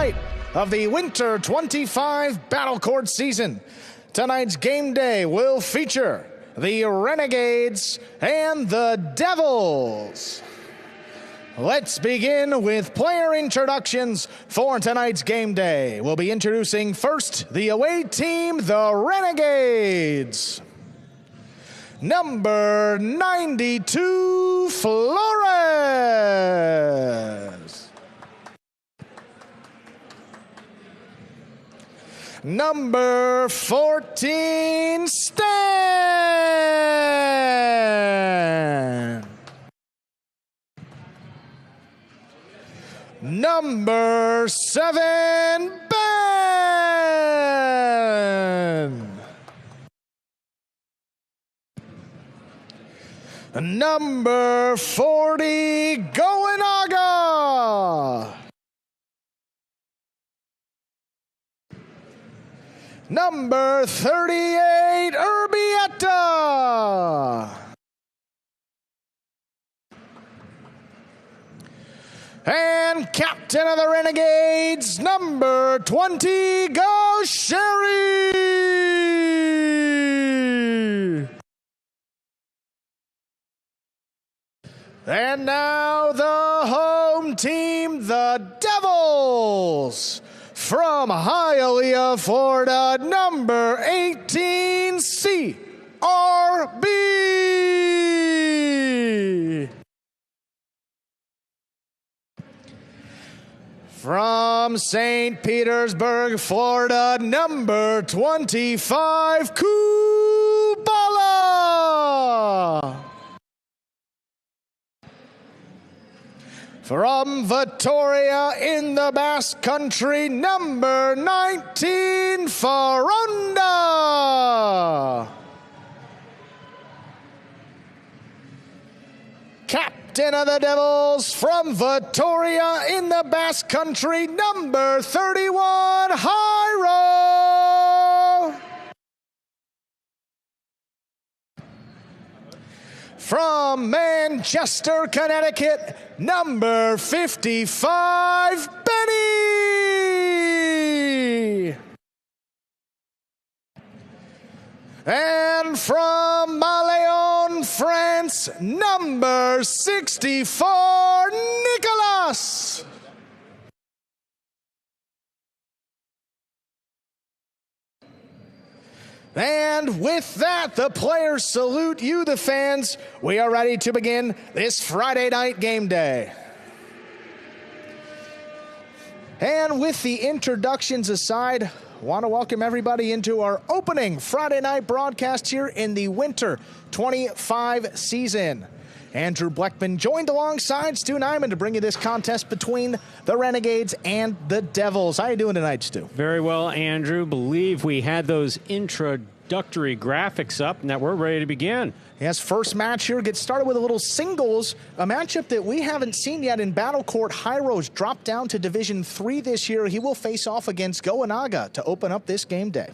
night of the Winter 25 Battle Court season. Tonight's game day will feature the Renegades and the Devils. Let's begin with player introductions for tonight's game day. We'll be introducing first the away team, the Renegades. Number 92, Flores. Number 14, Stan. Number 7, Ben. Number 40, Goenaga. Number 38, Urbieta. And captain of the Renegades, number 20, Gaucheri. And now the home team, the Devils. From Hialeah, Florida, number 18, CRB. From St. Petersburg, Florida, number 25, Kubala. From Vitoria in the Basque Country, number 19, Faronda. Captain of the Devils from Vitoria in the Basque Country, number 31, Jairo. From Manchester, Connecticut, number 55, Benny. And from Maléon, France, number 64, Nicolas. And with that, the players salute you, the fans. We are ready to begin this Friday night game day. And with the introductions aside, I want to welcome everybody into our opening Friday night broadcast here in the Winter 25 season. Andrew Bleckman joined alongside Stu Nyman to bring you this contest between the Renegades and the Devils. How you doing tonight, Stu? Very well, Andrew. Believe we had those introductory graphics up and that we're ready to begin. Yes, first match here gets started with a little singles, a matchup that we haven't seen yet in Battle Court. Jairo's dropped down to Division 3 this year. He will face off against Goenaga to open up this game day.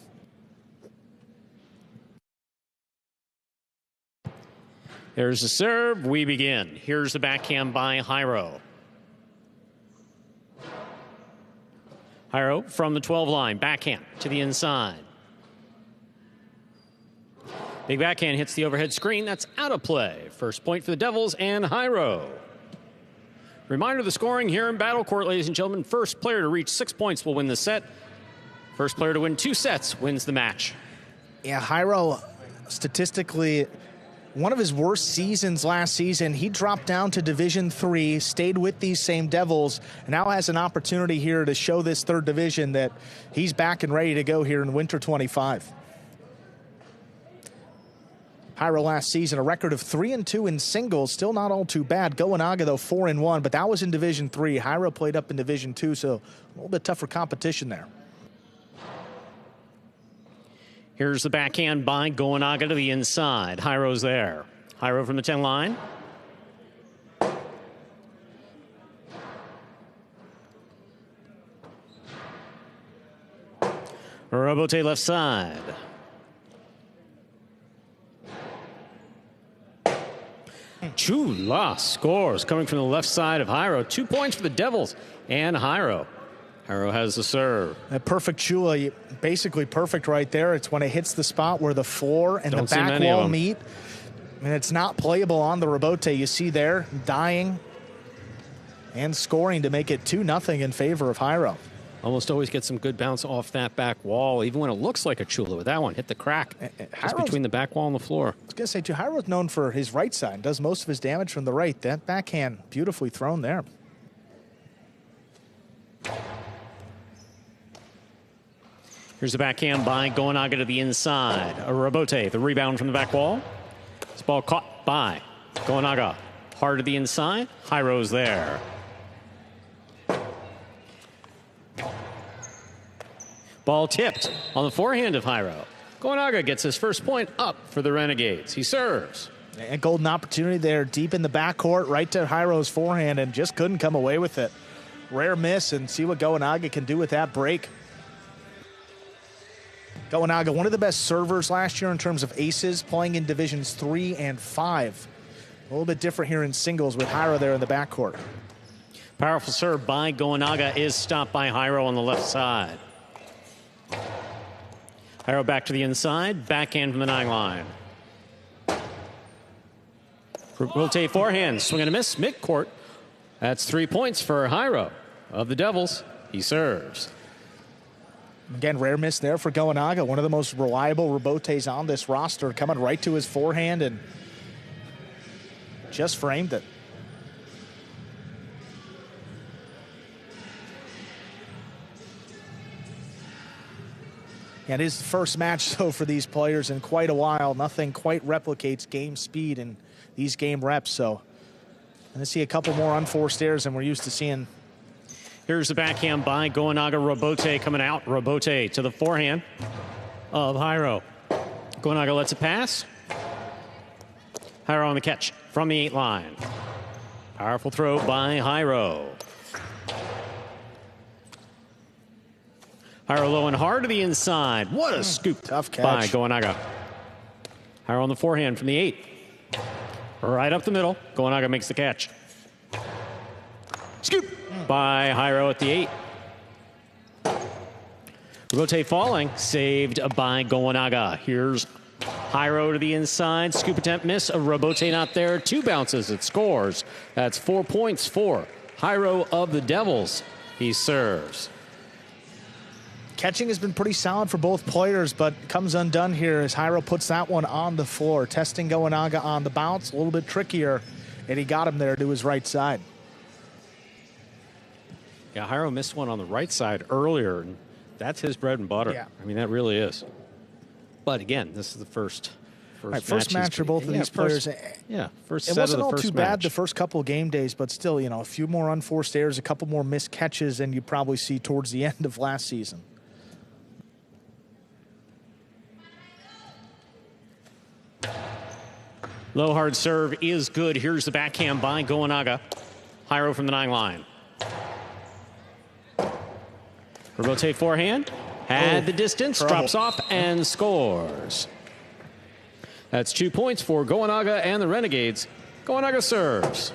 There's the serve. We begin. Here's the backhand by Jairo. Jairo from the 12 line. Backhand to the inside. Big backhand hits the overhead screen. That's out of play. First point for the Devils and Jairo. Reminder of the scoring here in Battle Court, ladies and gentlemen. First player to reach 6 points will win the set. First player to win 2 sets wins the match. Yeah, Jairo, statistically, one of his worst seasons last season. He dropped down to Division 3, stayed with these same Devils, and now has an opportunity here to show this third division that he's back and ready to go here in Winter 25. Jairo last season, a record of 3-2 in singles, still not all too bad. Goenaga, though, 4-1, but that was in Division 3. Jairo played up in Division 2, so a little bit tougher competition there. Here's the backhand by Goenaga to the inside. Jairo's there. Jairo from the 10 line. Robote left side. Chula scores coming from the left side of Jairo. 2 points for the Devils. And Jairo Hiro has the serve. That perfect chula, basically perfect right there. It's when it hits the spot where the floor and the back wall meet. And it's not playable on the rebote. You see there, dying and scoring to make it 2-0 in favor of Hiro. Almost always get some good bounce off that back wall, even when it looks like a chula. With that one, hit the crack just between the back wall and the floor. I was going to say, too, Hiro's known for his right side. Does most of his damage from the right. That backhand, beautifully thrown there. Here's the backhand by Goenaga to the inside. A rebote, the rebound from the back wall. This ball caught by Goenaga. Hard to the inside. Hiro's there. Ball tipped on the forehand of Hiro. Goenaga gets his first point up for the Renegades. He serves. A golden opportunity there deep in the backcourt, right to Hiro's forehand, and just couldn't come away with it. Rare miss, and see what Goenaga can do with that break. Goenaga, one of the best servers last year in terms of aces, playing in divisions 3 and 5. A little bit different here in singles with Hiro there in the backcourt. Powerful serve by Goenaga is stopped by Hiro on the left side. Hiro back to the inside, backhand from the 9 line. Rotate forehand, swing and a miss, midcourt. That's 3 points for Hiro of the Devils. He serves. Again, rare miss there for Goenaga, one of the most reliable rebotes on this roster, coming right to his forehand and just framed it. And it is the first match, though, for these players in quite a while. Nothing quite replicates game speed in these game reps. So I'm going to see a couple more unforced errors than we're used to seeing. Here's the backhand by Goenaga. Rebote coming out. Rebote to the forehand of Hiro. Goenaga lets it pass. Hiro on the catch from the 8 line. Powerful throw by Hiro. Hiro low and hard to the inside. What a scoop. Tough catch by Goenaga. Hiro on the forehand from the 8. Right up the middle. Goenaga makes the catch. Scoop by Hiro at the 8. Rebote falling. Saved by Goenaga. Here's Hiro to the inside. Scoop attempt miss. A rebote not there. 2 bounces. It scores. That's 4 points for Hiro of the Devils. He serves. Catching has been pretty solid for both players, but comes undone here as Hiro puts that one on the floor. Testing Goenaga on the bounce, a little bit trickier, and he got him there to his right side. Yeah, Hiro missed one on the right side earlier, and that's his bread and butter. Yeah. I mean, that really is. But again, this is the first match for both of these players. First it set wasn't of all the first too match. bad the first couple of game days, but still, a few more unforced errors, a couple more missed catches than you probably see towards the end of last season. Low hard serve is good. Here's the backhand by Goenaga. Hiro from the 9 line. Rebote forehand. Had the distance. Trouble. Drops off and scores. That's 2 points for Goenaga and the Renegades. Goenaga serves.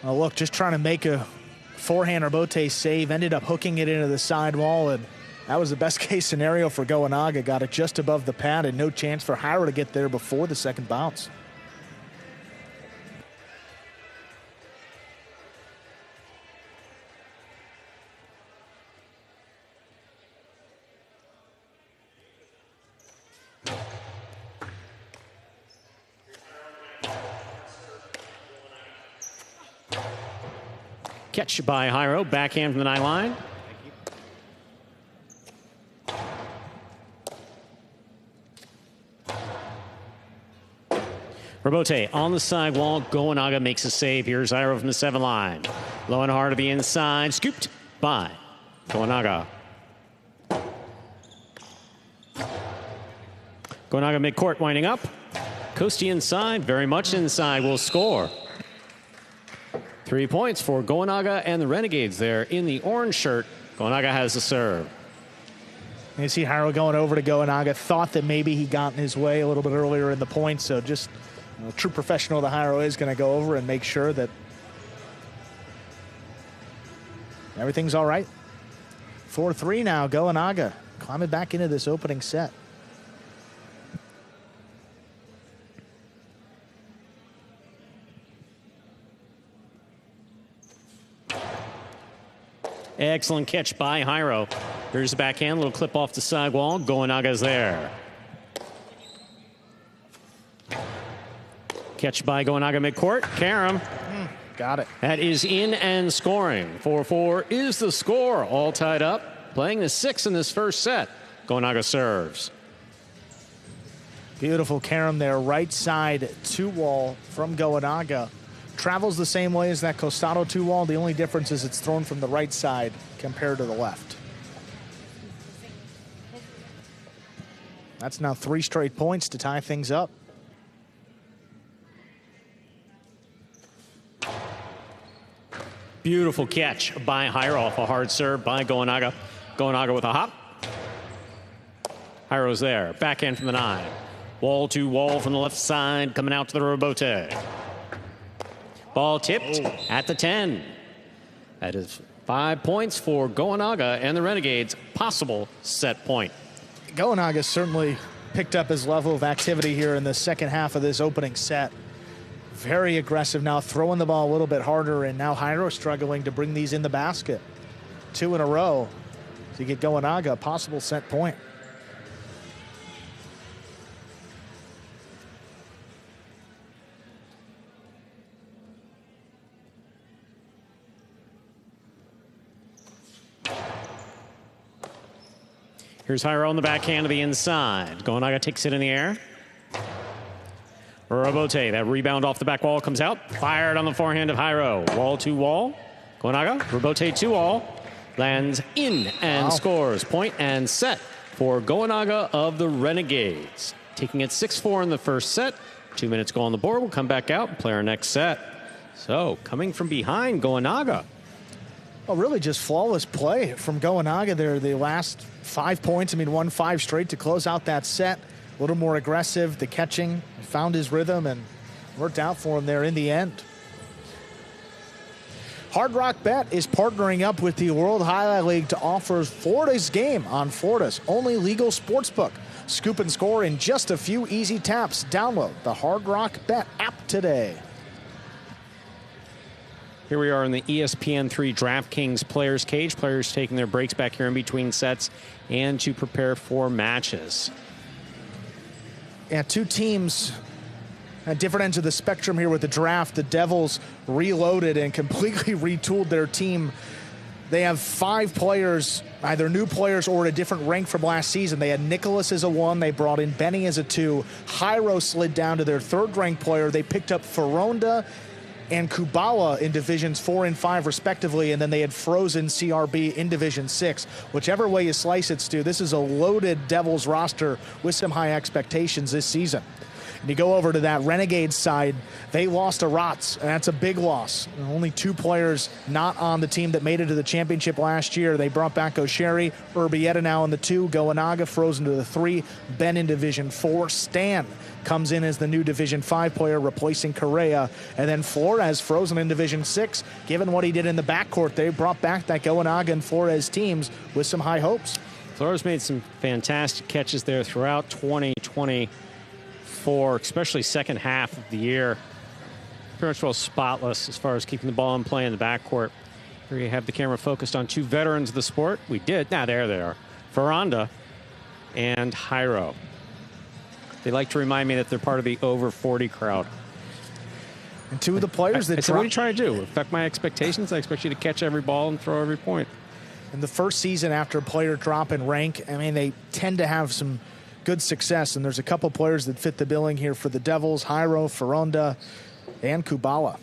Oh, look, just trying to make a forehand rebote save. Ended up hooking it into the sidewall, and that was the best case scenario for Goenaga. Got it just above the pad and no chance for Hiro to get there before the second bounce. Catch by Hiro. Backhand from the 9 line. Rebote on the sidewall. Goenaga makes a save. Here's Hiro from the 7 line. Low and hard to the inside. Scooped by Goenaga. Goenaga midcourt winding up. Coasty inside. Very much inside. Will score. 3 points for Goenaga and the Renegades there in the orange shirt. Goenaga has the serve. You see Hiro going over to Goenaga. Thought that maybe he got in his way a little bit earlier in the point, so just a true professional the Hiro is going to go over and make sure that everything's all right. 4-3 now, Goenaga climbing back into this opening set. Excellent catch by Jairo. Here's the backhand, little clip off the sidewall. Goenaga's there. Catch by Goenaga midcourt. Karam. Got it. That is in and scoring. 4-4 is the score. All tied up. Playing the 6 in this first set. Goenaga serves. Beautiful Karam there, right side 2-wall from Goenaga. Travels the same way as that Costado 2-wall. The only difference is it's thrown from the right side compared to the left. That's now 3 straight points to tie things up. Beautiful catch by Jairo off a hard serve by Goenaga. Goenaga with a hop. Jairo's there. Backhand from the 9. Wall to wall from the left side, coming out to the rebote. Ball tipped at the 10. That is 5 points for Goenaga and the Renegades. Possible set point. Goenaga certainly picked up his level of activity here in the second half of this opening set. Very aggressive now, throwing the ball a little bit harder, and now Jairo struggling to bring these in the basket. 2 in a row to get Goenaga a possible set point. Here's Jairo on the backhand to the inside. Goenaga takes it in the air. Robote, that rebound off the back wall comes out. Fired on the forehand of Jairo. Wall to wall. Goenaga, Robote 2-all. Lands in and scores. Point and set for Goenaga of the Renegades. Taking it 6-4 in the first set. 2 minutes go on the board. We'll come back out and play our next set. So, coming from behind, Goenaga. Well, really just flawless play from Goenaga there. The last 5 points, won 5 straight to close out that set. A little more aggressive, the catching, found his rhythm and worked out for him there in the end. Hard Rock Bet is partnering up with the World Highlight League to offer Florida's game on Florida's only legal sportsbook. Scoop and score in just a few easy taps. Download the Hard Rock Bet app today. Here we are in the ESPN3 DraftKings Players Cage. Players taking their breaks back here in between sets and to prepare for matches. Yeah, 2 teams at different ends of the spectrum here with the draft. The Devils reloaded and completely retooled their team. They have 5 players, either new players or at a different rank from last season. They had Nicholas as a 1. They brought in Benny as a 2. Jairo slid down to their 3rd-ranked player. They picked up Ferronda and Kubala in Divisions 4 and 5 respectively, and then they had frozen CRB in Division 6. Whichever way you slice it, Stu, this is a loaded Devils roster with some high expectations this season. And you go over to that Renegades side, they lost to Rotz, and that's a big loss. Only 2 players not on the team that made it to the championship last year. They brought back O'Sherry, Urbieta now in the 2, Goenaga frozen to the 3, Ben in Division 4, Stan comes in as the new Division 5 player replacing Correa, and then Flores frozen in Division 6. Given what he did in the backcourt, they brought back that Goenaga and Flores teams with some high hopes. Flores made some fantastic catches there throughout 2024, especially second half of the year. Pretty much well spotless as far as keeping the ball in play in the backcourt. Here you have the camera focused on 2 veterans of the sport. We did. Now there they are. Ferronda and Jairo. They like to remind me that they're part of the over 40 crowd. And 2 of the players that I said, what are you trying to do? Affect my expectations? I expect you to catch every ball and throw every point. In the first season after a player drop in rank, they tend to have some good success, and there's a couple players that fit the billing here for the Devils: Jairo, Ferronda, and Kubala.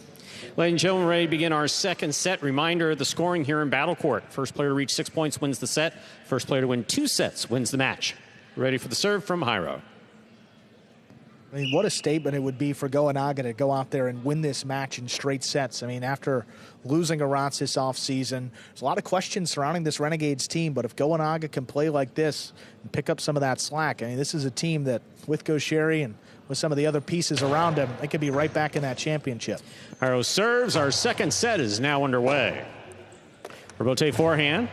Ladies and gentlemen, ready to begin our second set. Reminder of the scoring here in Battle Court. First player to reach 6 points wins the set. First player to win 2 sets wins the match. Ready for the serve from Jairo. What a statement it would be for Goenaga to go out there and win this match in straight sets. After losing Arantz this offseason, there's a lot of questions surrounding this Renegades team, but if Goenaga can play like this and pick up some of that slack, this is a team that, with Gaucheri and with some of the other pieces around him, they could be right back in that championship. Jairo serves. Our second set is now underway. Robote forehand.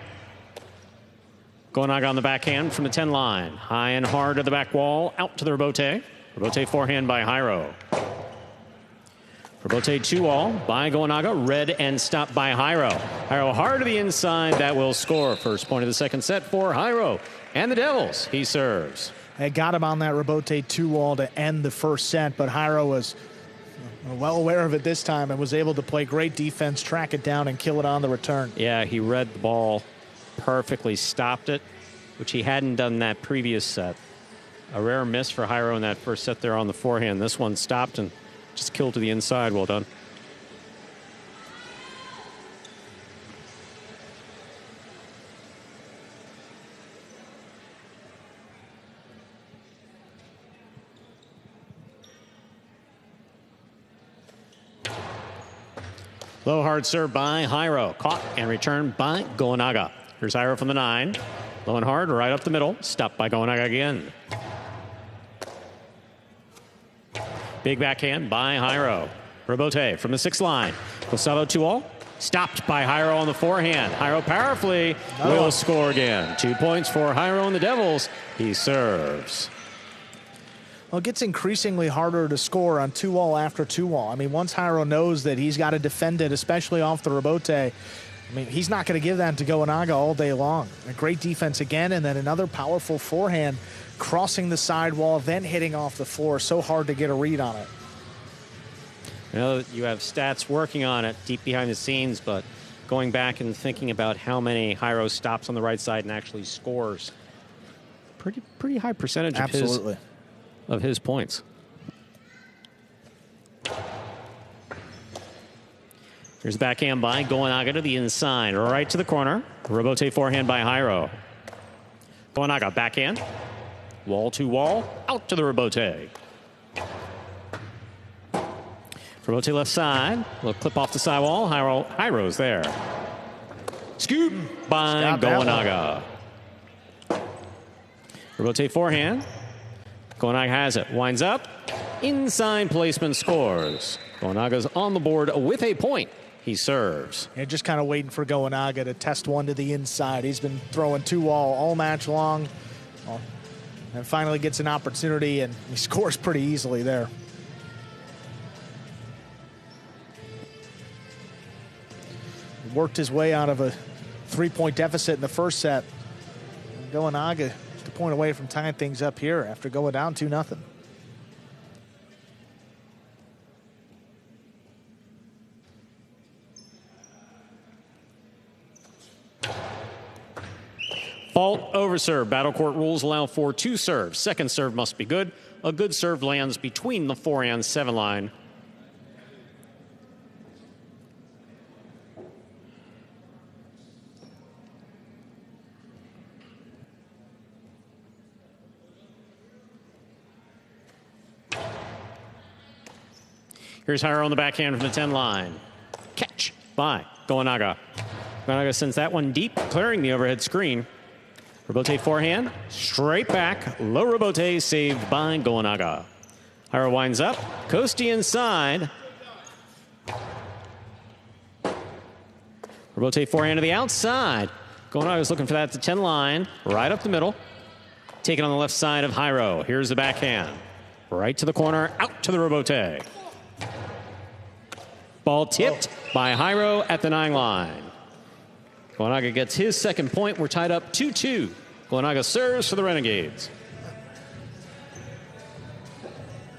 Gonaga on the backhand from the 10 line. High and hard to the back wall, out to the rebote. Rebote forehand by Jairo. Rebote 2-all by Gonaga, read and stopped by Jairo. Jairo hard to the inside, that will score. First point of the second set for Jairo. And the Devils, he serves. They got him on that rebote 2-all to end the first set, but Jairo was well aware of it this time and was able to play great defense, track it down, and kill it on the return. Yeah, he read the ball perfectly, stopped it, which he hadn't done that previous set. A rare miss for Jairo in that first set there on the forehand. This one stopped and just killed to the inside. Well done. Low hard serve by Jairo. Caught and returned by Gonaga. Here's Jairo from the 9. Low and hard, right up the middle. Stopped by Gonaga again. Big backhand by Jairo. Rebote from the 6 line. Gustavo 2-all. Stopped by Jairo on the forehand. Jairo powerfully will score again. 2 points for Jairo and the Devils. He serves. Well, it gets increasingly harder to score on 2-all after 2-all. I mean, once Jairo knows that he's got to defend it, especially off the rebote, I mean, he's not going to give that to Gonaga all day long. A great defense again, and then another powerful forehand crossing the sidewall, then hitting off the floor. So hard to get a read on it. I know that you have stats working on it deep behind the scenes, but going back and thinking about how many Jairo stops on the right side and actually scores, pretty high percentage of his points. Here's the backhand by Gonaga to the inside, right to the corner. Rebote forehand by Jairo. Gonaga backhand. Wall to wall, out to the rebote. Rebote left side. Little clip off the sidewall. Jairo's there. Scoop by Gonaga. Rebote forehand. Gonaga has it. Winds up. Inside placement, scores. Gonaga's on the board with a point. He serves. Yeah, just kind of waiting for Gonaga to test one to the inside. He's been throwing 2-all all match long. And finally gets an opportunity, and he scores pretty easily there. He worked his way out of a 3-point deficit in the first set. And Gonaga just a point away from tying things up here after going down 2-0. Fault over serve. Battle court rules allow for 2 serves. Second serve must be good. A good serve lands between the 4 and 7 line. Here's Jairo on the backhand from the 10 line. Catch by Gonaga. Gonaga sends that one deep, clearing the overhead screen. Rebote forehand, straight back, low rebote, saved by Gonaga. Jairo winds up, coasty inside. Rebote forehand to the outside. Gonaga's looking for that at the 10 line, right up the middle. Taken on the left side of Jairo. Here's the backhand. Right to the corner, out to the rebote. Ball tipped by Jairo at the 9 line. Gonaga gets his second point. We're tied up 2-2. Gonaga serves for the Renegades.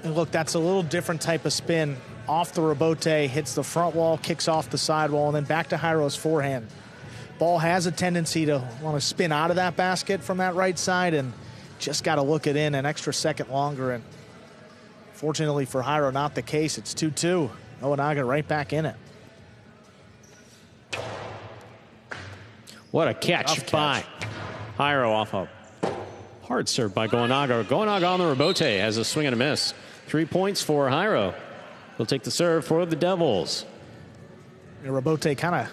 And look, that's a little different type of spin. Off the rebote, hits the front wall, kicks off the sidewall, and then back to Jairo's forehand. Ball has a tendency to want to spin out of that basket from that right side, and just got to look it in an extra second longer. And fortunately for Jairo, not the case. It's 2-2. Gonaga right back in it. What a catch by Jairo off a hard serve by Gonaga. Gonaga on the rebote has a swing and a miss. 3 points for Jairo. He'll take the serve for the Devils. Rebote kind of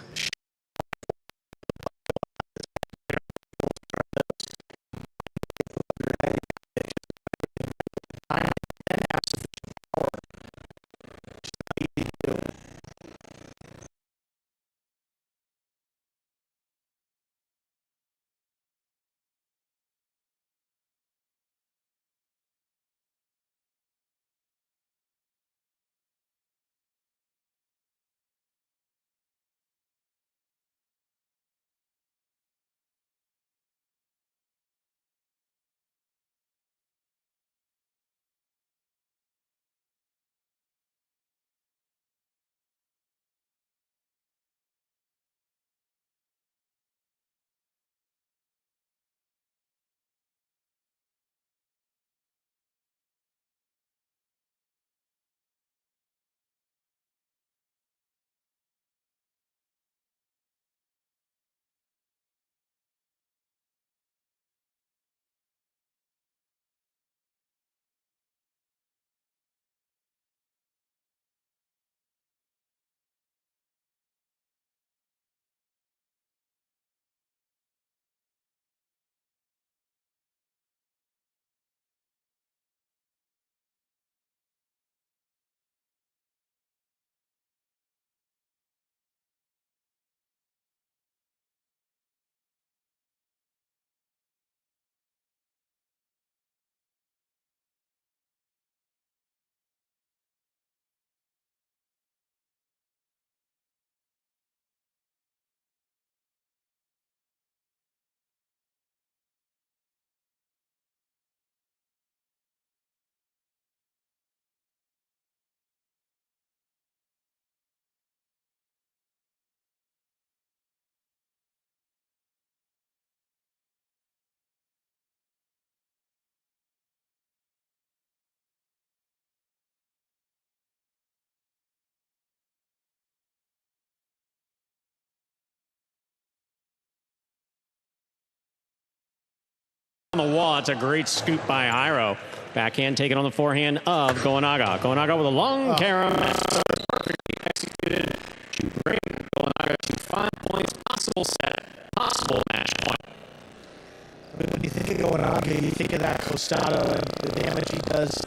on the wall. It's a great scoop by Jairo. Backhand taken on the forehand of Goenaga. Goenaga with a long carom. Perfectly executed to bring Goenaga to 5 points. Possible set. Possible match point. When you think of Goenaga, you think of that costado and the damage he does.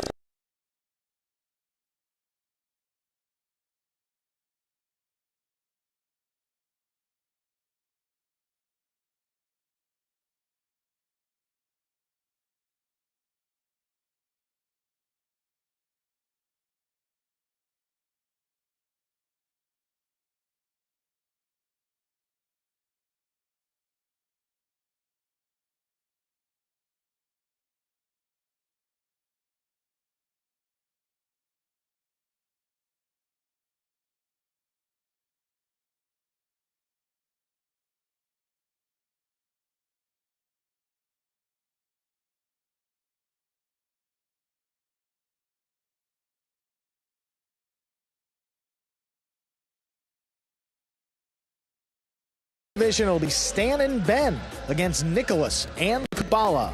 Division will be Stan and Ben against Nicholas and Kubala.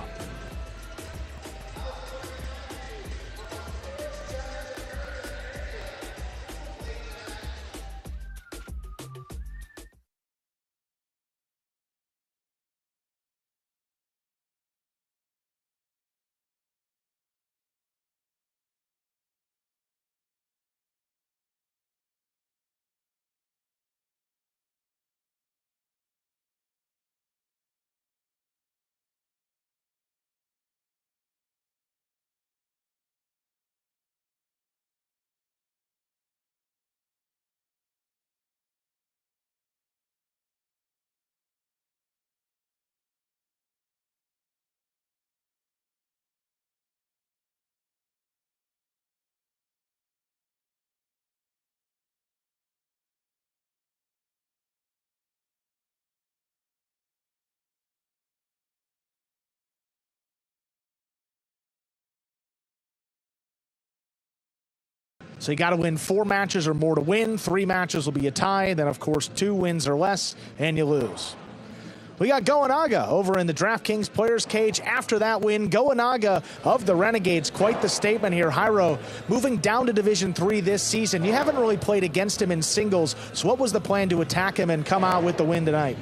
So you got to win 4 matches or more to win. 3 matches will be a tie. Then, of course, 2 wins or less, and you lose. We got Goenaga over in the DraftKings Players Cage. After that win, Goenaga of the Renegades, quite the statement here. Jairo, moving down to Division 3 this season. You haven't really played against him in singles, so what was the plan to attack him and come out with the win tonight?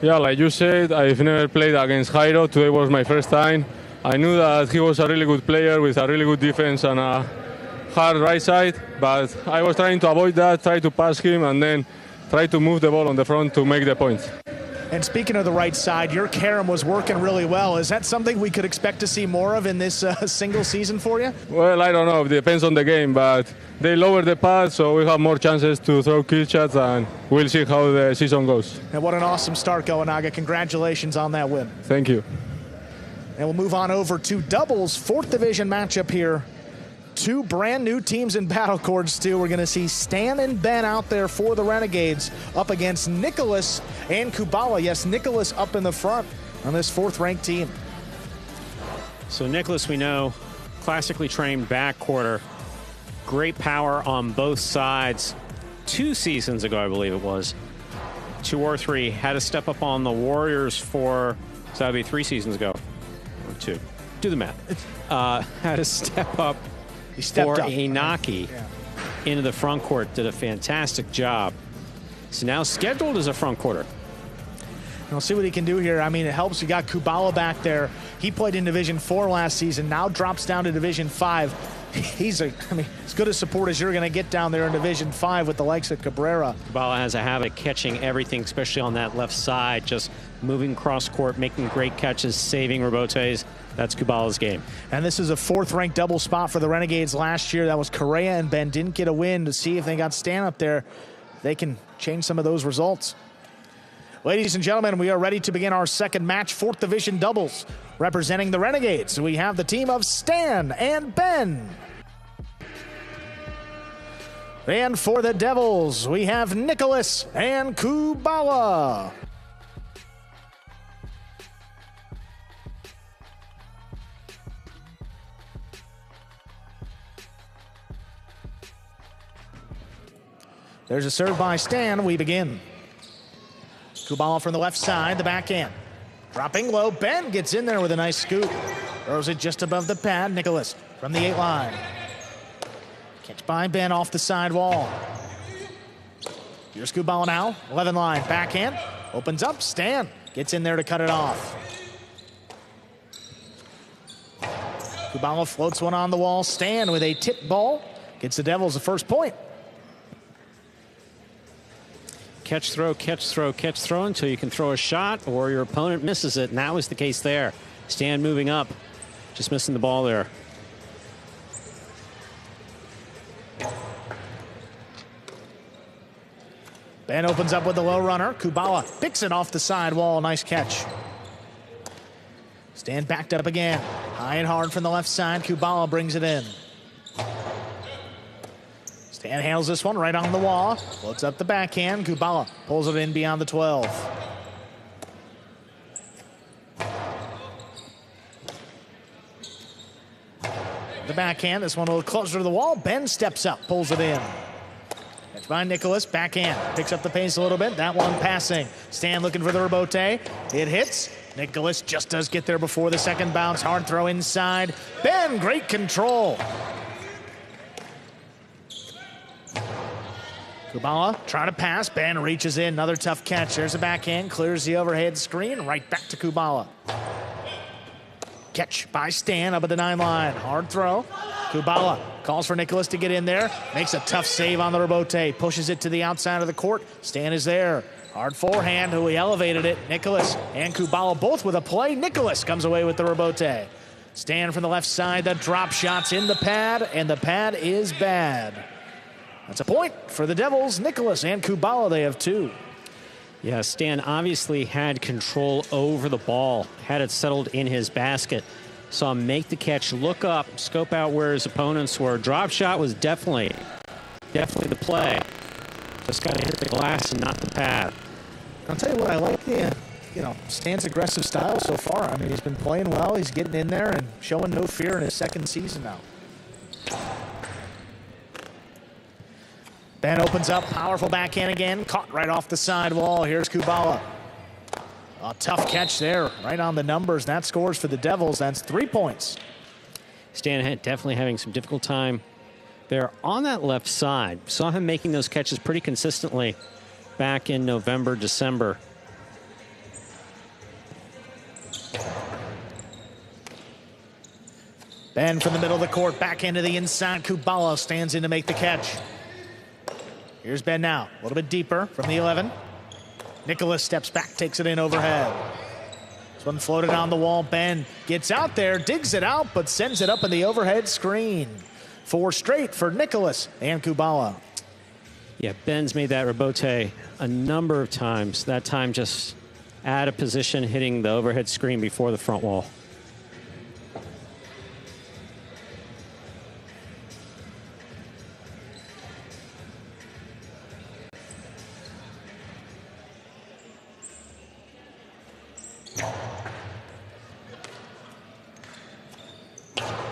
Yeah, like you said, I've never played against Jairo. Today was my first time. I knew that he was a really good player with a really good defense and a hard right side, but I was trying to avoid that, try to pass him, and then try to move the ball on the front to make the points. And speaking of the right side, your carom was working really well. Is that something we could expect to see more of in this single season for you? Well, I don't know. It depends on the game, but they lower the pad, so we have more chances to throw kill shots, and we'll see how the season goes. And what an awesome start, Goenaga. Congratulations on that win. Thank you. And we'll move on over to doubles, 4th division matchup here. 2 brand new teams in battle chords, too. We're going to see Stan and Ben out there for the Renegades up against Nicholas and Kubala. Yes, Nicholas up in the front on this 4th-ranked team. So Nicholas, we know, classically trained back quarter. Great power on both sides. 2 seasons ago, I believe it was, 2 or 3, had to step up on the Warriors for, so that would be 3 seasons ago, or 2. Do the math. Had to step up for Inaki into the front court. Did a fantastic job. So now scheduled as a front quarter. We'll see what he can do here. I mean, it helps. You got Kubala back there. He played in Division 4 last season, now drops down to Division 5. He's as good a support as you're going to get down there in Division 5 with the likes of Cabrera. Kubala has a habit of catching everything, especially on that left side, just moving cross court, making great catches, saving rebotes. That's Kubala's game. And this is a 4th-ranked double spot for the Renegades last year. That was Correa and Ben. Didn't get a win. To see if they got Stan up there, they can change some of those results. Ladies and gentlemen, we are ready to begin our second match, 4th division doubles. Representing the Renegades, we have the team of Stan and Ben. And for the Devils, we have Nicholas and Kubala. There's a serve by Stan. We begin. Kubala from the left side, the backhand. Dropping low, Ben gets in there with a nice scoop. Throws it just above the pad. Nicholas from the 8 line. Catch by Ben off the side wall. Here's Kubala now, 11 line, backhand. Opens up, Stan gets in there to cut it off. Kubala floats one on the wall. Stan with a tip ball. Gets the Devils the first point. Catch, throw, catch, throw, catch, throw until you can throw a shot or your opponent misses it. And that was the case there. Stan moving up, just missing the ball there. Ben opens up with the low runner. Kubala picks it off the side wall. Nice catch. Stan backed up again. High and hard from the left side. Kubala brings it in. Stan handles this one right on the wall. Floats up the backhand. Kubala pulls it in beyond the 12. The backhand, this one a little closer to the wall. Ben steps up, pulls it in. Catch by Nicholas, backhand. Picks up the pace a little bit. That one passing. Stan looking for the rebote. It hits. Nicholas just does get there before the second bounce. Hard throw inside. Ben, great control. Kubala trying to pass. Ben reaches in. Another tough catch. There's a backhand. Clears the overhead screen. Right back to Kubala. Catch by Stan up at the 9 line. Hard throw. Kubala calls for Nicholas to get in there. Makes a tough save on the rebote. Pushes it to the outside of the court. Stan is there. Hard forehand. Who he elevated it. Nicholas and Kubala both with a play. Nicholas comes away with the rebote. Stan from the left side. The drop shot's in the pad, and the pad is bad. That's a point for the Devils. Nicholas and Kubala, they have 2. Yeah, Stan obviously had control over the ball, had it settled in his basket. Saw him make the catch, look up, scope out where his opponents were. Drop shot was definitely the play. Just got to hit the glass and not the pad. I'll tell you what, I like Stan's aggressive style so far. I mean, he's been playing well. He's getting in there and showing no fear in his second season now. Ben opens up, powerful backhand again, caught right off the side wall. Here's Kubala. A tough catch there, right on the numbers. That scores for the Devils. That's 3 points. Stan definitely having some difficult time there on that left side. Saw him making those catches pretty consistently back in November, December. Ben from the middle of the court, back into the inside. Kubala stands in to make the catch. Here's Ben now, a little bit deeper from the 11. Nicholas steps back, takes it in overhead. This one floated on the wall. Ben gets out there, digs it out, but sends it up in the overhead screen. 4 straight for Nicholas and Kubala. Yeah, Ben's made that rebote a number of times. That time just out of position, hitting the overhead screen before the front wall.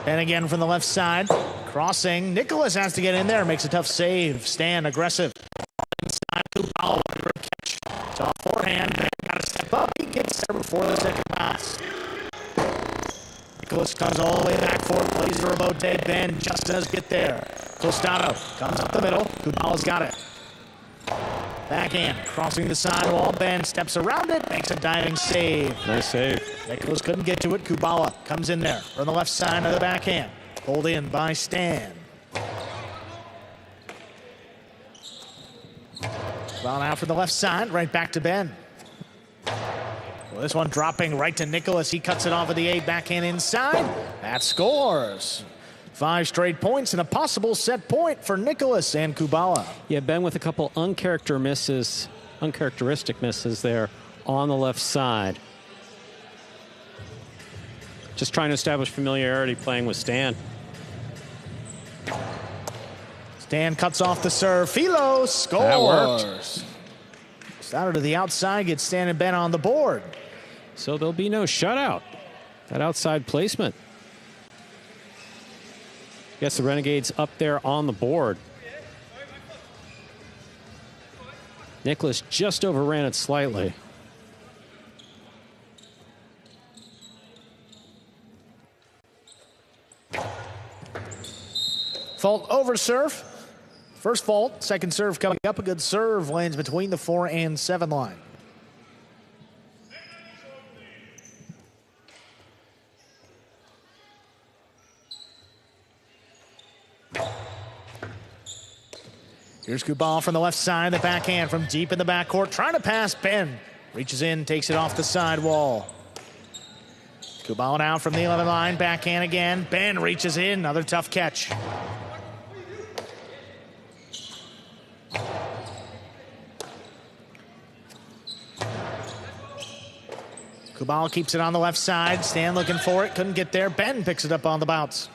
And again from the left side, crossing. Nicholas has to get in there, makes a tough save. Stan aggressive. Inside, Kubala for a catch. Soft forehand, Ben got to step up. He gets there before the second pass. Nicholas comes all the way back for it, plays the rebote. Ben just does get there. Tostado comes up the middle. Kubala's got it. Backhand, crossing the sidewall. Ben steps around it, makes a diving save. Nice save. Nicholas couldn't get to it. Kubala comes in there from the left side of the backhand. Pulled in by Stan. Well, now from the left side, right back to Ben. Well, this one dropping right to Nicholas. He cuts it off of the 8, backhand inside. That scores. 5 straight points and a possible set point for Nicholas and Kubala. Yeah, Ben with a couple uncharacteristic misses there on the left side. Just trying to establish familiarity playing with Stan. Stan cuts off the serve. Philo scores. That worked. Started to the outside, gets Stan and Ben on the board. So there'll be no shutout. That outside placement. Gets the Renegades up there on the board. Nicholas just overran it slightly. Fault over serve. First fault, second serve coming up. A good serve lands between the 4 and 7 line. Here's Kubala from the left side, the backhand from deep in the backcourt, trying to pass Ben. Reaches in, takes it off the side wall. Kubala now from the 11 line, backhand again. Ben reaches in, another tough catch. Kubala keeps it on the left side. Stan looking for it, couldn't get there. Ben picks it up on the bounce.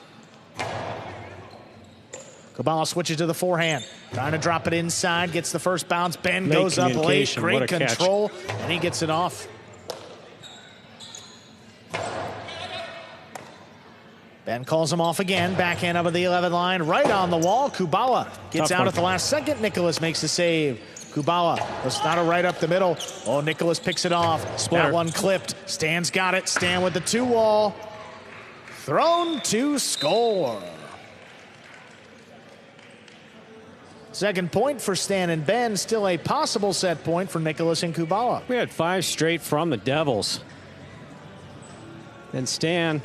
Kubala switches to the forehand, trying to drop it inside, gets the first bounce. Ben goes up late, great control, and he gets it off. Ben calls him off again, backhand up at the 11 line, right on the wall. Kubala gets out at the last second. Nicholas makes the save. Kubala was not a right up the middle. Oh, Nicholas picks it off. That one clipped. Stan's got it. Stan with the 2-wall. Thrown to score. Second point for Stan and Ben. Still a possible set point for Nicholas and Kubala. We had 5 straight from the Devils. And Stan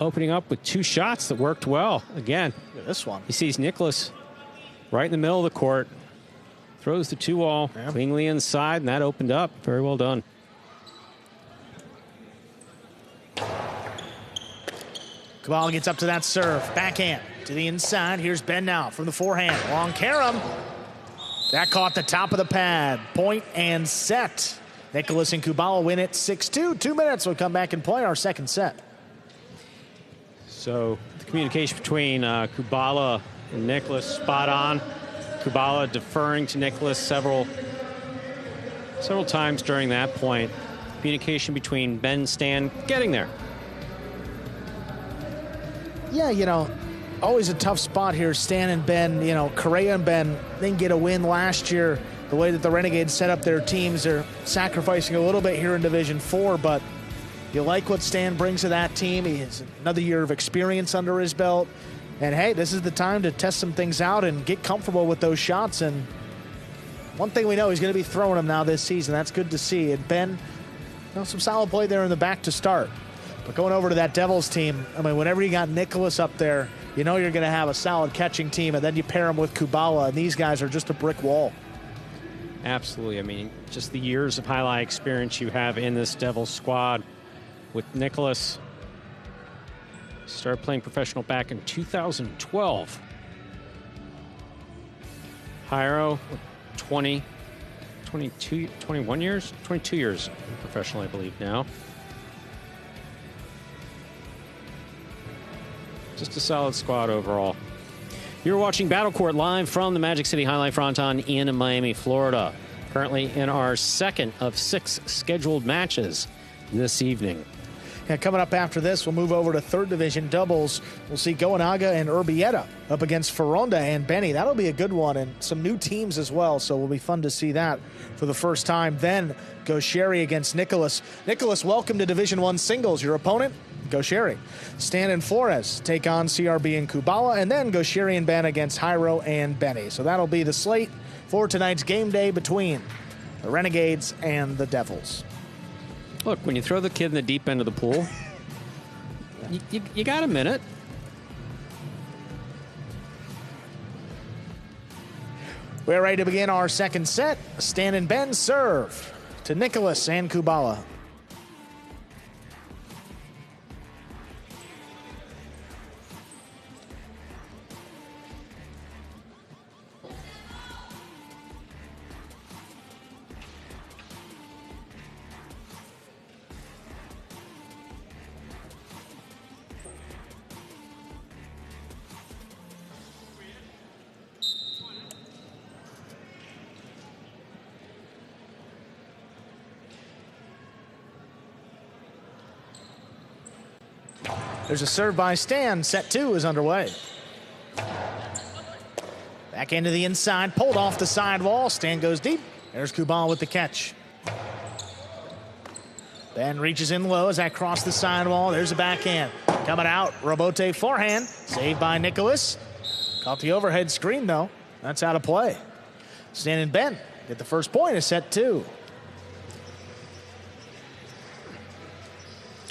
opening up with 2 shots that worked well. Again, this one. He sees Nicholas right in the middle of the court. Throws the 2-wall cleanly inside, and that opened up. Very well done. Kubala gets up to that serve. Backhand to the inside. Here's Ben now from the forehand. Long carom. That caught the top of the pad. Point and set. Nicholas and Kubala win it 6-2. 2 minutes. We'll come back and play our second set. So the communication between Kubala and Nicholas, spot on. Kubala deferring to Nicholas several times during that point. Communication between Ben and Stan getting there. Yeah, you know, always a tough spot here. Stan and Ben, you know, Correa and Ben didn't get a win last year. The way that the Renegades set up their teams, they're sacrificing a little bit here in Division 4, but you like what Stan brings to that team. He has another year of experience under his belt. And, hey, this is the time to test some things out and get comfortable with those shots. And one thing we know, he's going to be throwing them now this season. That's good to see. And Ben, you know, some solid play there in the back to start. But going over to that Devils team, I mean, whenever you got Nicholas up there, you know you're going to have a solid catching team. And then you pair him with Kubala, and these guys are just a brick wall. Absolutely. I mean, just the years of highlight experience you have in this Devils squad with Nicholas. Started playing professional back in 2012. Jairo, 21 years? 22 years professional, I believe, now. Just a solid squad overall. You're watching Battle Court live from the Magic City Highlight Fronton in Miami, Florida. Currently in our second of 6 scheduled matches this evening. Yeah, coming up after this, we'll move over to 3rd Division doubles. We'll see Goanaga and Urbieta up against Ferronda and Benny. That'll be a good one, and some new teams as well, so it'll be fun to see that for the first time. Then Gaucheri against Nicholas. Nicholas, welcome to Division 1 singles. Your opponent, Gaucheri. Stan and Flores take on CRB and Kubala, and then Gaucheri and Ben against Jairo and Benny. So that'll be the slate for tonight's game day between the Renegades and the Devils. Look, when you throw the kid in the deep end of the pool, you got a minute. We're ready to begin our second set. Stan and Ben serve to Nicholas and Kubala. There's a serve by Stan. Set 2 is underway. Back into the inside, pulled off the sidewall. Stan goes deep. There's Kubala with the catch. Ben reaches in low as that crossed the sidewall. There's a backhand. coming out. Robote forehand. Saved by Nicholas. Caught the overhead screen, though. That's out of play. Stan and Ben get the first point of set 2.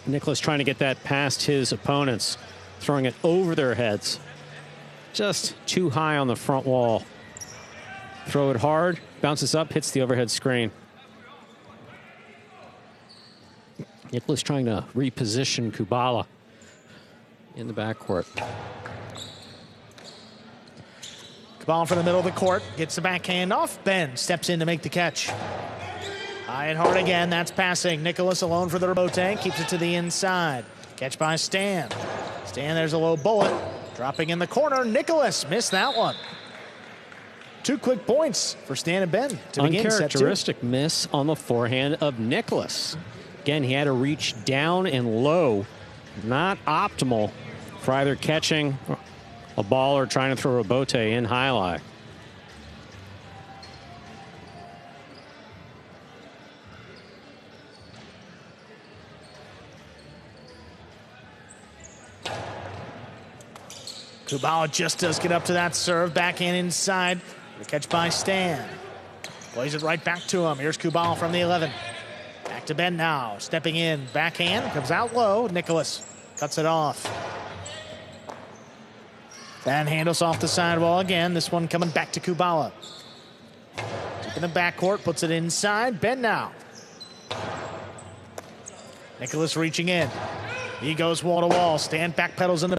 Nicholas trying to get that past his opponents, throwing it over their heads. Just too high on the front wall. Throw it hard, bounces up, hits the overhead screen. Nicholas trying to reposition Kubala in the backcourt. Kubala from the middle of the court, gets the backhand off. Ben steps in to make the catch. High and hard again, that's passing. Nicholas alone for the Robote, keeps it to the inside. Catch by Stan. Stan, there's a low bullet. Dropping in the corner, Nicholas missed that one. 2 quick points for Stan and Ben to begin set 2. Uncharacteristic miss on the forehand of Nicholas. Again, he had to reach down and low. Not optimal for either catching a ball or trying to throw a Robote in Jai Alai. Kubala just does get up to that serve. Backhand inside. The catch by Stan. Plays it right back to him. Here's Kubala from the 11. Back to Ben now. Stepping in. Backhand. Comes out low. Nicholas cuts it off. Ben handles off the sidewall again. This one coming back to Kubala. Deep in the backcourt. Puts it inside. Ben now. Nicholas reaching in. He goes wall to wall. Stan backpedals in the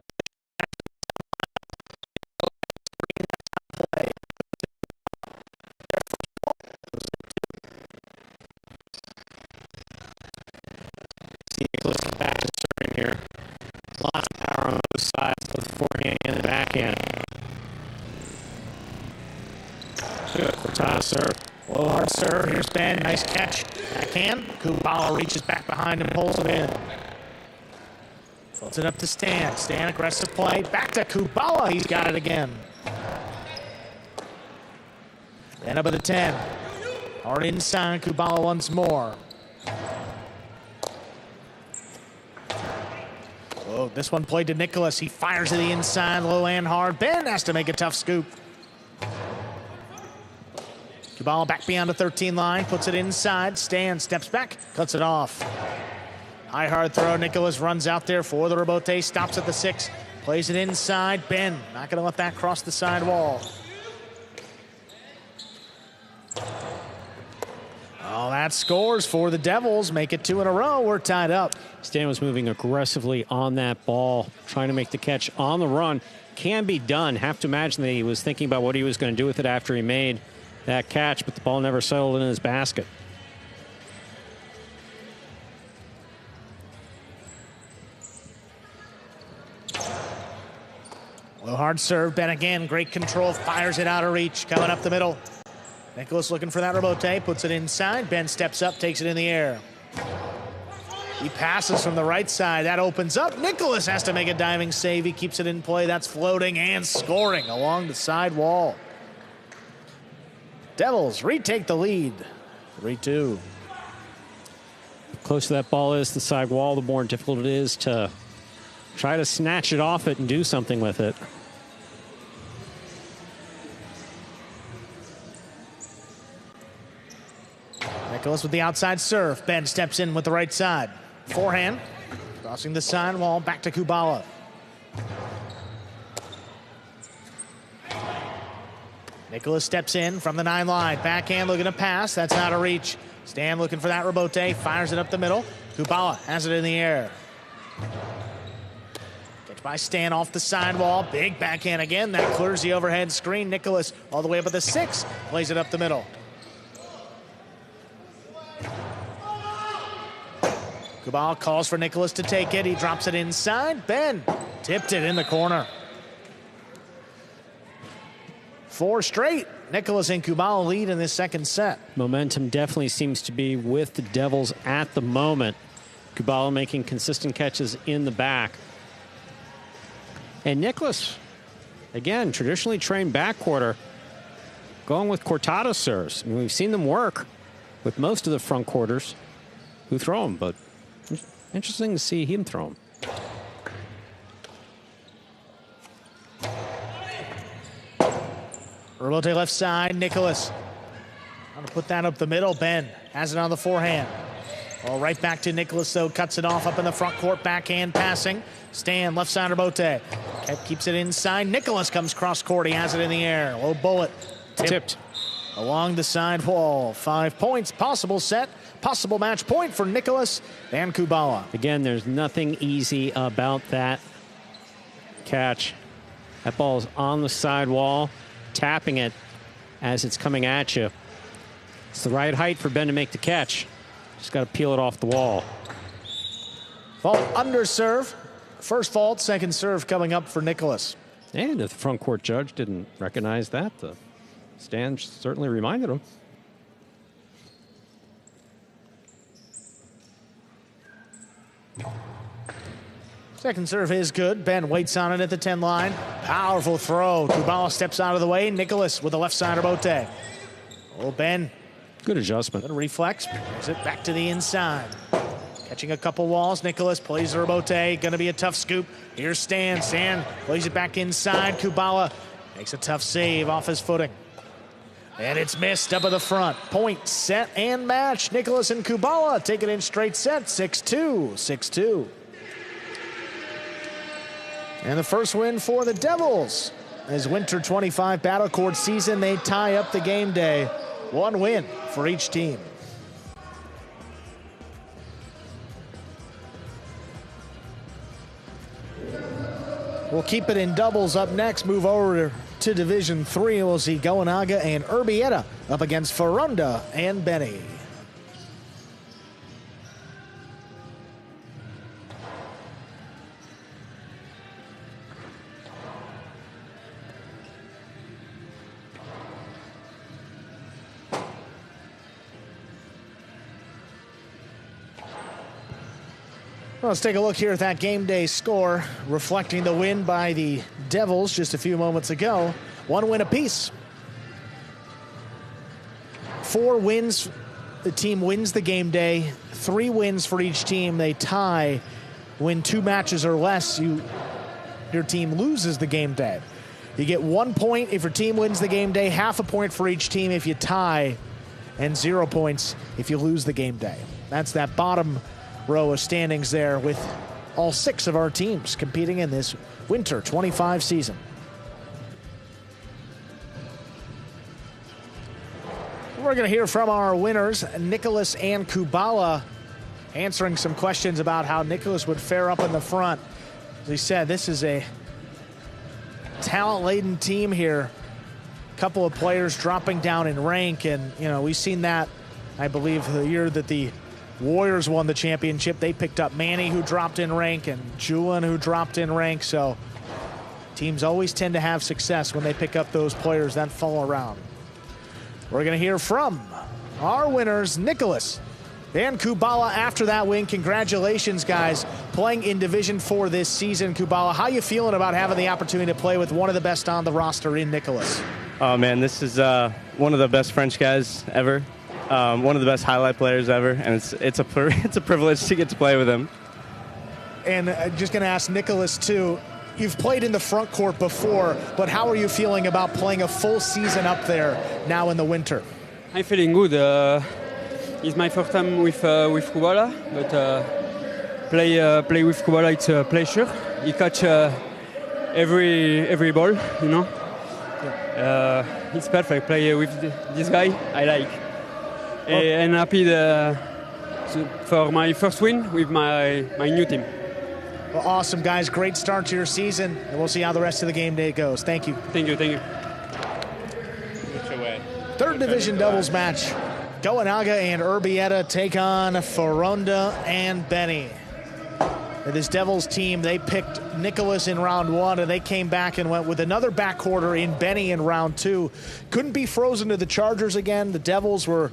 Nicholas back to serving here. Lots of power on both sides, both forehand and the backhand. Good Cortado serve. low hard serve. Here's Ben. Nice catch. Backhand. Kubala reaches back behind and pulls it in. Puts it up to Stan. Stan aggressive play. Back to Kubala. He's got it again. And up at the 10. Hard inside. Kubala once more. Oh, this one played to Nicholas. He fires to the inside, low and hard. Ben has to make a tough scoop. Kubala back beyond the 13 line, puts it inside. Stan steps back, cuts it off. High hard throw. Nicholas runs out there for the Robote, stops at the 6, plays it inside. Ben not going to let that cross the side wall. Oh, that scores for the Devils. Make it 2 in a row. We're tied up. Stan was moving aggressively on that ball, trying to make the catch on the run. Can be done. Have to imagine that he was thinking about what he was going to do with it after he made that catch, but the ball never settled in his basket. Low hard serve. Ben again. Great control. Fires it out of reach. Coming up the middle. Nicholas looking for that Robote. Puts it inside. Ben steps up. Takes it in the air. He passes from the right side. That opens up. Nicholas has to make a diving save. He keeps it in play. That's floating and scoring along the side wall. Devils retake the lead. 3-2. The closer that ball is to the side wall, the more difficult it is to try to snatch it off it and do something with it. Nicholas with the outside serve. Ben steps in with the right side. Forehand. Crossing the side wall. Back to Kubala. Nicholas steps in from the 9 line. Backhand looking to pass. That's out of reach. Stan looking for that Robote. Fires it up the middle. Kubala has it in the air. Catch by Stan off the sidewall. Big backhand again. That clears the overhead screen. Nicholas all the way up at the 6. Plays it up the middle. Kubala calls for Nicholas to take it. He drops it inside. Ben tipped it in the corner. 4 straight. Nicholas and Kubala lead in this second set. Momentum definitely seems to be with the Devils at the moment. Kubala making consistent catches in the back. And Nicholas, again, traditionally trained backcourter, going with Cortado serves. I mean, we've seen them work with most of the front quarters who throw them, but interesting to see him throw them. Robote left side, Nicholas. Trying to put that up the middle. Ben has it on the forehand. Oh, right back to Nicholas, though. Cuts it off up in the front court. Backhand passing. Stan, left side, Robote. Keeps it inside. Nicholas comes cross court. He has it in the air. Low bullet. Tipped. Along the side wall. 5 points. Possible set. Possible match point for Nicholas and Kubala. Again, there's nothing easy about that catch. That ball's on the sidewall, tapping it as it's coming at you. It's the right height for Ben to make the catch. Just got to peel it off the wall. Fault under serve. First fault, second serve coming up for Nicholas. And if the front court judge didn't recognize that, the stand certainly reminded him. Second serve is good. Ben waits on it at the 10 line. Powerful throw. Kubala steps out of the way. Nicholas with the left side of Bote. Oh, Ben. Good adjustment. Good reflex. Brings it back to the inside. Catching a couple walls. Nicholas plays the Robote. Going to be a tough scoop. Here's Stan. Stan plays it back inside. Kubala makes a tough save off his footing. And it's missed up at the front. Point, set, and match. Nicholas and Kubala take it in straight set. 6-2. 6-2. And the first win for the Devils. As Winter 25 Battle Court season, they tie up the game day. 1 win for each team. We'll keep it in doubles up next. Move over to Division 3. We'll see Goanaga and Urbieta up against Ferunda and Benny. Well, let's take a look here at that game day score, reflecting the win by the Devils just a few moments ago. 1 win apiece. 4 wins, the team wins the game day. 3 wins for each team. They tie. Win 2 matches or less, your team loses the game day. You get 1 point if your team wins the game day, half a point for each team if you tie, and 0 points if you lose the game day. That's that bottom row of standings there with all 6 of our teams competing in this Winter 25 season. We're going to hear from our winners, Nicholas and Kubala, answering some questions about how Nicholas would fare up in the front. As he said, this is a talent-laden team here. A couple of players dropping down in rank, and we've seen that, I believe, the year that the Warriors won the championship. They picked up Manny, who dropped in rank, and Julian, who dropped in rank. So teams always tend to have success when they pick up those players that fall around. We're going to hear from our winners, Nicholas and Kubala, after that win. Congratulations, guys, playing in Division 4 this season. Kubala, how you feeling about having the opportunity to play with one of the best on the roster in Nicholas? Oh, man, this is one of the best French guys ever. One of the best highlight players ever, and it's a privilege to get to play with him. And just going to ask Nicholas, too, you've played in the front court before, but how are you feeling about playing a full season up there now in the winter? I'm feeling good. It's my first time with Kubala, but play with Kubala, it's a pleasure. He catch every ball, It's perfect. Play with this guy, I like. And happy for my first win with my new team. Well, awesome, guys. Great start to your season, and we'll see how the rest of the game day goes. Thank you. Thank you. Third division doubles match. Goanaga and Urbieta take on Ferunda and Benny. This Devils team, they picked Nicholas in round 1, and they came back and went with another backcourter in Benny in round 2. Couldn't be frozen to the Chargers again. The Devils were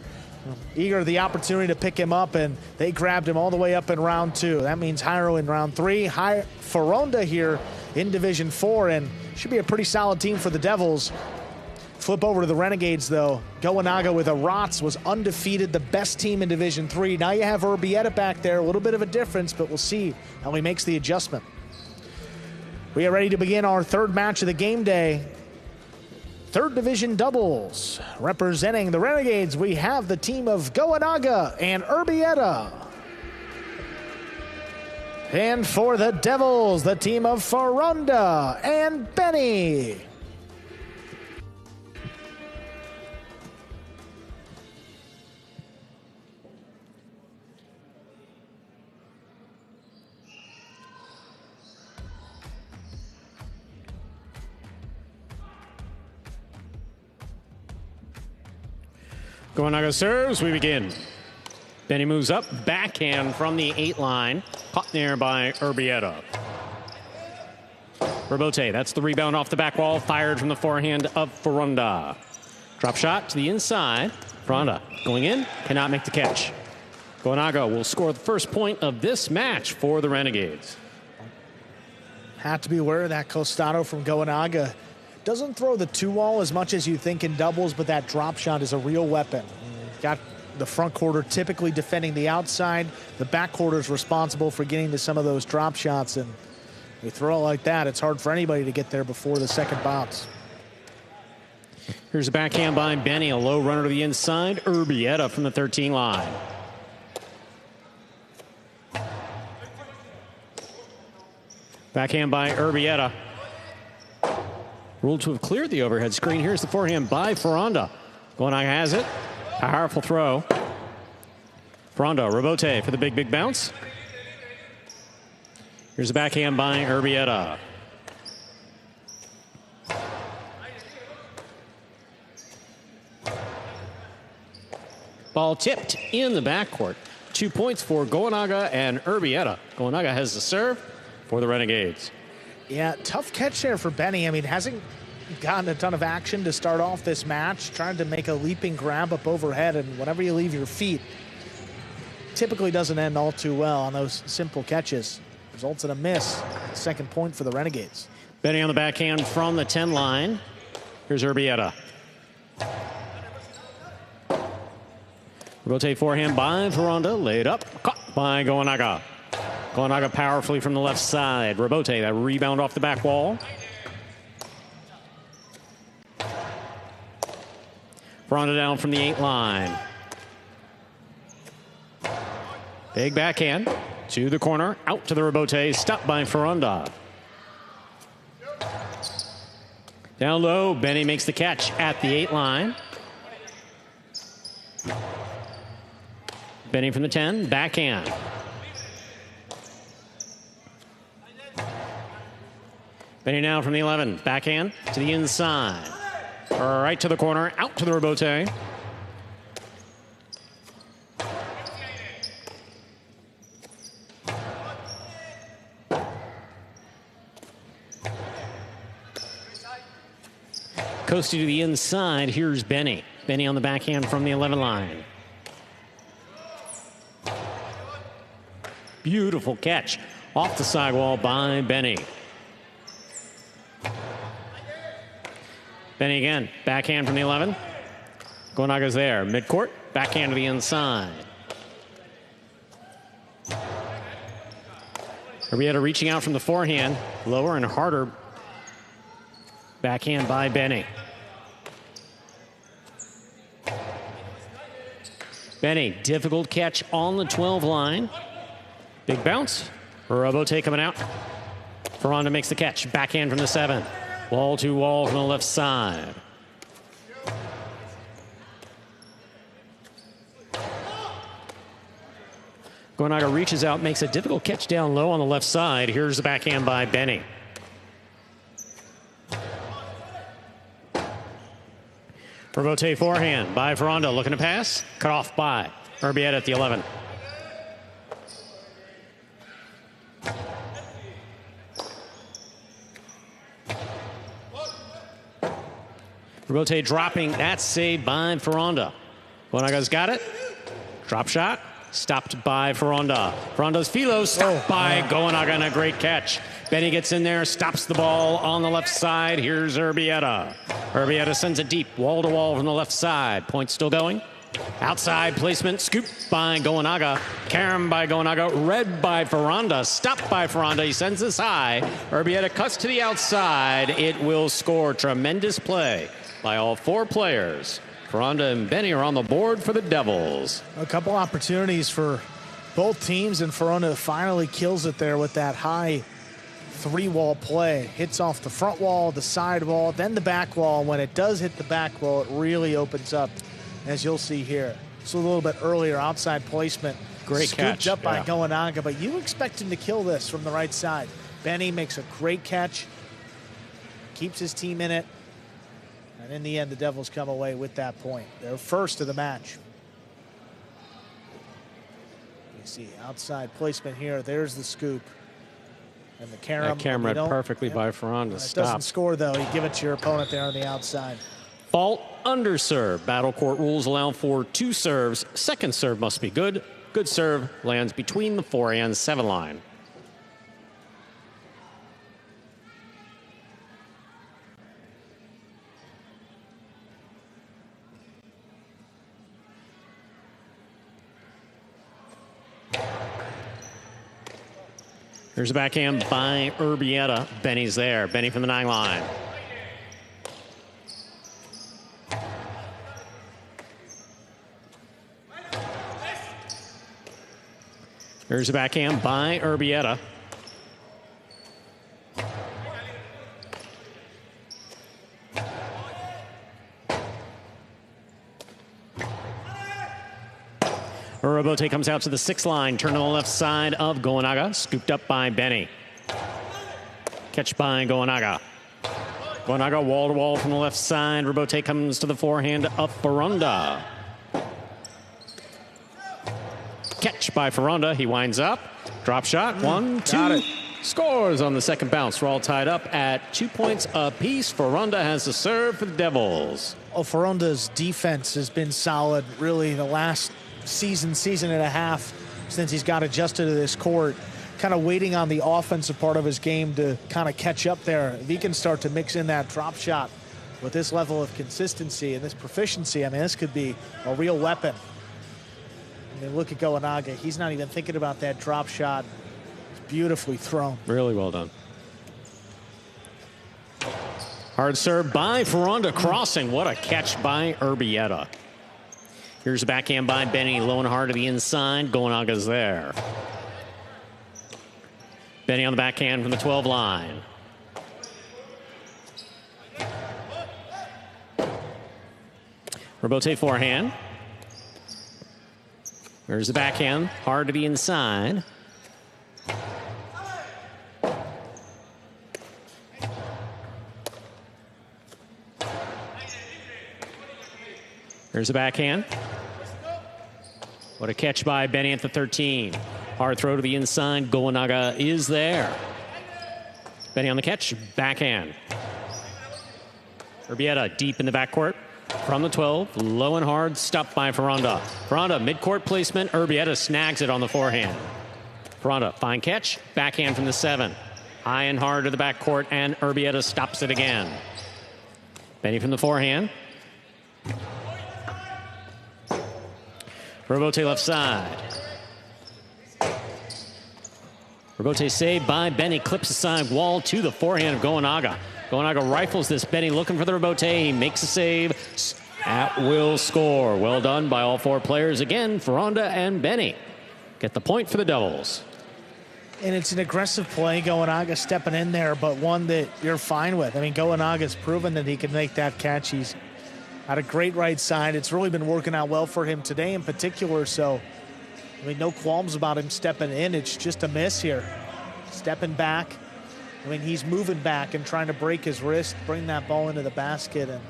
eager the opportunity to pick him up, and they grabbed him all the way up in round 2. That means Jairo in round 3. Ferunda here in Division 4, and should be a pretty solid team for the Devils. Flip over to the Renegades, though. Goanaga with a Rotz was undefeated, the best team in Division 3. Now you have Urbieta back there, a little bit of a difference, but we'll see how he makes the adjustment. We are ready to begin our third match of the game day. third division doubles. Representing the Renegades, we have the team of Goanaga and Urbieta. And for the Devils, the team of Faronda and Benny. Goanaga serves, we begin. Benny moves up, backhand from the 8 line. Caught there by Urbieta. Robote, that's the rebound off the back wall, fired from the forehand of Faronda. Drop shot to the inside. Faronda going in, cannot make the catch. Goanaga will score the first point of this match for the Renegades. Have to be aware of that Costado from Goanaga. Doesn't throw the 2-wall as much as you think in doubles, but that drop shot is a real weapon. Got the front quarter typically defending the outside. The back quarter is responsible for getting to some of those drop shots, and you throw it like that, it's hard for anybody to get there before the second bounce. Here's a backhand by Benny, a low runner to the inside. Urbieta from the 13 line. Backhand by Urbieta. Ruled to have cleared the overhead screen. Here's the forehand by Faronda. Goanaga has it. Powerful throw. Faronda, Robote for the big bounce. Here's the backhand by Urbieta. Ball tipped in the backcourt. 2 points for Goanaga and Urbieta. Goanaga has the serve for the Renegades. Yeah, tough catch there for Benny. I mean, hasn't gotten a ton of action to start off this match. Trying to make a leaping grab up overhead, and whenever you leave your feet, typically doesn't end all too well on those simple catches. Results in a miss. Second point for the Renegades. Benny on the backhand from the 10 line. Here's Urbieta. Rotate forehand by Faronda. Laid up. Caught by Goanaga. Goanaga powerfully from the left side. Robote, that rebound off the back wall. Faronda down from the 8 line. Big backhand to the corner. Out to the Robote. Stopped by Faronda. Down low. Benny makes the catch at the 8 line. Benny from the 10. Backhand. Benny now from the 11. Backhand to the inside. Right to the corner. Out to the Robote. Coasting to the inside. Here's Benny. Benny on the backhand from the 11 line. Beautiful catch off the sidewall by Benny. Benny again, backhand from the 11. Goanaga's there, midcourt, backhand to the inside. Urbieta reaching out from the forehand, lower and harder. Backhand by Benny. Benny, difficult catch on the 12 line. Big bounce. Robote coming out. Faronda makes the catch. Backhand from the 7. Wall to wall from the left side. Goanaga reaches out, makes a difficult catch down low on the left side. Here's the backhand by Benny. Robote forehand by Faronda, looking to pass. Cut off by Urbieta at the 11. Robote dropping, that's saved by Faronda. Goanaga's got it. Drop shot, stopped by Faronda. Faronda's Philo, stopped by Goanaga, and a great catch. Benny gets in there, stops the ball on the left side. Here's Urbieta. Urbieta sends it deep, wall to wall from the left side. Point still going. Outside placement, scoop by Goanaga. Carom by Goanaga, read by Faronda, stopped by Faronda. He sends this high. Urbieta cuts to the outside. It will score. Tremendous play by all 4 players. Ferranda and Benny are on the board for the Devils. A couple opportunities for both teams, and Ferranda finally kills it there with that high 3-wall play. Hits off the front wall, the side wall, then the back wall. When it does hit the back wall, it really opens up, as you'll see here. So a little bit earlier, outside placement. Great catch. Scooped up by Goenaga, but you expect him to kill this from the right side. Benny makes a great catch, keeps his team in it, and in the end, the Devils come away with that point. They're first of the match. You see outside placement here. There's the scoop. And the camera read perfectly by Ferranda. It doesn't score, though. You give it to your opponent there on the outside. Fault under serve. Battle court rules allow for 2 serves. Second serve must be good. Good serve lands between the 4 and 7 line. Here's a backhand by Urbieta. Benny's there. Benny from the 9 line. Here's a backhand by Urbieta. Robote comes out to the 6 line, turn to the left side of Goenaga, scooped up by Benny. Catch by Goenaga. Goenaga wall to wall from the left side. Robote comes to the forehand of Ferranda. Catch by Ferranda. He winds up. Drop shot. 1, 2. Scores on the second bounce. We're all tied up at 2 points apiece. Ferranda has the serve for the Devils. Oh, Ferranda's defense has been solid, really, the last season and a half since he's got adjusted to this court. Kind of waiting on the offensive part of his game to kind of catch up there. If he can start to mix in that drop shot with this level of consistency and this proficiency, I mean, this could be a real weapon. I mean, look at Goenaga. He's not even thinking about that drop shot. It's beautifully thrown. Really well done. Hard serve by Ferranda, crossing. What a catch by Urbieta. Here's a backhand by Benny, low and hard to the inside. Goenaga's there. Benny on the backhand from the 12 line. Robote forehand. There's the backhand, hard to the inside. There's the backhand. What a catch by Benny at the 13. Hard throw to the inside. Goenaga is there. Benny on the catch. Backhand. Urbieta deep in the backcourt. From the 12. Low and hard. Stopped by Ferranda. Ferranda midcourt placement. Urbieta snags it on the forehand. Ferranda fine catch. Backhand from the 7. High and hard to the backcourt. And Urbieta stops it again. Benny from the forehand. Robote left side. Robote saved by Benny. Clips the side wall to the forehand of Goenaga. Goenaga rifles this. Benny looking for the Robote. He makes a save. At will score. Well done by all 4 players. Again, Ferranda and Benny get the point for the Devils. And it's an aggressive play. Goenaga stepping in there, but one that you're fine with. I mean, Goenaga's proven that he can make that catch. He's had a great right side. It's really been working out well for him today in particular. So, I mean, no qualms about him stepping in. It's just a miss here. Stepping back. I mean, he's moving back and trying to break his wrist, bring that ball into the basket. And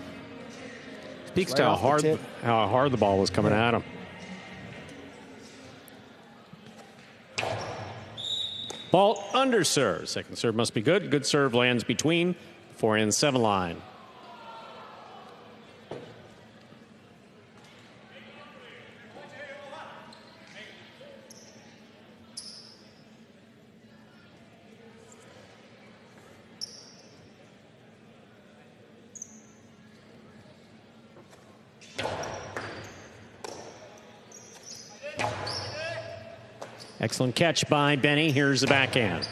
speaks to how hard the ball was coming at him. Ball under serve. Second serve must be good. Good serve lands between 4 and 7 line. Excellent catch by Benny. Here's the backhand.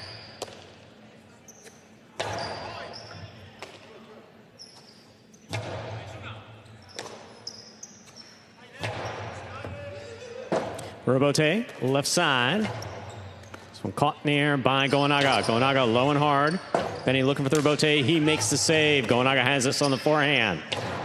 Robote, left side. This one caught in the air by Goenaga. Goenaga low and hard. Benny looking for the Robote. He makes the save. Goenaga has this on the forehand.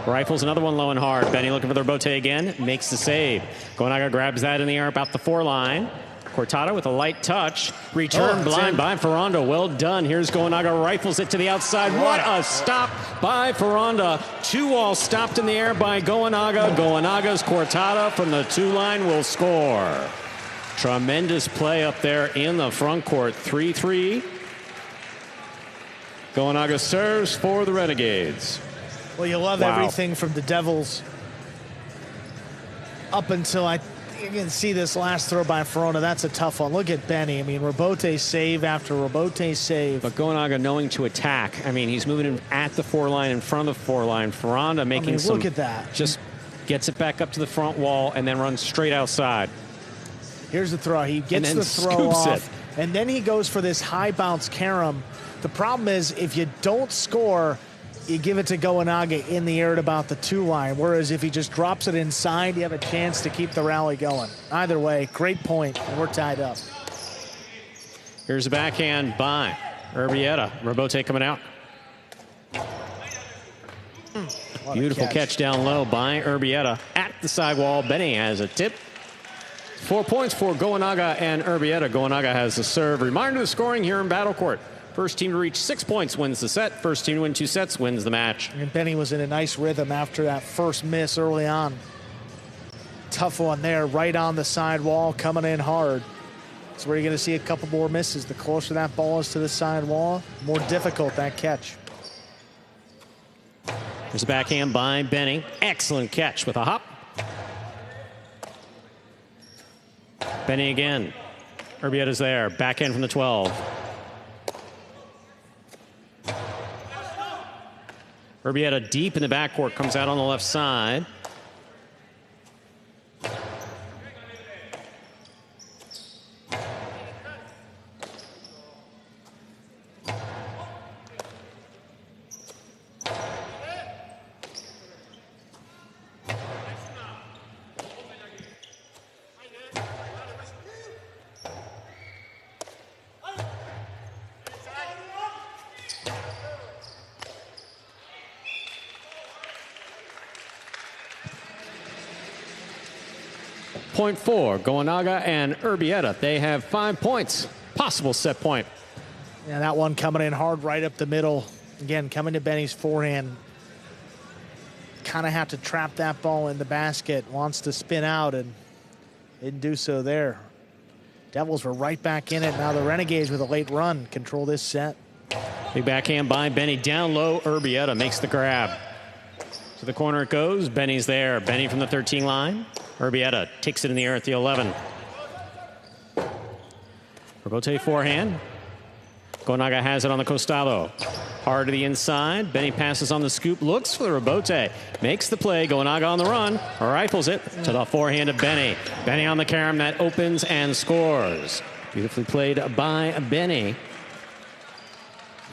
Rifles another one low and hard. Benny looking for the Robote again. Makes the save. Goenaga grabs that in the air about the 4 line. Cortada with a light touch. Return blind by Ferrando. Well done. Here's Goenaga. Rifles it to the outside. What a stop by Ferrando. 2 all stopped in the air by Goenaga. Goenaga's Cortada from the 2 line will score. Tremendous play up there in the front court. 3-3. Goenaga serves for the Renegades. Well, you love everything from the Devils up until you can see this last throw by Ferrando. That's a tough one. Look at Benny. I mean, Robote save after Robote save. But Goenaga knowing to attack. I mean, he's moving at the 4 line, in front of the 4 line. Ferrando making some. Look at that. Just gets it back up to the front wall and then runs straight outside. Here's the throw. He gets the throw off. And then he goes for this high bounce carom. The problem is if you don't score, you give it to Goenaga in the air at about the 2 line. Whereas if he just drops it inside, you have a chance to keep the rally going. Either way, great point, and we're tied up. Here's a backhand by Urbieta. Robote coming out. Beautiful catch down low by Urbieta at the sidewall. Benny has a tip. 4 points for Goenaga and Urbieta. Goenaga has the serve. Reminder of the scoring here in Battle Court. First team to reach 6 points wins the set. First team to win 2 sets wins the match. And Benny was in a nice rhythm after that first miss early on. Tough one there, right on the side wall, coming in hard. That's where you're going to see a couple more misses. The closer that ball is to the side wall, more difficult that catch. There's a backhand by Benny. Excellent catch with a hop. Benny again. Urbieta's there. Backhand from the 12. Urbieta deep in the backcourt, comes out on the left side. Point 4, Goenaga and Urbieta. They have 5 points. Possible set point. Yeah, that one coming in hard right up the middle. Again, coming to Benny's forehand. Kind of have to trap that ball in the basket. Wants to spin out and didn't do so there. Devils were right back in it. Now the Renegades with a late run control this set. Big backhand by Benny. Down low, Urbieta makes the grab. To the corner it goes. Benny's there. Benny from the 13 line. Urbieta takes it in the air at the 11. Robote forehand. Goenaga has it on the costado. Hard to the inside. Benny passes on the scoop. Looks for the Robote. Makes the play. Goenaga on the run. Rifles it to the forehand of Benny. Benny on the carom that opens and scores. Beautifully played by Benny.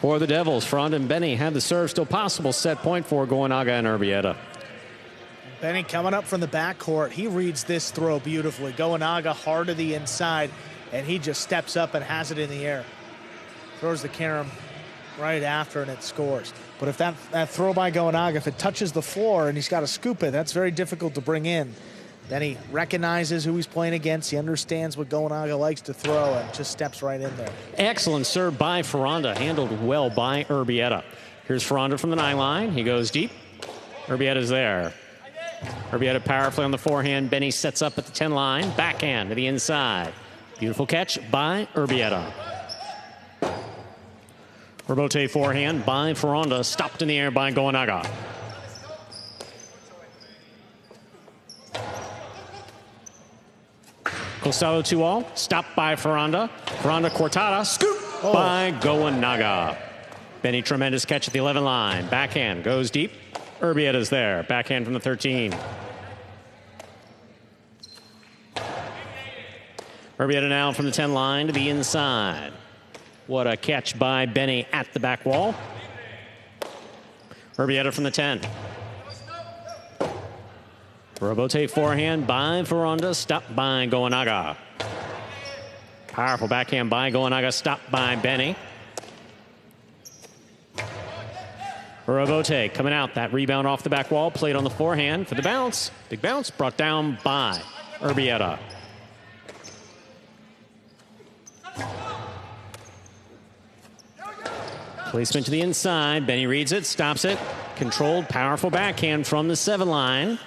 For the Devils, Ferrando and Benny have the serve. Still possible set point for Goenaga and Urbieta. Benny coming up from the backcourt. He reads this throw beautifully. Goenaga hard to the inside, and he just steps up and has it in the air. Throws the carom right after, and it scores. But if that throw by Goenaga, if it touches the floor and he's got to scoop it, that's very difficult to bring in. Then he recognizes who he's playing against. He understands what Goenaga likes to throw and just steps right in there. Excellent serve by Ferrando. Handled well by Urbieta. Here's Ferrando from the 9 line. He goes deep. Urbieta's there. Urbieta powerfully on the forehand. Benny sets up at the 10 line. Backhand to the inside. Beautiful catch by Urbieta. Robote forehand by Ferrando. Stopped in the air by Goenaga. Costado 2-all. Stopped by Ferrando. Ferrando Cortada. Scoop by Goenaga. Benny tremendous catch at the 11 line. Backhand goes deep. Urbieta's there. Backhand from the 13. Urbieta now from the 10 line to the inside. What a catch by Benny at the back wall. Urbieta from the 10. Robote forehand by Ferranda, stopped by Goanaga. Powerful backhand by Goanaga, stopped by Benny. Robote coming out, that rebound off the back wall, played on the forehand for the bounce. Big bounce, brought down by Urbieta. Placement to the inside, Benny reads it, stops it. Controlled, powerful backhand from the 7 line.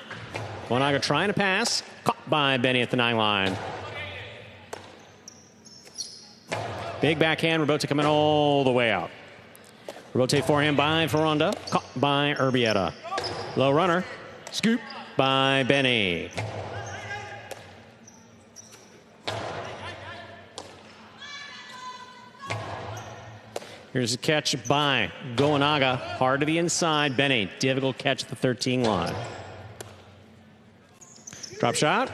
Goanaga trying to pass, caught by Benny at the 9 line. Big backhand, Robote coming all the way out. Robote forehand by Ferranda, caught by Urbieta. Low runner, scoop by Benny. Here's a catch by Goanaga, hard to the inside. Benny, difficult catch at the 13 line. Drop shot.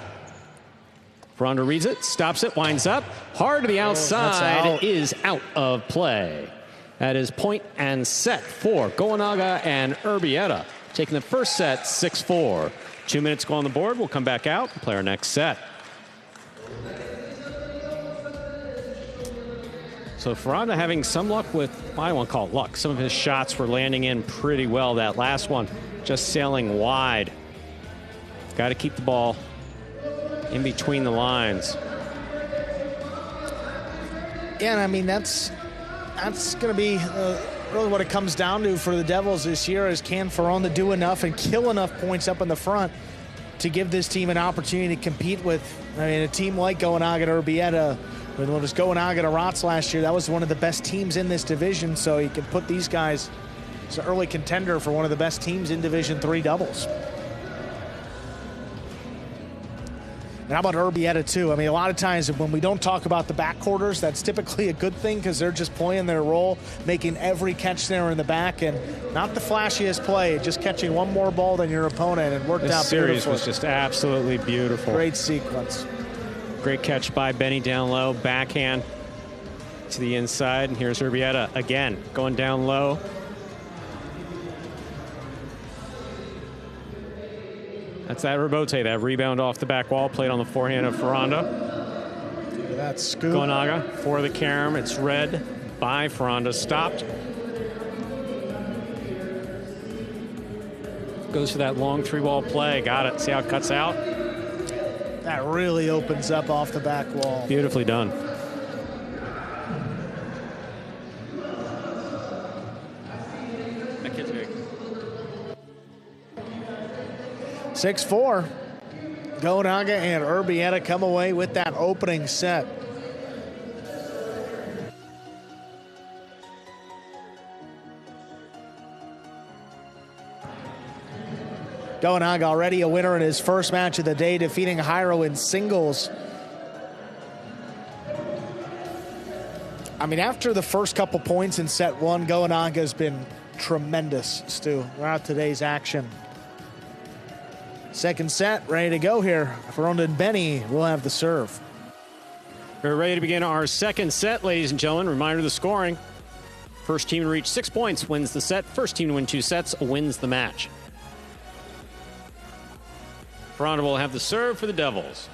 Ferranda reads it, stops it, winds up. Hard to the outside, is out of play. That is point and set for Goanaga and Urbieta. Taking the first set, 6-4. 2 minutes go on the board. We'll come back out and play our next set. So Ferranda having some luck with, I don't want to call it luck. Some of his shots were landing in pretty well. That last one just sailing wide. Got to keep the ball in between the lines. Yeah, and I mean, that's going to be really what it comes down to for the Devils this year is can Ferranda do enough and kill enough points up in the front to give this team an opportunity to compete with, I mean, a team like Goanaga or Urbieta. When it was Goanaga to Rotz last year, that was one of the best teams in this division, so you can put these guys as an early contender for one of the best teams in Division III doubles. And how about Urbieta, too? I mean, a lot of times when we don't talk about the backcourters, that's typically a good thing because they're just playing their role, making every catch there in the back, and not the flashiest play, just catching one more ball than your opponent, and worked out beautifully. This series was just absolutely beautiful. Great sequence. Great catch by Benny down low, backhand to the inside, and here's Urbieta again, going down low. That's that Robote, that rebound off the back wall, played on the forehand of Ferranda. That's scoop. Goanaga for the carom, it's red by Ferranda, stopped. Goes for that long 3-ball play, got it, see how it cuts out? That really opens up off the back wall. Beautifully done. That kid's big. 6-4. Goanaga and Urbieta come away with that opening set. Goanaga already a winner in his first match of the day, defeating Jairo in singles. I mean, after the first couple points in set 1, Goanaga has been tremendous, Stu, throughout today's action. Second set, ready to go here. Ferranda and Benny will have the serve. We're ready to begin our second set, ladies and gentlemen. Reminder of the scoring. First team to reach 6 points wins the set. First team to win 2 sets wins the match. Ferranda will have the serve for the Devils.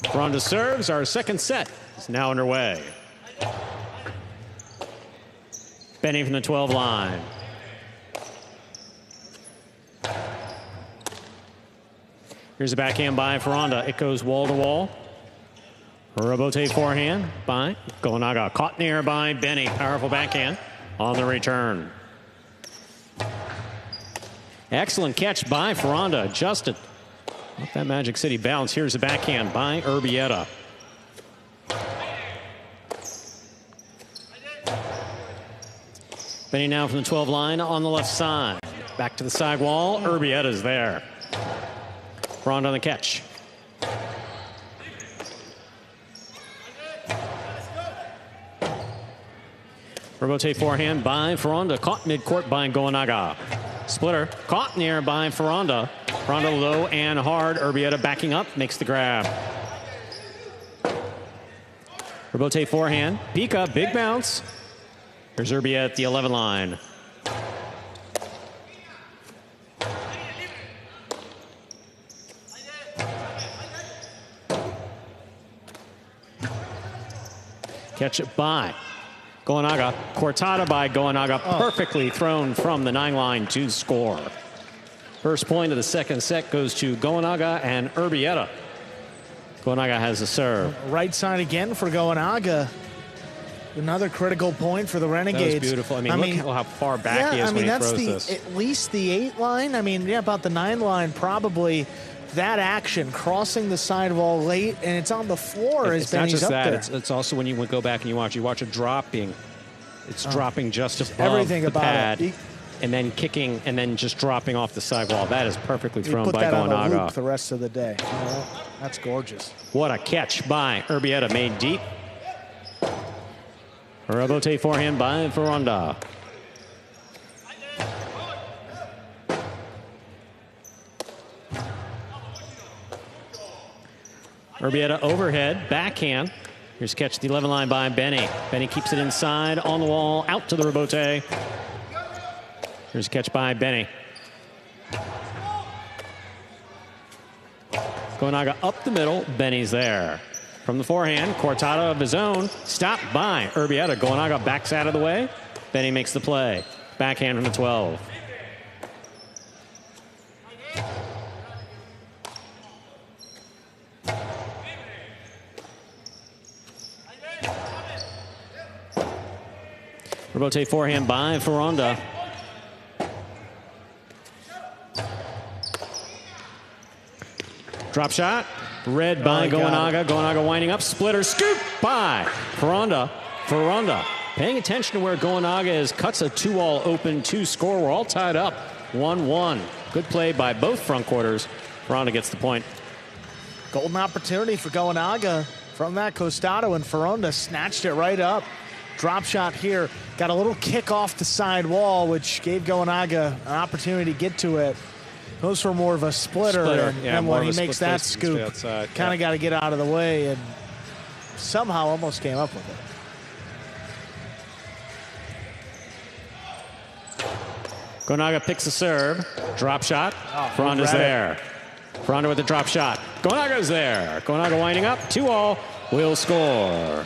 Ferranda serves. Our second set is now underway. Benny from the 12 line. Here's a backhand by Ferranda. It goes wall to wall. Robote forehand by Goanaga. Caught in the air by Benny. Powerful backhand on the return. Excellent catch by Ferranda. Adjusted. Off that Magic City bounce, here's a backhand by Urbieta. Benny now from the 12 line on the left side. Back to the side wall. Urbieta's there. Ferrand on the catch. Rebote forehand by Ferrand. Caught midcourt by Goanaga. Splitter caught in the air by Ferrand. Ferrand low and hard. Urbieta backing up, makes the grab. Rebote forehand. Pika, big bounce. Here's Urbieta at the 11 line. Catch it by Goanaga. Cortada by Goanaga. Perfectly thrown from the 9 line to score. First point of the second set goes to Goanaga and Urbieta. Goanaga has the serve. Right side again for Goanaga. Another critical point for the Renegades. That was beautiful. I mean, look how far back he is when he throws this. At least the 8 line. I mean, yeah, about the 9 line, probably. That action, crossing the sidewall late, and it's on the floor as Benny's up there. It's also when you go back and you watch it dropping. It's dropping just above everything the about pad, it. and then kicking, and then just dropping off the sidewall. That is perfectly thrown by Goanaga. On a loop Goanaga. the rest of the day. That's gorgeous. What a catch by Urbieta, made deep. Rebote forehand by Ferrand. Urbieta overhead, backhand. Here's a catch at the 11 line by Benny. Benny keeps it inside, on the wall, out to the rebote. Here's a catch by Benny. Goanaga up the middle, Benny's there. From the forehand, Cortada of his own, stopped by Urbieta. Goanaga backs out of the way. Benny makes the play. Backhand from the 12. Rebote forehand by Ferrand. Drop shot, read by Goanaga. Goanaga winding up, splitter, scoop by Ferrand. Ferrand paying attention to where Goanaga is, cuts a 2-all open to score. We're all tied up, 1-1. Good play by both front quarters. Ferrand gets the point. Golden opportunity for Goanaga from that Costado, and Ferrand snatched it right up. Drop shot here, got a little kick off the side wall, which gave Goanaga an opportunity to get to it. Goes for more of a splitter, and when he makes that scoop, kind of got to get out of the way, and somehow almost came up with it. Goanaga picks a serve, drop shot. Ferrand is there. Ferrand with the drop shot. Goanaga's there. Goanaga winding up, 2-all, will score.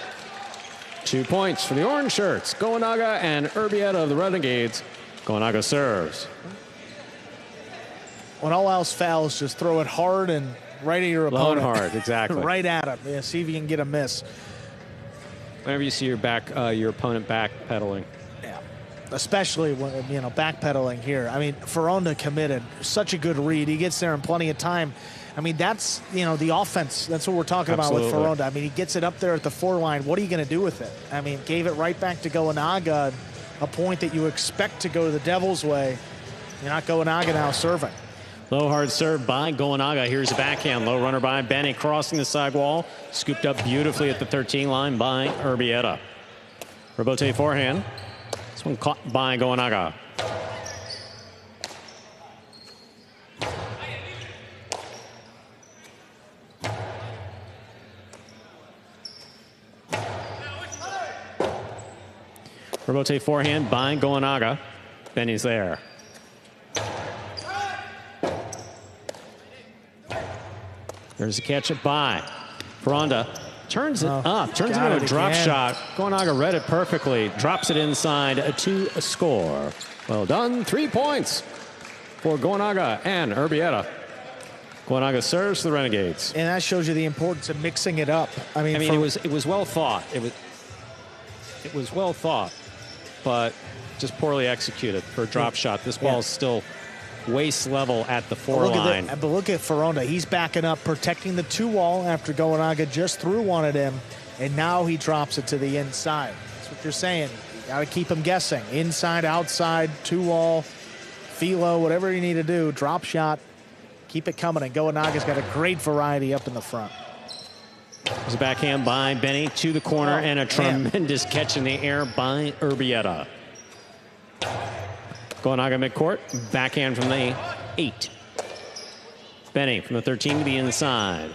2 points for the orange shirts. Goanaga and Urbieta of the Renegades. Goanaga serves. When all else fails, just throw it hard and right at your opponent. Low and hard, exactly. Right at him. Yeah, see if you can get a miss. Whenever you see your opponent backpedaling. Yeah, especially when backpedaling here. I mean, Ferrand committed. Such a good read. He gets there in plenty of time. I mean, that's, the offense. That's what we're talking about with Ferrand. I mean, he gets it up there at the 4 line. What are you going to do with it? I mean, gave it right back to Goanaga, a point that you expect to go the Devils' way. You're not Goanaga now serving. Low hard serve by Goanaga. Here's a backhand. Low runner by Benny, crossing the sidewall. Scooped up beautifully at the 13 line by Urbieta. Rebote forehand. This one caught by Goanaga. Rebote forehand by Goanaga. Benny's there. There's a catch it by Ferrand. Turns it up, turns it into a drop shot. Goanaga read it perfectly, drops it inside to a score. Well done, 3 points for Goanaga and Urbieta. Goanaga serves the Renegades. And that shows you the importance of mixing it up. I mean it was well thought. It was well thought, but just poorly executed for a drop shot. This ball is still waist level at the four line. But look at Ferronda. He's backing up, protecting the 2-wall after Goenaga just threw one at him, and now he drops it to the inside. That's what you're saying. You got to keep him guessing. Inside, outside, 2-wall, philo, whatever you need to do. Drop shot. Keep it coming, and Goenaga's got a great variety up in the front. There's a backhand by Benny to the corner, and a tremendous catch in the air by Urbieta. Goenaga midcourt, backhand from the 8. Benny from the 13 to the inside.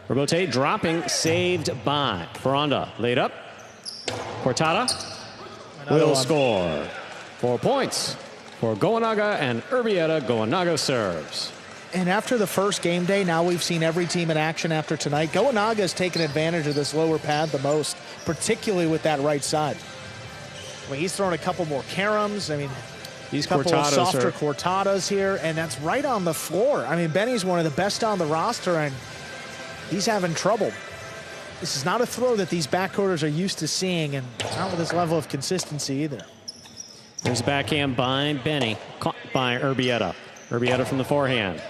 Robote dropping, saved by Ferronda. Laid up. Cortada will score. 4 points for Goenaga and Urbieta. Goenaga serves. And after the first game day, now we've seen every team in action after tonight. Goenaga has taken advantage of this lower pad the most, particularly with that right side. I mean, he's throwing a couple more caroms. I mean, these couple of softer cortadas here, and that's right on the floor. I mean, Benny's one of the best on the roster, and he's having trouble. This is not a throw that these backcourters are used to seeing, and not with this level of consistency either. There's a backhand by Benny, caught by Urbieta. Urbieta from the forehand.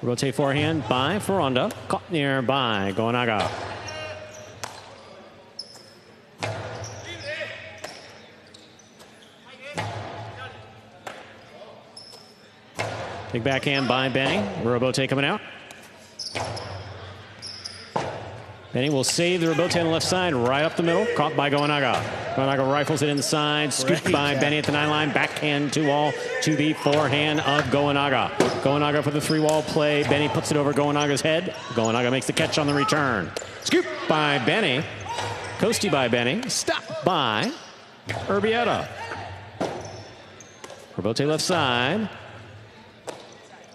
Rotate forehand by Ferronda, caught near by Goenaga. Big backhand by Benny. Robote coming out. Benny will save the Robote on the left side, right up the middle, caught by Goenaga. Goenaga rifles it inside, scooped by Benny at the 9-line, backhand 2-wall to the forehand of Goenaga. Goenaga for the 3-wall play. Benny puts it over Goenaga's head. Goenaga makes the catch on the return. Scoop by Benny. Coasty by Benny. Stopped by Urbieta. Robote left side.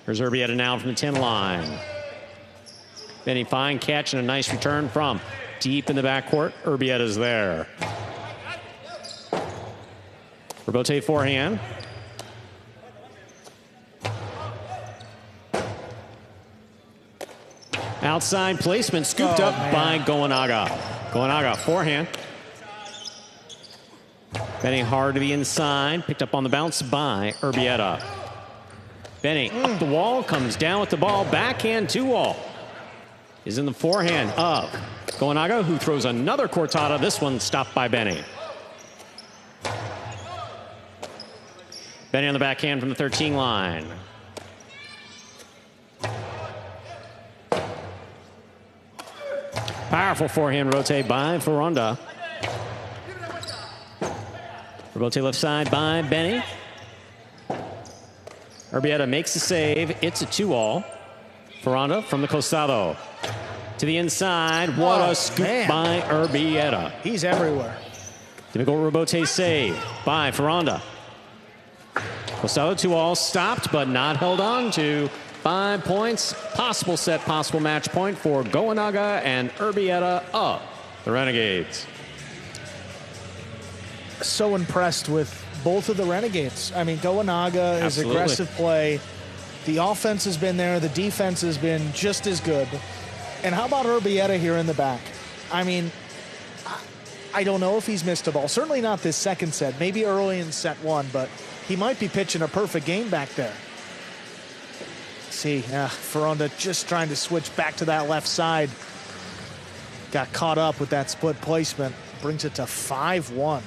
Here's Urbieta now from the 10-line. Benny, fine catch and a nice return from deep in the backcourt. Urbieta's there. Robote forehand. Outside placement, scooped up by Goenaga. Goenaga forehand. Benny hard to the inside, picked up on the bounce by Urbieta. Benny up the wall, comes down with the ball, backhand 2-wall. Is in the forehand of Goenaga, who throws another cortada. This one stopped by Benny. Benny on the backhand from the 13 line. Powerful forehand rotate by Ferronda. Rotate left side by Benny. Urbieta makes the save. It's a 2-all. Ferronda from the costado. To the inside. What a scoop by Urbieta. He's everywhere. Difficult Robote save by Ferronda. Costado 2-all, stopped but not held on to. 5 points. Possible set, possible match point for Goenaga and Urbieta of the Renegades. So impressed with both of the Renegades. I mean, Goenaga, his aggressive play. The offense has been there. The defense has been just as good. And how about Urbieta here in the back? I mean, I don't know if he's missed a ball. Certainly not this second set. Maybe early in set 1, but he might be pitching a perfect game back there. See, Ferronda just trying to switch back to that left side. Got caught up with that split placement. Brings it to 5-1.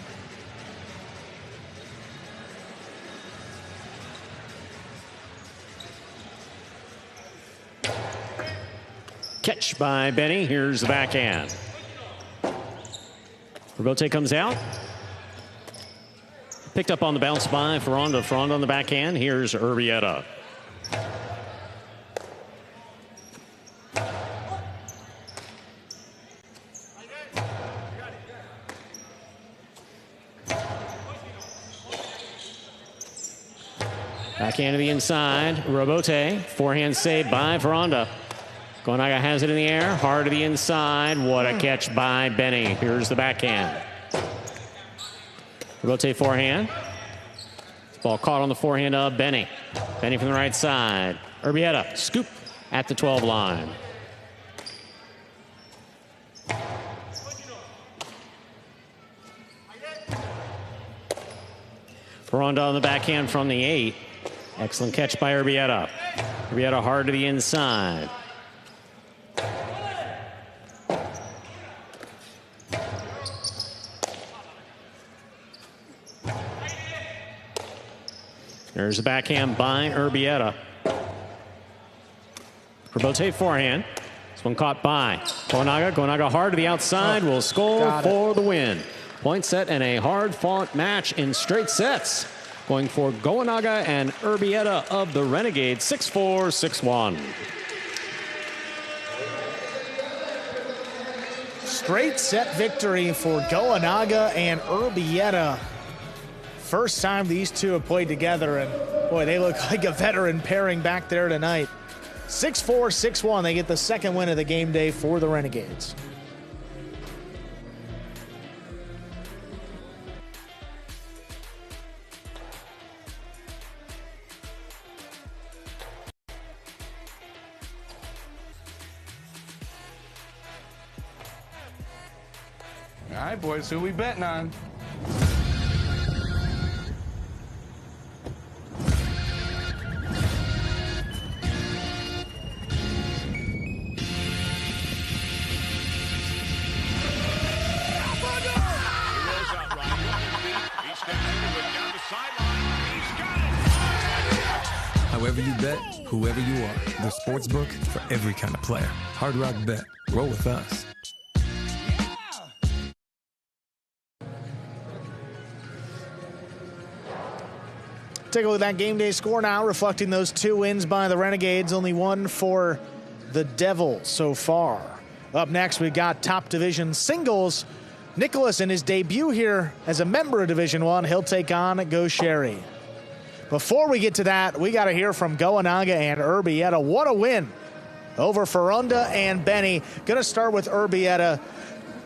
Catch by Benny. Here's the backhand. Robote comes out. Picked up on the bounce by Ferronda. Ferronda on the backhand. Here's Urbieta. Backhand to the inside. Robote. Forehand save by Ferronda. Goenaga has it in the air. Hard to the inside. What a catch by Benny. Here's the backhand. Robote forehand. Ball caught on the forehand of Benny. Benny from the right side. Urbieta. Scoop at the 12 line. Ferranda on the backhand from the 8. Excellent catch by Urbieta. Urbieta hard to the inside. There's a backhand by Urbieta. Robote forehand. This one caught by Gonaga. Gonaga hard to the outside. Will score for the win. Point set and a hard-fought match in straight sets. Going for Gonaga and Urbieta of the Renegades. 6-4, 6-1. Straight set victory for Gonaga and Urbieta. First time these two have played together, and boy, they look like a veteran pairing back there tonight. 6-4, 6-1. They get the second win of the game day for the Renegades. All right, boys, who we betting on? However you bet, whoever you are, the sportsbook for every kind of player. Hard Rock Bet. Roll with us. Take a look at that game day score now, reflecting those two wins by the Renegades. Only one for the Devils so far. Up next, we got top division singles. Nicholas in his debut here as a member of Division One, he'll take on Gaucheri. Before we get to that, we got to hear from Gonaga and Urbieta. What a win over Ferranda and Benny. Going to start with Urbieta.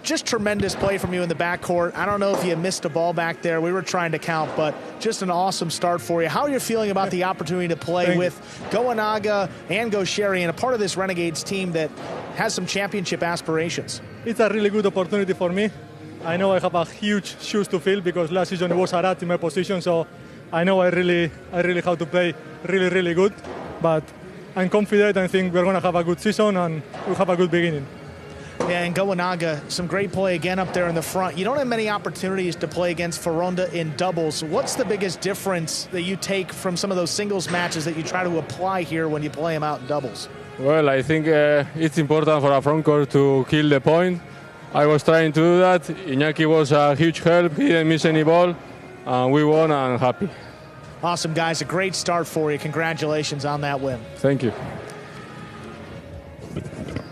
Just tremendous play from you in the backcourt. I don't know if you missed a ball back there. We were trying to count, but just an awesome start for you. How are you feeling about the opportunity to play with Gonaga and Gaucheri and a part of this Renegades team that has some championship aspirations? It's a really good opportunity for me. I know I have a huge shoes to fill because last season it was Arat in my position, so I know I really have to play really good. But I'm confident. I think we're going to have a good season and we'll have a good beginning. Yeah, and Gonaga, some great play again up there in the front. You don't have many opportunities to play against Ferranda in doubles. What's the biggest difference that you take from some of those singles matches that you try to apply here when you play them out in doubles? Well, I think it's important for a frontcourt to kill the point. I was trying to do that. Iñaki was a huge help. He didn't miss any ball. And we won, and I'm happy. Awesome, guys. A great start for you. Congratulations on that win. Thank you.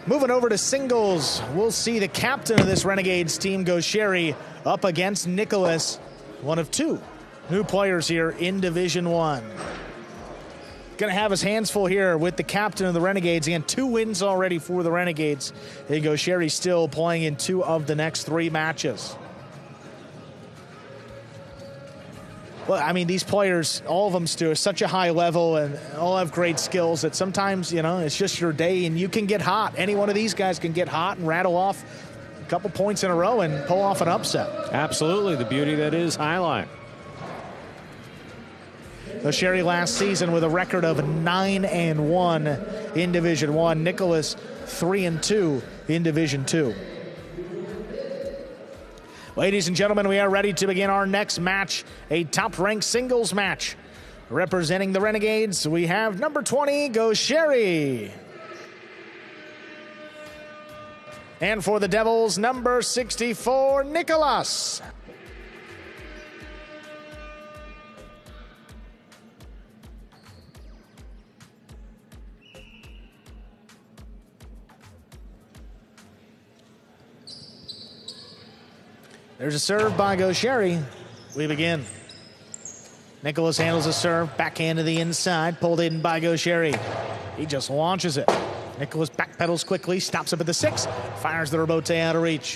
Moving over to singles, we'll see the captain of this Renegades team, Gaucheri, up against Nicholas, one of two new players here in Division One. Going to have his hands full here with the captain of the Renegades. Again, 2 wins already for the Renegades. And Gaucheri still playing in 2 of the next 3 matches. Well, I mean, these players, all of them, Stu, are such a high level and all have great skills that sometimes, you know, it's just your day and you can get hot. Any one of these guys can get hot and rattle off a couple points in a row and pull off an upset. Absolutely, the beauty that is Jai Alai. Gaucheri last season with a record of 9-1 in Division One. Nicholas 3-2 in Division Two. Ladies and gentlemen, we are ready to begin our next match, a top-ranked singles match. Representing the Renegades, we have number 20, Gaucheri. And for the Devils, number 64, Nicholas. There's a serve by Gaucheri. We begin. Nicholas handles a serve, backhand to the inside, pulled in by Gaucheri. He just launches it. Nicholas backpedals quickly, stops up at the 6, fires the rebote out of reach.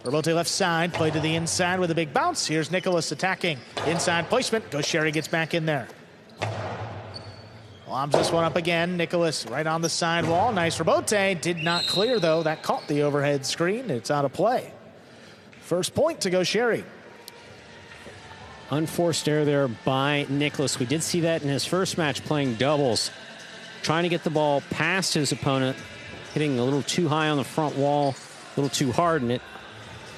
Rebote left side, played to the inside with a big bounce. Here's Nicholas attacking. Inside placement, Gaucheri gets back in there. Lobs this one up again. Nicholas right on the sidewall. Nice rebote. Did not clear, though. That caught the overhead screen. It's out of play. First point to Gaucheri. Unforced error there by Nicholas. We did see that in his first match playing doubles. Trying to get the ball past his opponent, hitting a little too high on the front wall, a little too hard, and it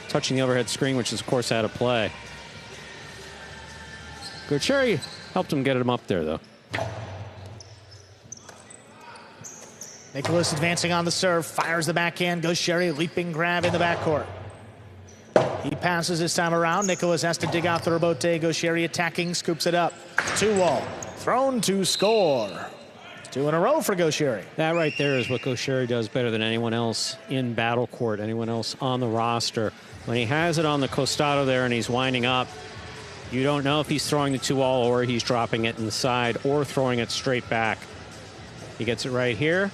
touching the overhead screen, which is, of course, out of play. Gaucheri helped him get him up there, though. Nicholas advancing on the serve, fires the backhand. Gaucheri leaping grab in the backcourt. He passes this time around. Nicholas has to dig out the rebote. Gaucheri attacking, scoops it up. 2-wall, thrown to score. 2 in a row for Gaucheri. That right there is what Gaucheri does better than anyone else in battle court, anyone else on the roster. When he has it on the costado there and he's winding up, you don't know if he's throwing the 2-wall or he's dropping it inside or throwing it straight back. He gets it right here.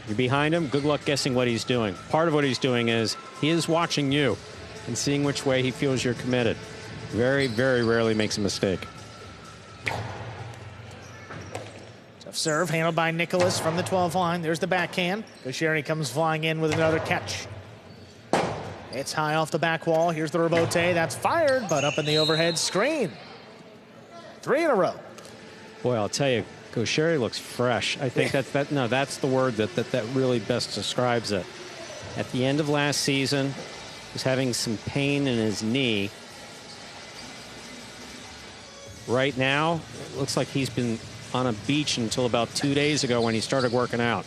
You're behind him. Good luck guessing what he's doing. Part of what he's doing is he is watching you and seeing which way he feels you're committed. Very, very rarely makes a mistake. Tough serve handled by Nicholas from the 12 line. There's the backhand. Gaucheri comes flying in with another catch. It's high off the back wall. Here's the rebote. That's fired, but up in the overhead screen. 3 in a row. Boy, I'll tell you, Gaucheri looks fresh. I think that's the word that really best describes it. At the end of last season, he was having some pain in his knee. Right now, it looks like he's been on a beach until about 2 days ago when he started working out.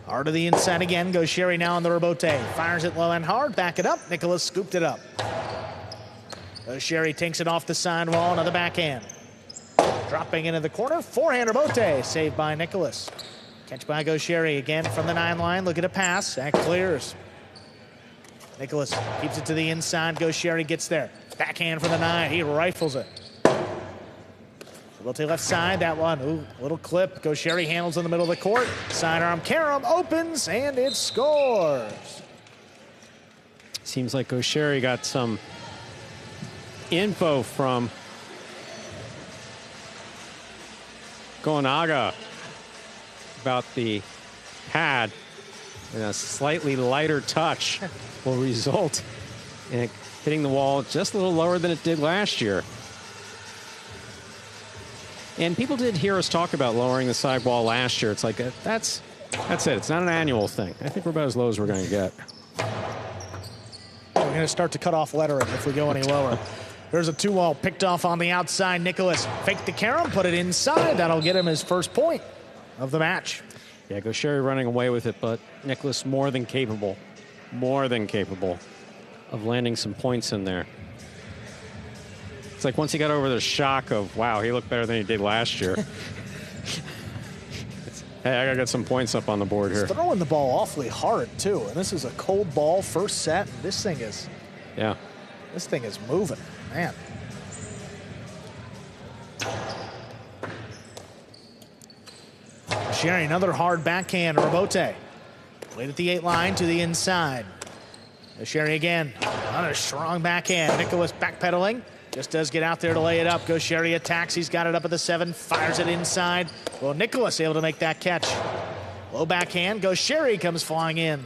Hard to the inside again. Gaucheri now on the rebote. Fires it low and hard. Back it up. Nicholas scooped it up. Gaucheri takes it off the sidewall. Another backhand. Dropping into the corner. Forehand rebote. Saved by Nicholas. Catch by Gaucheri again from the 9 line. Look at a pass. That clears. Nicholas keeps it to the inside. Gaucheri gets there. Backhand from the 9. He rifles it. Rebote left side. That one. Ooh, little clip. Gaucheri handles in the middle of the court. Sidearm. Karam opens and it scores. Seems like Gaucheri got some info from Gonaga about the pad, and a slightly lighter touch will result in it hitting the wall just a little lower than it did last year. And people did hear us talk about lowering the sidewall last year. It's like, that's it. It's not an annual thing. I think we're about as low as we're going to get. We're going to start to cut off lettering if we go any lower. There's a 2-wall picked off on the outside. Nicholas faked the Karam, put it inside. That'll get him his first point of the match. Yeah, Gaucheri running away with it, but Nicholas more than capable of landing some points in there. It's like once he got over the shock of, wow, he looked better than he did last year. Hey, I got to get some points up on the board here. He's throwing the ball awfully hard, too. And this is a cold ball first set. This thing is moving, man. Gaucheri, another hard backhand. Rebote played at the 8 line to the inside. Gaucheri again, another strong backhand. Nicholas backpedaling. Just does get out there to lay it up. Gaucheri attacks. He's got it up at the 7. Fires it inside. Well, Nicholas able to make that catch. Low backhand. Gaucheri comes flying in.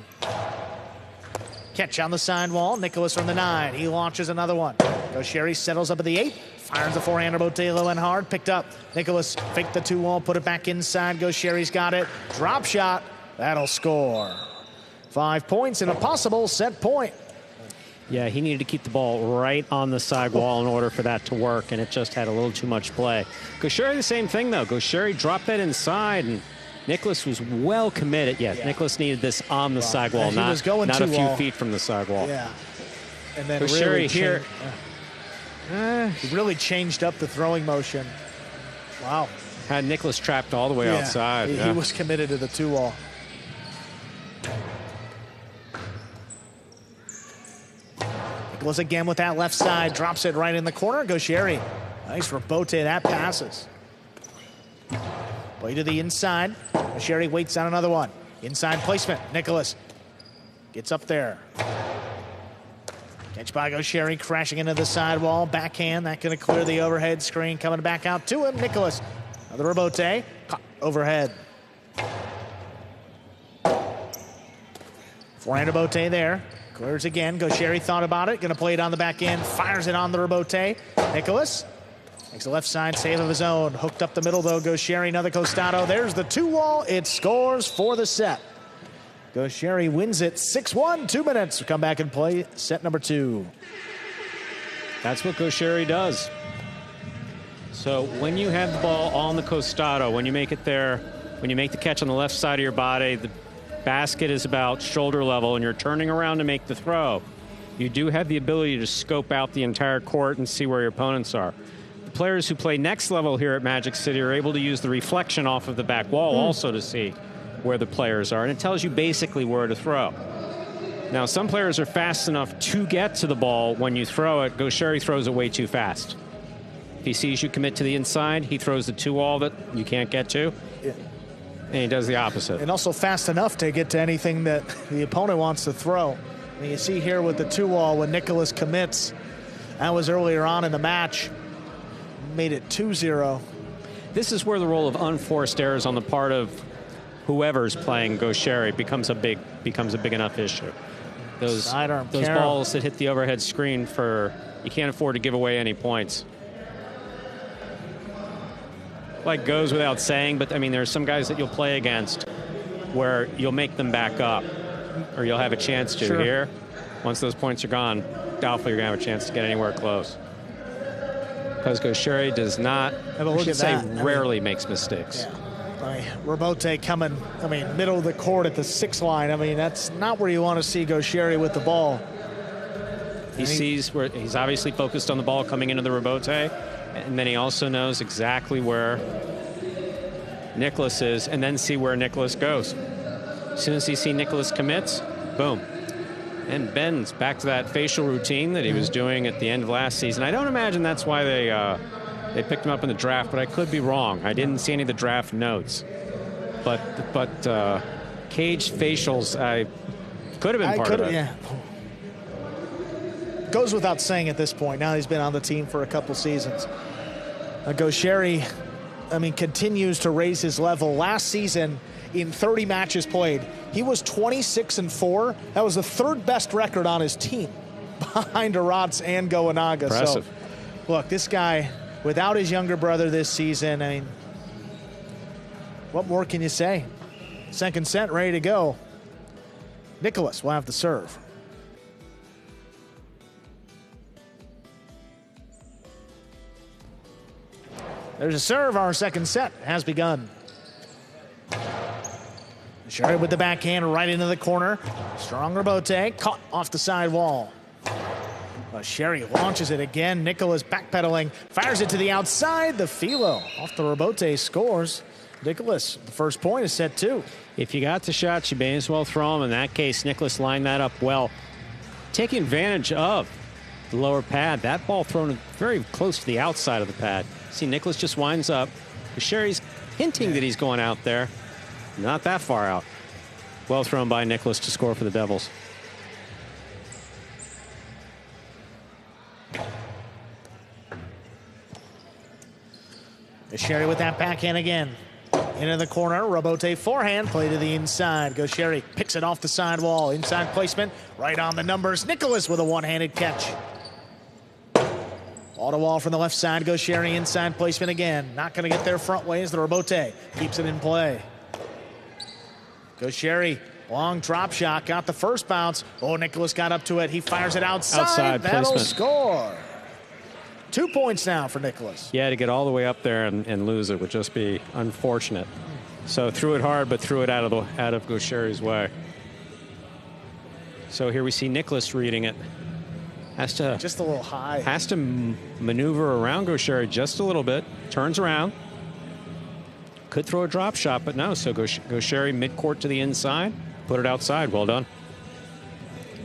Catch on the sidewall. Nicholas from the 9. He launches another one. Gaucheri settles up at the 8. Fires the forehand rebote low and hard. Picked up. Nicholas faked the 2-wall. Put it back inside. Gaucheri's got it. Drop shot. That'll score. 5 points and a possible set point. Yeah, he needed to keep the ball right on the sidewall in order for that to work, and it just had a little too much play. Gaucheri, the same thing, though. Gaucheri dropped that inside, and Nicholas was well committed. Yeah, Nicholas needed this on the sidewall, not a few feet from the sidewall. Yeah. And then Gaucheri here. He really changed up the throwing motion. Wow. Had Nicholas trapped all the way outside. He was committed to the 2-wall. Nicholas again with that left side, drops it right in the corner. Gaucheri, nice rebote, that passes. Play to the inside. Gaucheri waits on another one. Inside placement, Nicholas gets up there. Catch by Gaucheri, crashing into the sidewall. Backhand, that going to clear the overhead screen. Coming back out to him, Nicholas. Another rebote, caught overhead. Forehand rebote there. Clears again. Gaucheri thought about it. Going to play it on the back end. Fires it on the rebote. Nicholas makes a left side save of his own. Hooked up the middle, though. Gaucheri, another Costado. There's the 2-wall. It scores for the set. Gaucheri wins it 6-1. 2 minutes. We'll come back and play set number 2. That's what Gaucheri does. So when you have the ball on the Costado, when you make it there, when you make the catch on the left side of your body, the basket is about shoulder level and you're turning around to make the throw, you do have the ability to scope out the entire court and see where your opponents are. The players who play next level here at Magic City are able to use the reflection off of the back wall also to see where the players are, and it tells you basically where to throw. Now, some players are fast enough to get to the ball when you throw it. Gaucheri throws it way too fast. If he sees you commit to the inside, he throws the 2-wall that you can't get to, and he does the opposite. And also fast enough to get to anything that the opponent wants to throw. And you see here with the 2-wall when Nicholas commits, that was earlier on in the match, made it 2-0. This is where the role of unforced errors on the part of whoever's playing Gaucheri becomes a big enough issue. Those balls that hit the overhead screen, you can't afford to give away any points. Like goes without saying, but I mean, there's some guys that you'll play against where you'll make them back up, or you'll have a chance to. Sure. Here, once those points are gone, doubtful you're gonna have a chance to get anywhere close. Because Gaucheri does not, rarely makes mistakes. Yeah. Rebote coming, middle of the court at the 6 line. That's not where you want to see Gaucheri with the ball. He sees where he's obviously focused on the ball coming into the rebote, and then he also knows exactly where Nicholas is, and then see where Nicholas goes. As soon as he sees Nicholas commits, boom. And Ben's back to that facial routine that he was doing at the end of last season. I don't imagine that's why they picked him up in the draft, but I could be wrong. I didn't see any of the draft notes. But caged facials, I could have been part of it. Yeah. Goes without saying at this point. Now he's been on the team for a couple seasons. Gaucheri, continues to raise his level. Last season, in 30 matches played, he was 26-4. That was the 3rd best record on his team, behind Arats and Goenaga. Impressive. So, look, this guy, without his younger brother this season, what more can you say? Second set, ready to go. Nicholas will have the serve. There's a serve. Our second set has begun. Gaucheri with the backhand right into the corner. Strong rebote, caught off the side wall. Gaucheri launches it again. Nicholas backpedaling, fires it to the outside. The Philo off the rebote scores. Nicholas, the first point is set 2. If you got the shots, you may as well throw them. In that case, Nicholas lined that up well, taking advantage of the lower pad. That ball thrown very close to the outside of the pad. See, Nicholas just winds up. Gaucheri's hinting that he's going out there. Not that far out. Well thrown by Nicholas to score for the Devils. Gaucheri with that backhand again. Into the corner, rebote forehand, play to the inside. Gaucheri picks it off the side wall. Inside placement, right on the numbers. Nicholas with a one-handed catch. Ball to wall from the left side. Gaucheri inside placement again. Not going to get there front way as the rebote keeps it in play. Gaucheri, long drop shot, got the first bounce. Oh, Nicholas got up to it. He fires it outside. That'll score. 2 points now for Nicholas. Yeah, to get all the way up there and lose it would just be unfortunate. So threw it hard, but threw it out of Gaucheri's way. So here we see Nicholas reading it. Has to just a little high. Has to maneuver around Gaucheri just a little bit. Turns around. Could throw a drop shot, but no. So Gaucheri midcourt to the inside. Put it outside. Well done.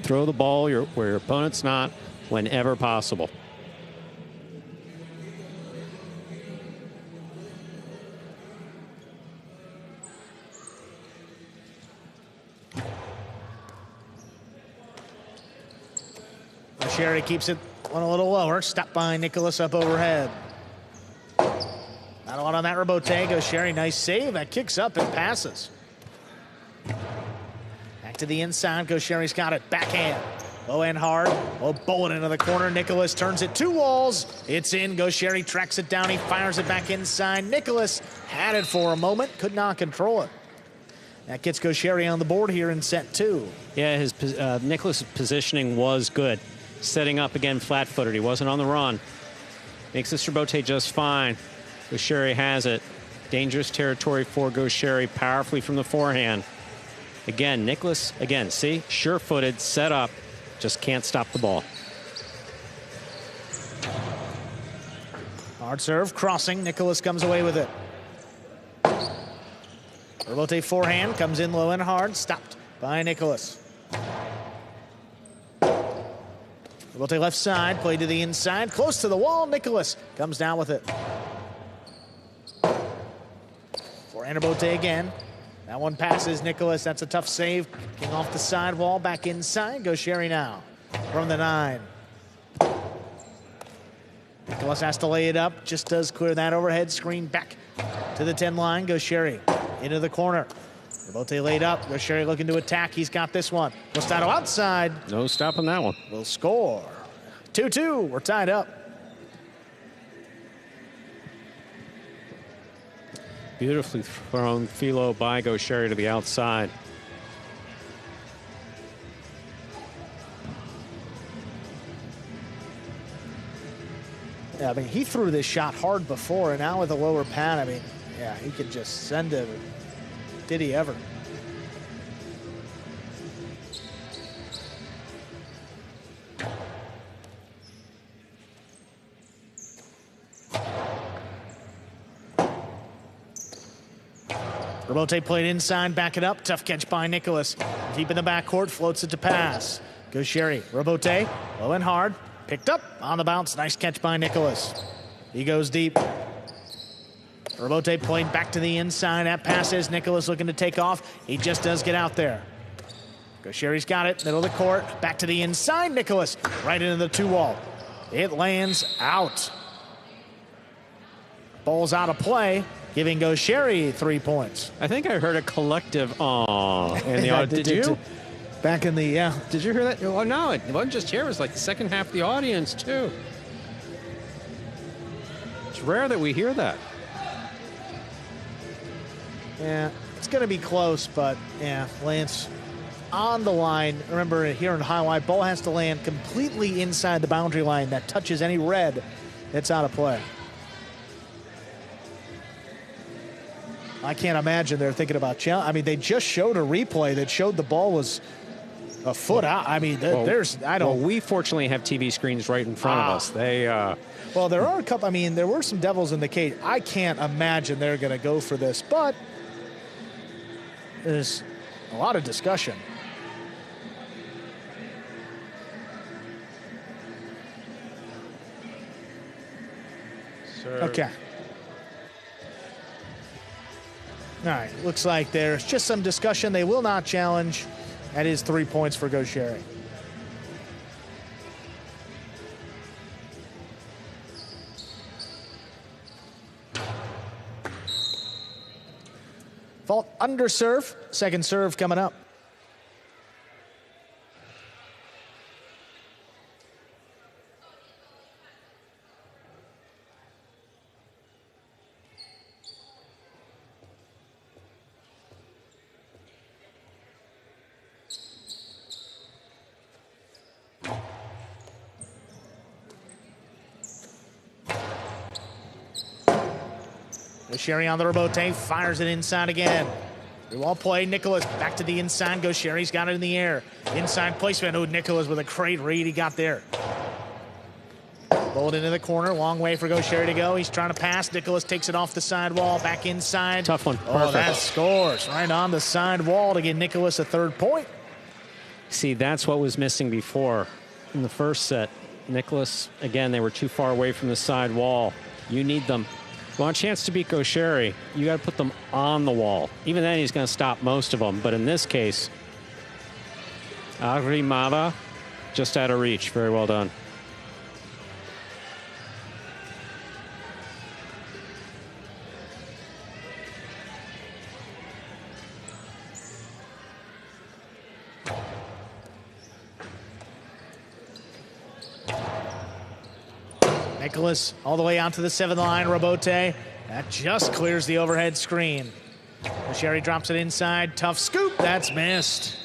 Throw the ball where your opponent's not whenever possible. Gaucheri keeps it on a little lower. Stop behind Nicholas up overhead. Not a lot on that rebote. Gaucheri, nice save. That kicks up and passes. Back to the inside. Gaucheri's got it. Backhand. Low and hard. Low bullet into the corner. Nicholas turns it 2 walls. It's in. Gaucheri tracks it down. He fires it back inside. Nicholas had it for a moment. Could not control it. That gets Gaucheri on the board here in set 2. Yeah, his Nicholas' positioning was good. Setting up again flat-footed. He wasn't on the run. Makes this Robote just fine. Gaucheri has it. Dangerous territory for Gaucheri, powerfully from the forehand. Again, Nicholas, again, see? Sure-footed, set up, just can't stop the ball. Hard serve, crossing. Nicholas comes away with it. Robote forehand comes in low and hard, stopped by Nicholas. Robote left side, play to the inside, close to the wall. Nicholas comes down with it. Forehand Robote again. That one passes Nicholas. That's a tough save. King off the sidewall, back inside. Gaucheri now from the 9. Nicholas has to lay it up. Just does clear that overhead screen back to the 10 line. Gaucheri into the corner. Robote laid up. Gaucheri looking to attack. He's got this one. Moscato outside. No stopping that one. Will score. 2-2. We're tied up. Beautifully thrown Philo by Gaucheri to the outside. Yeah, I mean, he threw this shot hard before, and now with a lower pad, I mean, yeah, he could just send it. Did he ever? Robote played inside, back it up. Tough catch by Nicholas. Deep in the backcourt, floats it to pass. Gaucheri, Robote, low and hard. Picked up on the bounce. Nice catch by Nicholas. He goes deep. Robote played back to the inside. That passes. Nicholas looking to take off. He just does get out there. Gaucheri's got it. Middle of the court. Back to the inside. Nicholas right into the 2 wall. It lands out. Ball's out of play, giving Gaucheri 3 points. I think I heard a collective "aw" in the audience. Did you? Back in the, yeah. Did you hear that? Oh, no, it wasn't just here. It was like the second half of the audience, too. It's rare that we hear that. Yeah, it's going to be close, but, yeah, Lance on the line. Remember, here in highlight, ball has to land completely inside the boundary line. That touches any red, it's out of play. I can't imagine they're thinking about challenge. I mean, they just showed a replay that showed the ball was a foot out. I mean, there's, I don't. Well, we fortunately have TV screens right in front of us. They, well, there are a couple. I mean, there were some devils in the cage. I can't imagine they're going to go for this, but there's a lot of discussion. Okay. All right, looks like there's just some discussion. They will not challenge. That is 3 points for Gaucheri. Fault under serve. Second serve coming up. Gaucheri on the Robote, fires it inside again. Wall play, Nicholas back to the inside. Gaucheri's got it in the air. Inside placement. Oh, Nicholas with a great read he got there. Rolled into the corner, long way for Gaucheri to go. He's trying to pass. Nicholas takes it off the sidewall, back inside. Tough one. Oh, Perfect. that scores right on the sidewall to give Nicholas a 3rd point. See, that's what was missing before in the first set. Nicholas, again, they were too far away from the side wall. You need them. You want a chance to beat Gaucheri, you got to put them on the wall. Even then, he's going to stop most of them. But in this case, Agrimava just out of reach. Very well done. Nicholas all the way out to the 7th line. Robote, that just clears the overhead screen. Gaucheri drops it inside. Tough scoop. That's missed.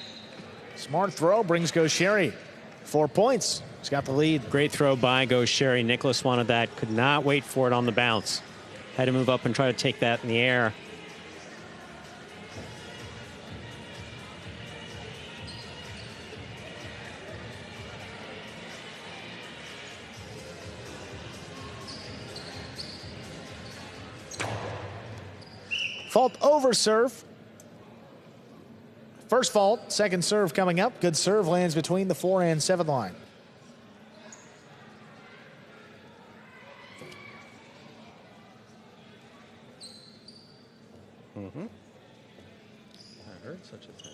Smart throw brings Gaucheri 4 points. He's got the lead. Great throw by Gaucheri. Nicholas wanted that. Could not wait for it on the bounce. Had to move up and try to take that in the air. Fault over serve. First fault, second serve coming up. Good serve lands between the 4 and 7 line. I heard such a thing.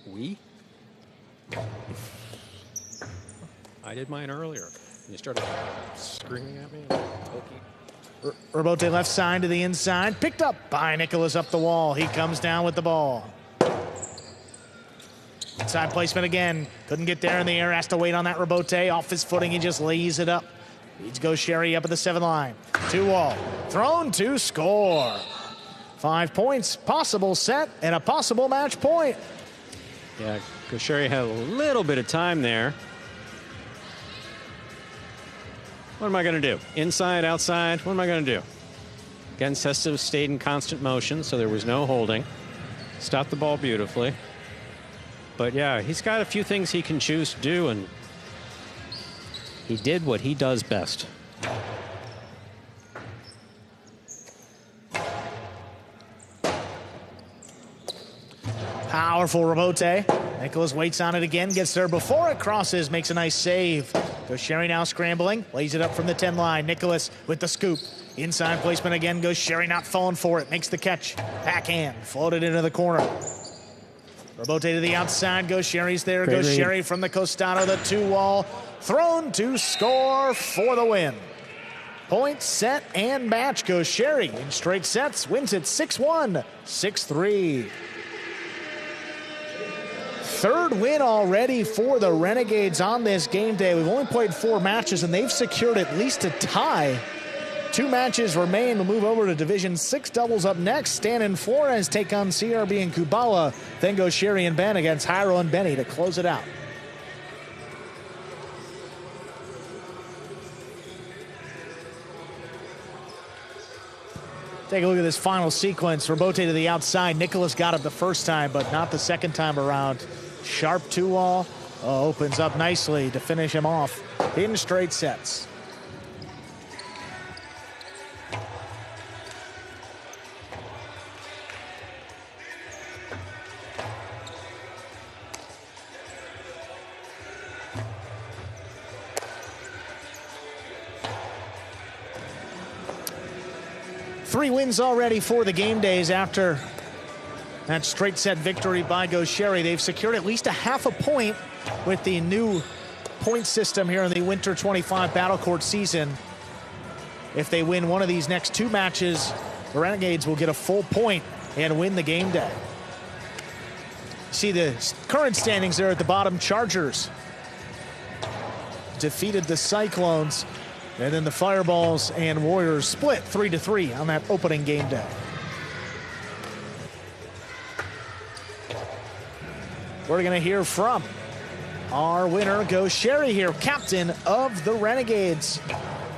We? I did mine earlier. And you started screaming at me and poking. Robote left side to the inside. Picked up by Nicholas up the wall. He comes down with the ball. Side placement again. Couldn't get there in the air. Has to wait on that Robote. Off his footing, he just lays it up. Leads Gaucheri up at the 7th line. 2-wall. Thrown to score. 5 points. Possible set and a possible match point. Yeah, Gaucheri had a little bit of time there. What am I going to do? Inside, outside? What am I going to do? Again, Sesto stayed in constant motion, so there was no holding. Stopped the ball beautifully. But yeah, he's got a few things he can choose to do, and he did what he does best. Powerful Robote. Nicholas waits on it again, gets there before it crosses, makes a nice save. Gaucheri now scrambling, lays it up from the 10 line. Nicholas with the scoop. Inside placement again, Gaucheri not falling for it, makes the catch. Backhand, floated into the corner. Robote to the outside, Gaucheri's there. Gaucheri from the Costado, the 2-wall. Thrown to score for the win. Point, set, and match. Gaucheri in straight sets, wins it 6-1, 6-3. Third win already for the Renegades on this game day. We've only played 4 matches, and they've secured at least a tie. 2 matches remain. We'll move over to Division 6 doubles up next. Stan and Flores take on CRB and Kubala. Then Gaucheri and Ben against Jairo and Benny to close it out. Take a look at this final sequence. Robote to the outside. Nicholas got it the first time, but not the second time around. Sharp 2-wall. Opens up nicely to finish him off in straight sets. Three wins already for the game days after that straight set victory by Gaucheri. They've secured at least a half a point with the new point system here in the Winter 25 Battle Court season. If they win one of these next 2 matches, the Renegades will get a full point and win the game day. See the current standings there at the bottom. Chargers defeated the Cyclones, and then the Fireballs and Warriors split 3-3 on that opening game day. We're going to hear from our winner, Gaucheri here, captain of the Renegades.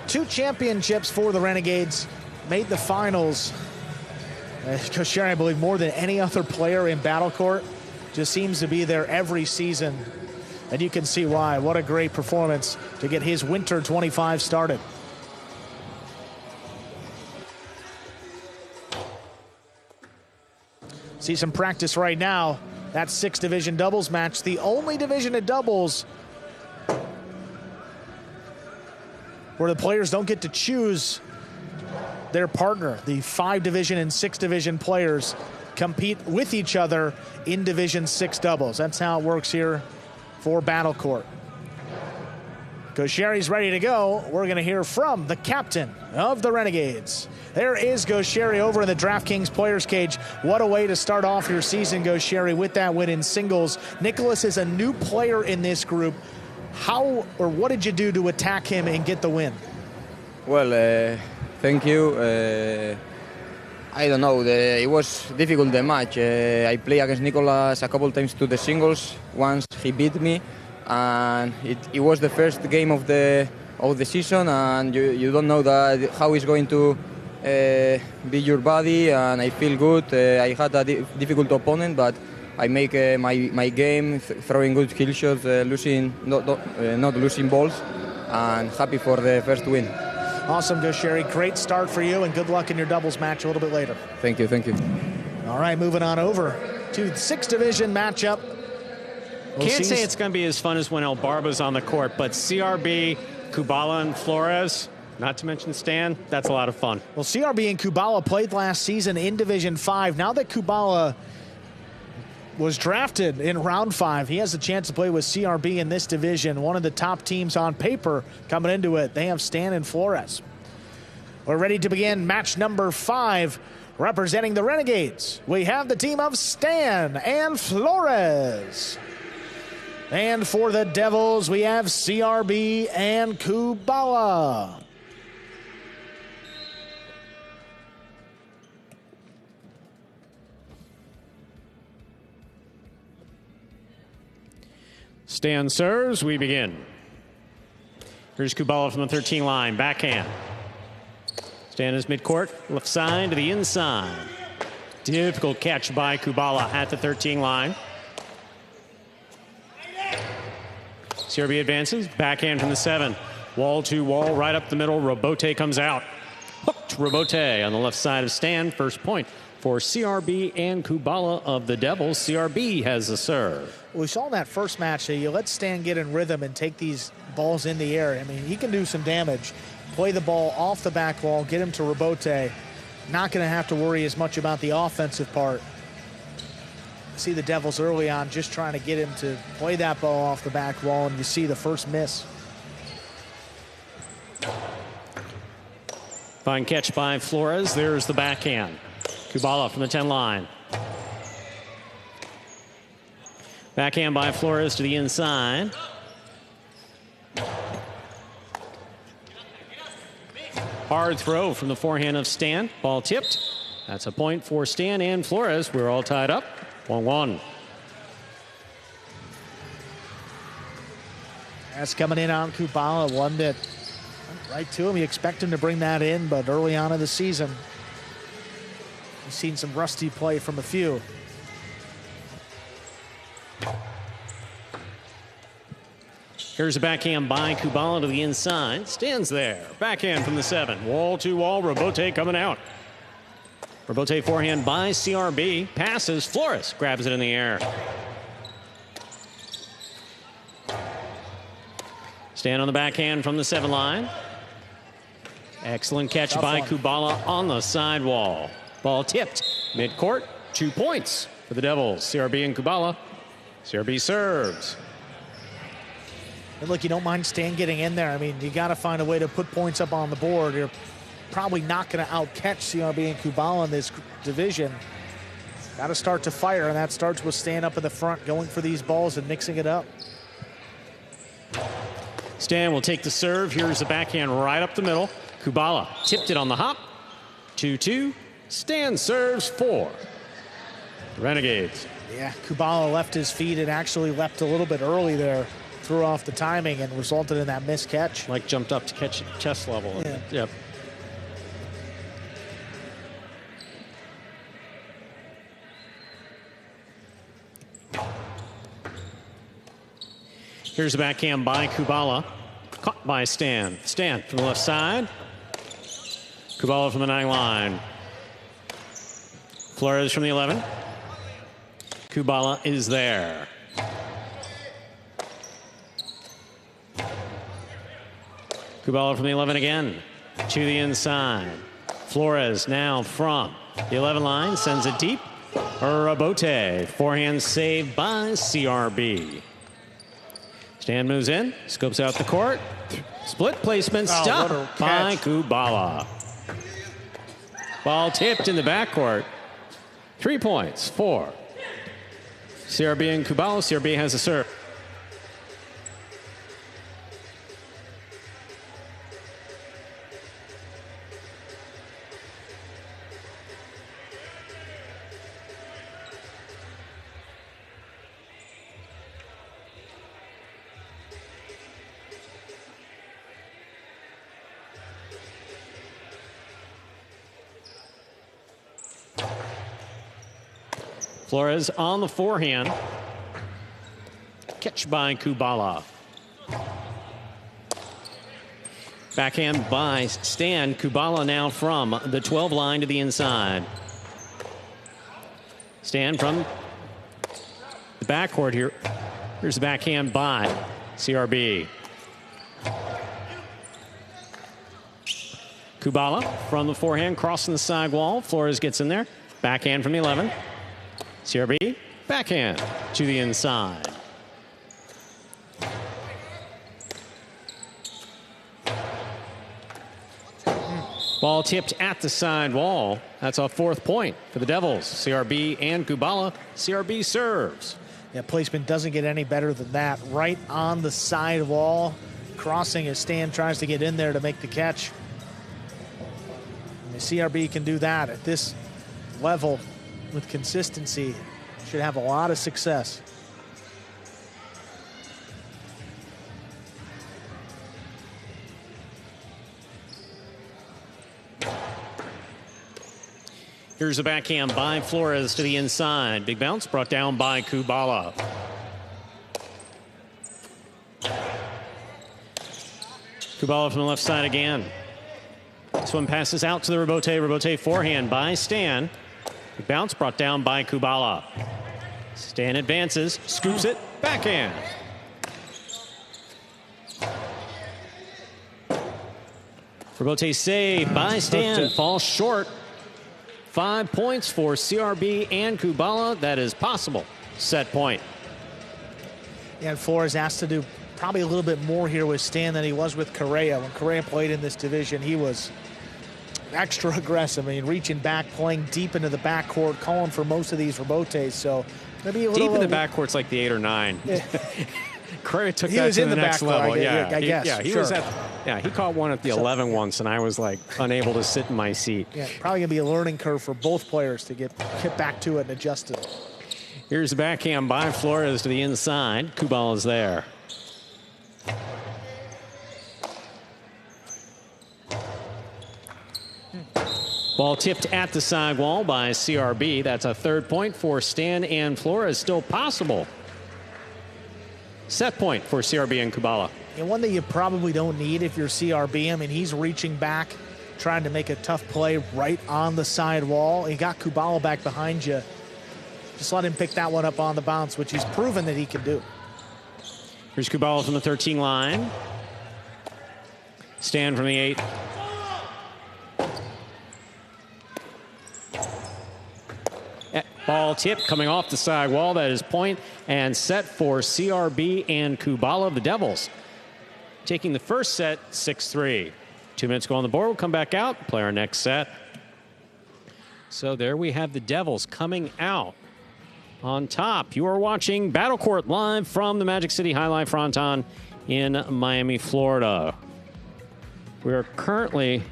2 championships for the Renegades, made the finals. Gaucheri, I believe, more than any other player in Battle Court, just seems to be there every season. And you can see why. What a great performance to get his Winter 25 started. See some practice right now. That 6 division doubles match, the only division of doubles where the players don't get to choose their partner. The 5 division and 6 division players compete with each other in Division 6 doubles. That's how it works here for Battle Court. Gaucheri's ready to go. We're going to hear from the captain of the Renegades. There is Gaucheri over in the DraftKings Players Cage. What a way to start off your season, Gaucheri, with that win in singles. Nicholas is a new player in this group. How or what did you do to attack him and get the win? Well, thank you. I don't know. It was difficult the match. I played against Nicolas a couple times to the singles. Once he beat me, and it was the first game of the season, and you don't know that how it's going to be your body. And I feel good. I had a difficult opponent, but I make my game, throwing good kill shots, not losing balls, and happy for the first win. Awesome, Sherry. Great start for you, and good luck in your doubles match a little bit later. Thank you, thank you. All right, moving on over to the 6th division matchup. Can't say it's going to be as fun as when El Barba's on the court, but CRB, Kubala, and Flores, not to mention Stan, that's a lot of fun. Well, CRB and Kubala played last season in Division 5. Now that Kubala was drafted in round 5, he has a chance to play with CRB in this division. One of the top teams on paper coming into it. They have Stan and Flores. We're ready to begin match number 5. Representing the Renegades, we have the team of Stan and Flores. And for the Devils, we have CRB and Kubala. Stan serves, we begin. Here's Kubala from the 13 line, backhand. Stan is midcourt, left side to the inside. Difficult catch by Kubala at the 13 line. CRB advances, backhand from the 7. Wall to wall, right up the middle. Robote comes out. Hooked Robote on the left side of Stan. First point for CRB and Kubala of the Devils. CRB has a serve. We saw in that first match that you let Stan get in rhythm and take these balls in the air. I mean, he can do some damage. Play the ball off the back wall, get him to Robote. Not going to have to worry as much about the offensive part. See the Devils early on just trying to get him to play that ball off the back wall, and you see the first miss. Fine catch by Flores. There's the backhand. Kubala from the 10 line. Backhand by Flores to the inside. Hard throw from the forehand of Stan. Ball tipped. That's a point for Stan and Flores. We're all tied up. 1-1. That's coming in on Kubala, one that went right to him. You expect him to bring that in, but early on in the season, we've seen some rusty play from a few. Here's a backhand by Kubala to the inside. Stands there. Backhand from the 7. Wall to wall. Robote coming out. Robote forehand by CRB. Passes. Flores grabs it in the air. Stan on the backhand from the 7 line. Excellent catch by Kubala on the sidewall. Ball tipped. Midcourt. 2 points for the Devils. CRB and Kubala. CRB serves. And look, you don't mind Stan getting in there. I mean, you got to find a way to put points up on the board. You're probably not going to outcatch CRB and Kubala in this division. Got to start to fire, and that starts with Stan up in the front, going for these balls and mixing it up. Stan will take the serve. Here's the backhand right up the middle. Kubala tipped it on the hop. 2-2. Stan serves 4. The Renegades. Yeah, Kubala left his feet and actually leapt a little bit early there. Threw off the timing and resulted in that missed catch. Like jumped up to catch chest level. Yeah. Yep. Here's the backhand by Kubala. Caught by Stan. Stan from the left side. Kubala from the 9 line. Flores from the 11. Kubala is there. Kubala from the 11 again. To the inside. Flores now from the 11 line. Sends it deep. Rabote. Forehand saved by CRB. Stan moves in. Scopes out the court. Split placement. Stopped by Kubala. Ball tipped in the backcourt. 3 points for CRB and Kubala. CRB has a serve. Flores on the forehand. Catch by Kubala. Backhand by Stan. Kubala now from the 12 line to the inside. Stan from the backcourt here. Here's the backhand by CRB. Kubala from the forehand, crossing the side wall. Flores gets in there. Backhand from the 11. CRB, backhand to the inside. Ball tipped at the side wall. That's a 4th point for the Devils. CRB and Kubala. CRB serves. Yeah, placement doesn't get any better than that. Right on the side wall. Crossing as Stan tries to get in there to make the catch. And the CRB can do that at this level with consistency. Should have a lot of success. Here's a backhand by Flores to the inside. Big bounce brought down by Kubala. Kubala from the left side again. This one passes out to the Rebote. Rebote forehand by Stan. Big bounce brought down by Kubala. Stan advances, scoops it, backhand. Rebote save by Stan, falls short. 5 points for CRB and Kubala. That is possible. Set point. Yeah, and Flores asked to do probably a little bit more here with Stan than he was with Correa. When Correa played in this division, he was extra aggressive. I mean, reaching back, playing deep into the backcourt, calling for most of these rebotes. So maybe a little deep in the backcourt's like the 8 or 9. Yeah. Correa took he that was to in the next level. I guess. He sure. was at. Yeah, he caught one at the 11 once, and I was like unable to sit in my seat. Yeah, probably gonna be a learning curve for both players to get back to it and adjust to it. Here's the backhand by Flores to the inside. Kubala is there. Ball tipped at the side wall by CRB. That's a 3rd point for Stan and Flores. Still possible. Set point for CRB and Kubala. And one that you probably don't need if you're CRB. I mean, he's reaching back, trying to make a tough play right on the side wall. You got Kubala back behind you. Just let him pick that one up on the bounce, which he's proven that he can do. Here's Kubala from the 13 line. Stan from the 8. Ball tip coming off the side wall. That is point and set for CRB and Kubala of the Devils. Taking the first set, 6-3. 2 minutes go on the board. We'll come back out, play our next set. So there we have the Devils coming out on top. You are watching Battle Court live from the Magic City High Life Fronton in Miami, Florida. We are currently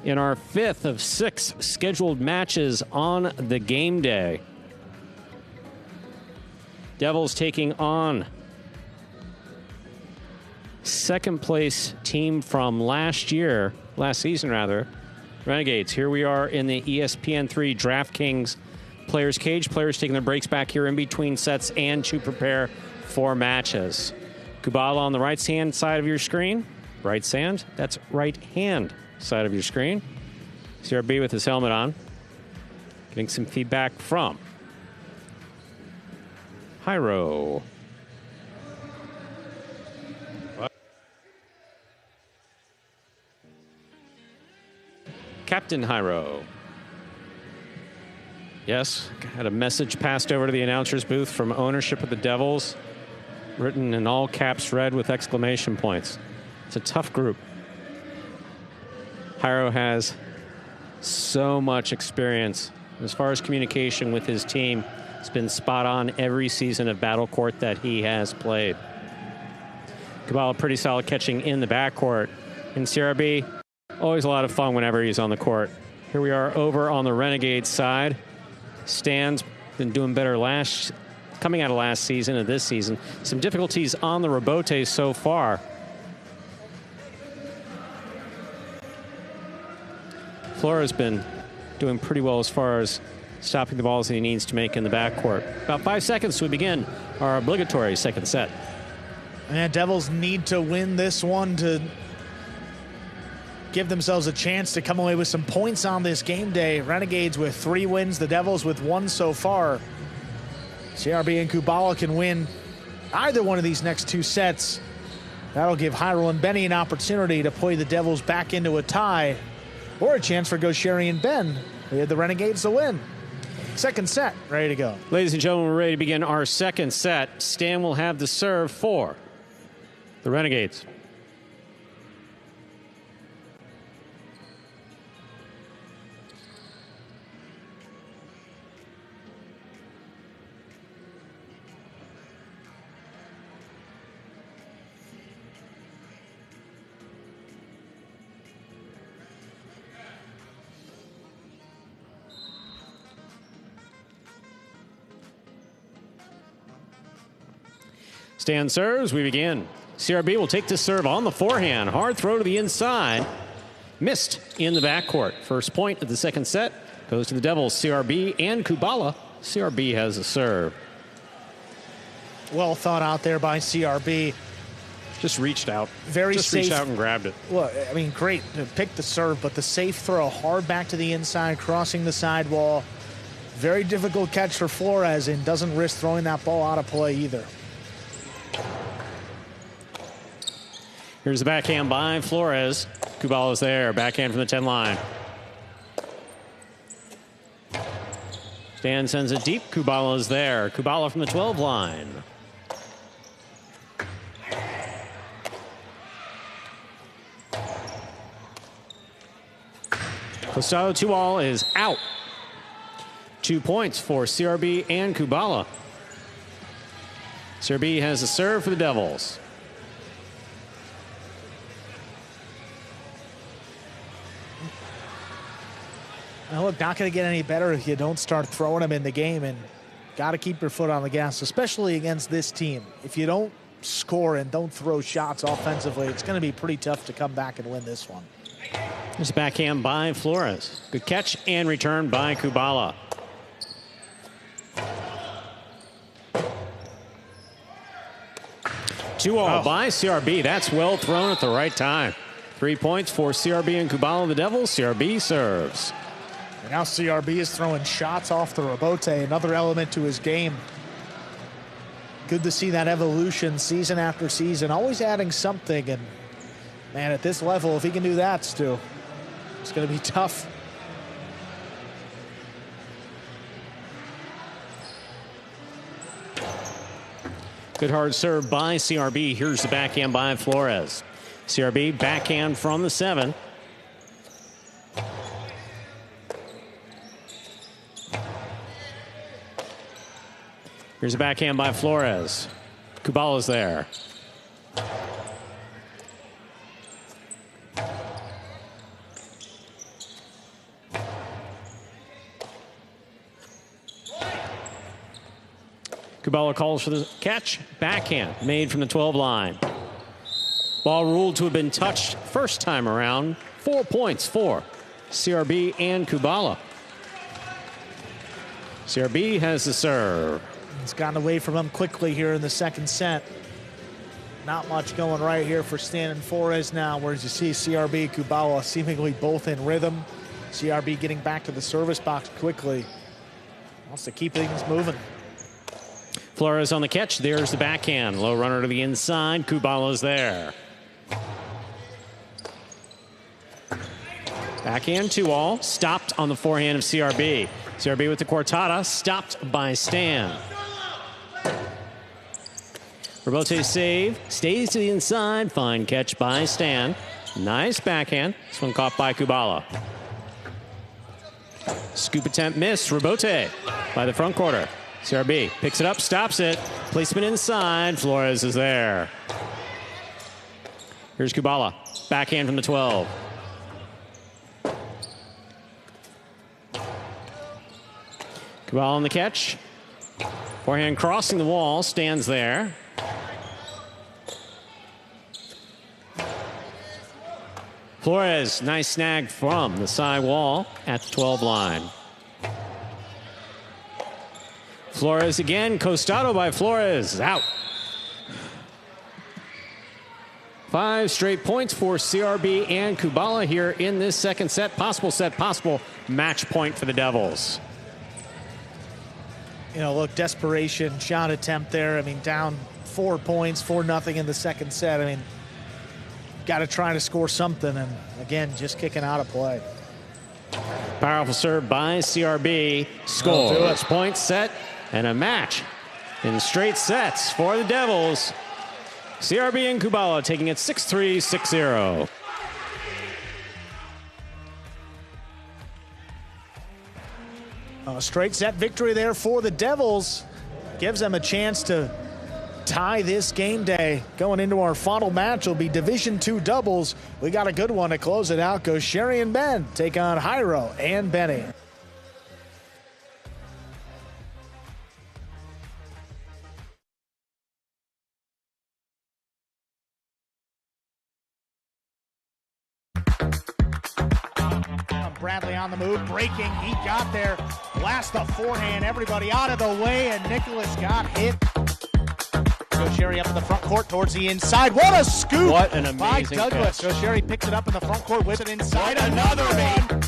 in our 5th of 6 scheduled matches on the game day. Devils taking on 2nd place team from last season, Renegades. Here we are in the ESPN3 DraftKings Players Cage. Players taking their breaks back here in between sets and to prepare for matches. Kubala on the right-hand side of your screen. That's right hand side of your screen. CRB with his helmet on. Getting some feedback from Hyro. Captain Hyro. Yes, had a message passed over to the announcer's booth from ownership of the Devils, written in all caps red with exclamation points. It's a tough group. Hyro has so much experience as far as communication with his team. It's been spot on every season of Battle Court that he has played. Kubala pretty solid catching in the backcourt. And CRB, always a lot of fun whenever he's on the court. Here we are over on the Renegade side. Stan's been doing better coming out of last season and this season. Some difficulties on the rebote so far. Flores has been doing pretty well as far as stopping the balls that he needs to make in the backcourt. About 5 seconds to begin our obligatory second set. And Devils need to win this one to give themselves a chance to come away with some points on this game day. Renegades with 3 wins, the Devils with 1 so far. CRB and Kubala can win either one of these next 2 sets. That'll give Jairo and Benny an opportunity to play the Devils back into a tie, or a chance for Gaucheri and Ben. We had the Renegades to win. Second set, ready to go. Ladies and gentlemen, we're ready to begin our second set. Stan will have the serve for the Renegades. Stan serves, we begin. CRB will take this serve on the forehand. Hard throw to the inside. Missed in the backcourt. First point of the second set goes to the Devils, CRB and Kubala. CRB has a serve. Well thought out there by CRB. Just reached out. Very Just safe. reached out and grabbed it. Well, I mean, great to pick the serve, but the safe throw hard back to the inside, crossing the sidewall. Very difficult catch for Flores, and doesn't risk throwing that ball out of play either. Here's the backhand by Flores. Kubala's there. Backhand from the 10 line. Stan sends it deep. Kubala's there. Kubala from the 12 line. Costado 2-all is out. 2 points for CRB and Kubala. CRB has a serve for the Devils. Now look, not going to get any better if you don't start throwing them in the game, and got to keep your foot on the gas, especially against this team. If you don't score and don't throw shots offensively, it's going to be pretty tough to come back and win this one. There's a backhand by Flores. Good catch and return by Kubala. Two-all by CRB. That's well thrown at the right time. 3 points for CRB and Kubala. The Devils. CRB serves. And now CRB is throwing shots off the rebote, another element to his game. Good to see that evolution season after season, always adding something. And man, at this level, if he can do that, Stu, it's going to be tough. Good hard serve by CRB. Here's the backhand by Flores. CRB backhand from the 7. Here's a backhand by Flores. Kubala's there. Kubala calls for the catch. Backhand made from the 12 line. Ball ruled to have been touched first time around. 4 points for CRB and Kubala. CRB has the serve. It's gotten away from him quickly here in the second set. Not much going right here for Stan and Flores now, whereas you see CRB, Kubala seemingly both in rhythm. CRB getting back to the service box quickly. Wants to keep things moving. Flores on the catch. There's the backhand. Low runner to the inside. Kubala's there. Backhand 2-all. Stopped on the forehand of CRB. CRB with the cortada. Stopped by Stan. Rebote save. Stays to the inside. Fine catch by Stan. Nice backhand. This one caught by Kubala. Scoop attempt missed. Rebote by the front quarter. CRB picks it up, stops it. Placement inside. Flores is there. Here's Kubala. Backhand from the 12. Kubala on the catch. Forehand crossing the wall. Stands there. Flores, nice snag from the side wall at the 12 line. Flores again. Costado by Flores. Out. 5 straight points for CRB and Kubala here in this second set. Possible match point for the Devils. You know, look, desperation, shot attempt there. I mean, down 4 points, 4-0 in the second set. I mean, got to try to score something, and again, just kicking out of play. Powerful serve by CRB. Scores. Point set and a match in straight sets for the Devils. CRB and Kubala taking it 6-3, 6-0. A straight set victory there for the Devils. Gives them a chance to tie this game day. Going into our final match will be Division II doubles. We got a good one to close it out. Go Sherry and Ben take on Jairo and Benny. Bradley on the move, breaking, he got there, blast the forehand, everybody out of the way, and Nicholas got hit. Gaucheri up in the front court towards the inside. What a scoop! What an amazing by Douglas. catch. Gaucheri picks it up in the front court, whips it inside. Another one!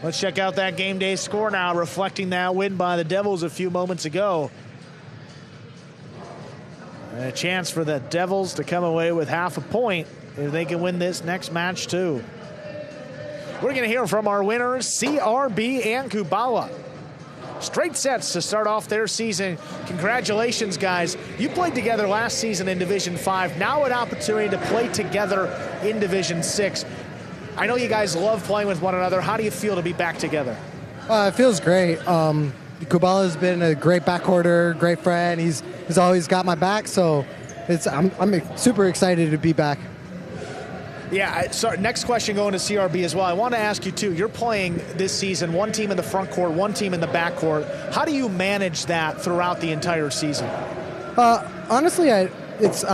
Let's check out that game day score now, reflecting that win by the Devils a few moments ago. And a chance for the Devils to come away with half a point if they can win this next match too. We're going to hear from our winners, CRB and Kubala. Straight sets to start off their season. Congratulations, guys. You played together last season in Division 5. Now an opportunity to play together in Division 6. I know you guys love playing with one another. How do you feel to be back together? It feels great. Kubala's been a great backcourter, great friend. He's always got my back, so I'm super excited to be back. Yeah, sorry, next question going to CRB as well. I want to ask you, too, you're playing this season, one team in the front court, one team in the back court. How do you manage that throughout the entire season? Honestly, I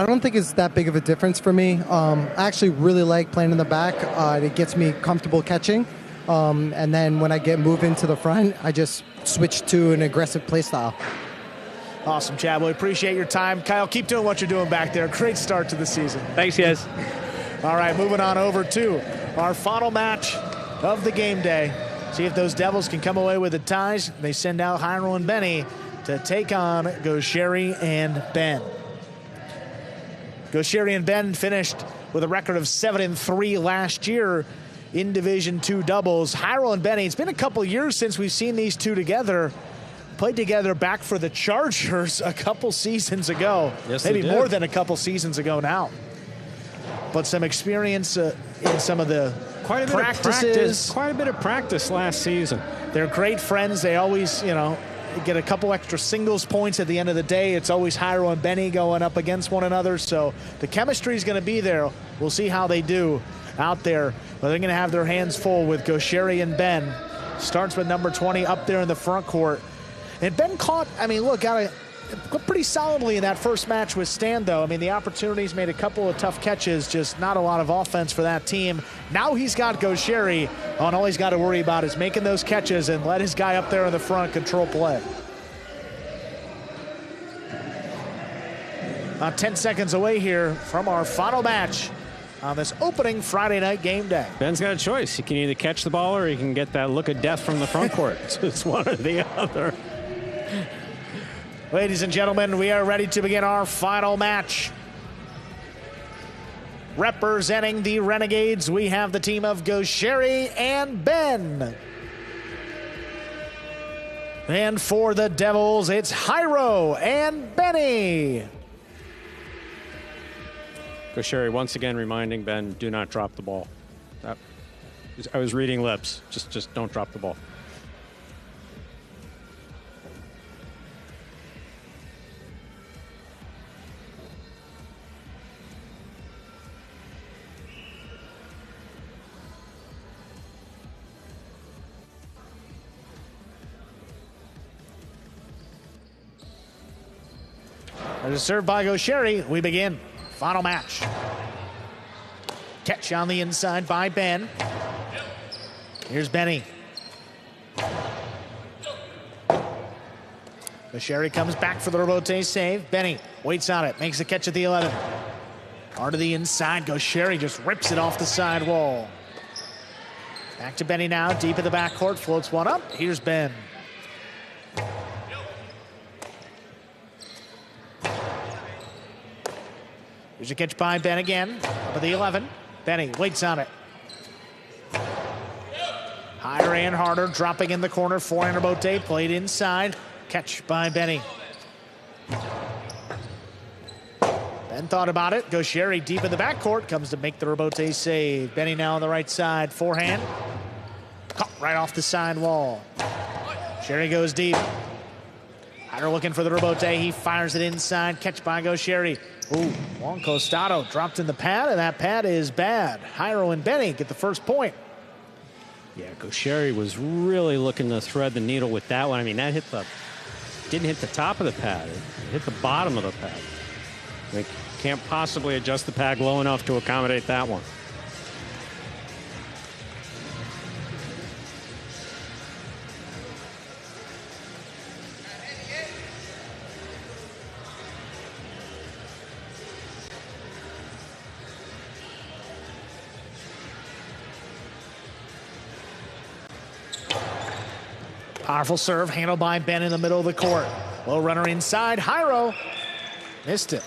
don't think it's that big of a difference for me. I actually really like playing in the back. It gets me comfortable catching. And then when I get moved into the front, I just switch to an aggressive play style. Awesome, Chad. We appreciate your time. Kyle, keep doing what you're doing back there. Great start to the season. Thanks, guys. All right, moving on over to our final match of the game day. See if those Devils can come away with the ties. They send out Jairo and Benny to take on Gaucheri and Ben. Gaucheri and Ben finished with a record of 7-3 last year in Division II doubles. Jairo and Benny, it's been a couple years since we've seen these two together. Played together back for the Chargers a couple seasons ago. Yes, maybe more than a couple seasons ago now. But some experience in some of the practices. Quite a bit of practice last season. They're great friends. They always, get a couple extra singles points at the end of the day. It's always Jairo and Benny going up against one another. So the chemistry is going to be there. We'll see how they do out there. But they're going to have their hands full with Gaucheri and Ben. Starts with number 20 up there in the front court. And Ben got pretty solidly in that first match with Stan, though. I mean, the opportunities, made a couple of tough catches, just not a lot of offense for that team. Now he's got Gaucheri, and all he's got to worry about is making those catches and let his guy up there in the front control play. About 10 seconds away here from our final match on this opening Friday night game day. Ben's got a choice. He can either catch the ball or he can get that look of death from the front court. It's one or the other. Ladies and gentlemen, we are ready to begin our final match. Representing the Renegades, we have the team of Gaucheri and Ben. And for the Devils, it's Jairo and Benny. Gaucheri once again reminding Ben, do not drop the ball. I was reading lips. Just don't drop the ball. There's a serve by Gaucheri. We begin. Final match. Catch on the inside by Ben. Here's Benny. Gaucheri comes back for the rebote save. Benny waits on it, makes the catch at the 11. Hard to the inside. Gaucheri just rips it off the side wall. Back to Benny now, deep in the backcourt, floats one up. Here's Ben. Here's a catch by Ben again, up at the 11. Benny waits on it. Higher and harder, dropping in the corner. Forehand rebote, played inside. Catch by Benny. Ben thought about it. Gaucheri deep in the backcourt, comes to make the rebote save. Benny now on the right side, forehand. Caught right off the side wall. Gaucheri goes deep. Hyder looking for the rebote. He fires it inside. Catch by Gaucheri. Ooh, Juan Costado dropped in the pad, and that pad is bad. Hyro and Benny get the first point. Yeah, Gaucheri was really looking to thread the needle with that one. I mean, that didn't hit the top of the pad. It hit the bottom of the pad. They can't possibly adjust the pad low enough to accommodate that one. Powerful serve, handled by Ben in the middle of the court. Low runner inside, Hyro. Missed it.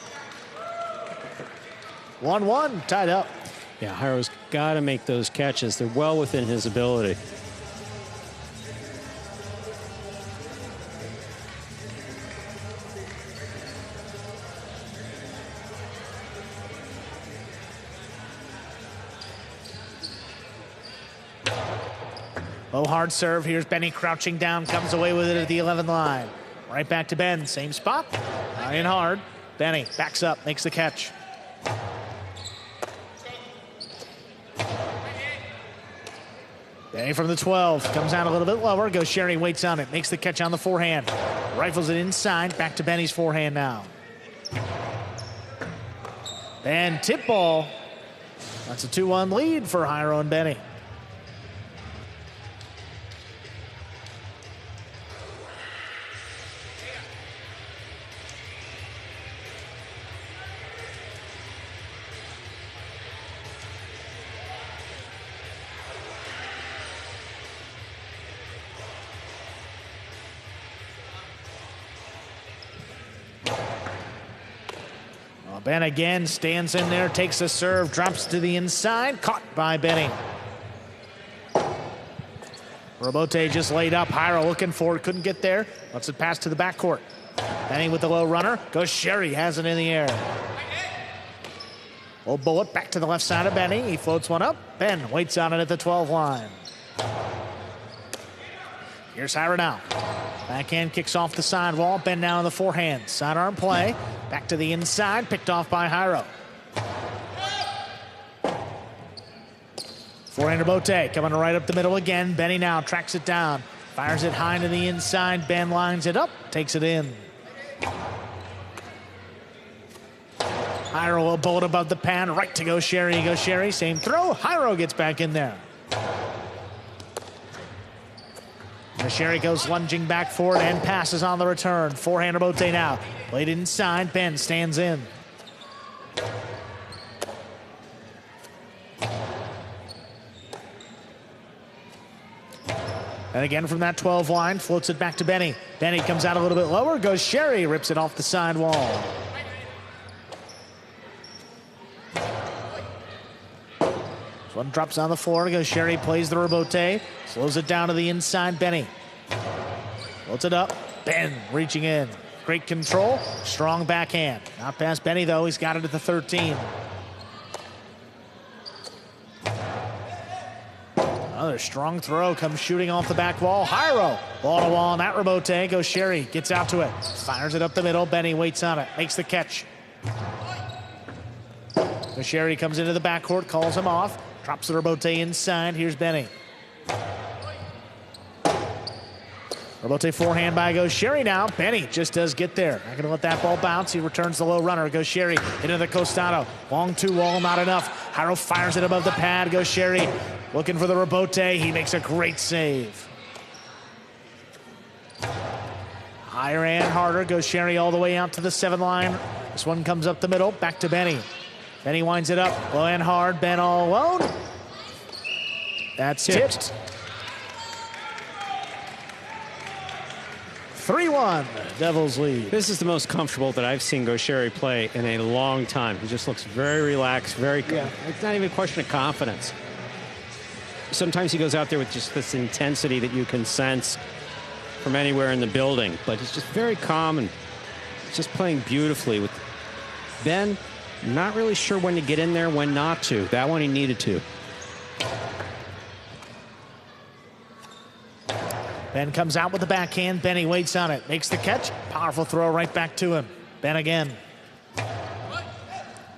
1-1, tied up. Yeah, Hyro's got to make those catches. They're well within his ability. Low hard serve. Here's Benny crouching down, comes away with it at the 11 line. Right back to Ben, same spot. High and hard. Benny backs up, makes the catch. Benny from the 12, comes out a little bit lower. Gaucheri waits on it, makes the catch on the forehand. Rifles it inside, back to Benny's forehand now. And tip ball. That's a 2-1 lead for Hyro and Benny. Ben again stands in there, takes a serve, drops to the inside, caught by Benny. Rebote just laid up. Hyro looking for it, couldn't get there. Lets it pass to the backcourt. Benny with the low runner. Gaucheri has it in the air. Low bullet back to the left side of Benny. He floats one up. Ben waits on it at the 12 line. Here's Hyro now. Backhand kicks off the sidewall. Ben now on the forehand. Sidearm play. Back to the inside. Picked off by Hyro. Forehand Bote coming right up the middle again. Benny now tracks it down. Fires it high to the inside. Ben lines it up. Takes it in. Hyro will bullet above the pan. Right to Gaucheri. Gaucheri, same throw. Hyro gets back in there. Gaucheri goes lunging back forward and passes on the return. Forehand Bote now. Played inside. Ben stands in. And again from that 12 line, floats it back to Benny. Benny comes out a little bit lower. Gaucheri rips it off the side wall. This one drops on the floor. Gaucheri plays the rebote. Slows it down to the inside. Benny floats it up. Ben reaching in. Great control. Strong backhand. Not past Benny, though. He's got it at the 13. Another strong throw comes shooting off the back wall. Hyro, ball to wall on that rebote. Gaucheri gets out to it. Fires it up the middle. Benny waits on it. Makes the catch. Gaucheri comes into the backcourt, calls him off. Drops the rebote inside. Here's Benny. Robote forehand by goes Sherry now. Benny just does get there. Not going to let that ball bounce. He returns the low runner. Goes Sherry into the Costado. Long 2-wall, not enough. Jairo fires it above the pad. Goes Sherry looking for the Robote. He makes a great save. Higher and harder. Goes Sherry all the way out to the 7 line. This one comes up the middle. Back to Benny. Benny winds it up. Low and hard. Ben all alone. That's tipped. 3-1, Devils lead. This is the most comfortable that I've seen Gaucheri play in a long time. He just looks very relaxed, very good. It's not even a question of confidence. Sometimes he goes out there with just this intensity that you can sense from anywhere in the building, but he's just very calm and just playing beautifully. With Ben, not really sure when to get in there, when not to. That one he needed to. Ben comes out with the backhand. Benny waits on it. Makes the catch. Powerful throw right back to him. Ben again.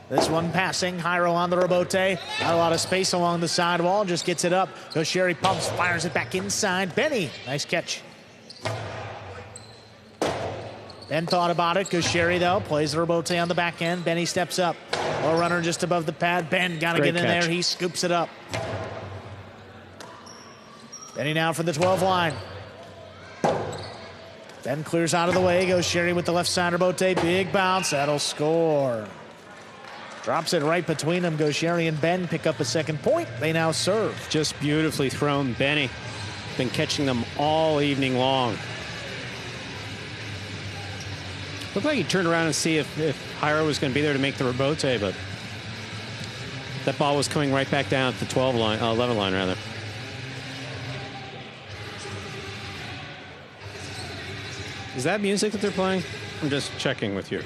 This one passing. Jairo on the Robote. Not a lot of space along the sidewall. Just gets it up. Gaucheri pumps. Fires it back inside. Benny. Nice catch. Ben thought about it. Gaucheri, though, plays the Robote on the back end. Benny steps up. Low runner just above the pad. Ben got to get in there. He scoops it up. Benny now for the 12 line. Ben clears out of the way. Gaucheri with the left side Robote. Big bounce. That'll score. Drops it right between them. Gaucheri and Ben pick up a second point. They now serve. Just beautifully thrown. Benny been catching them all evening long. Looked like he turned around and see if Jairo was going to be there to make the Robote, but that ball was coming right back down at the 12 line, 11 line rather. Is that music that they're playing? I'm just checking with you.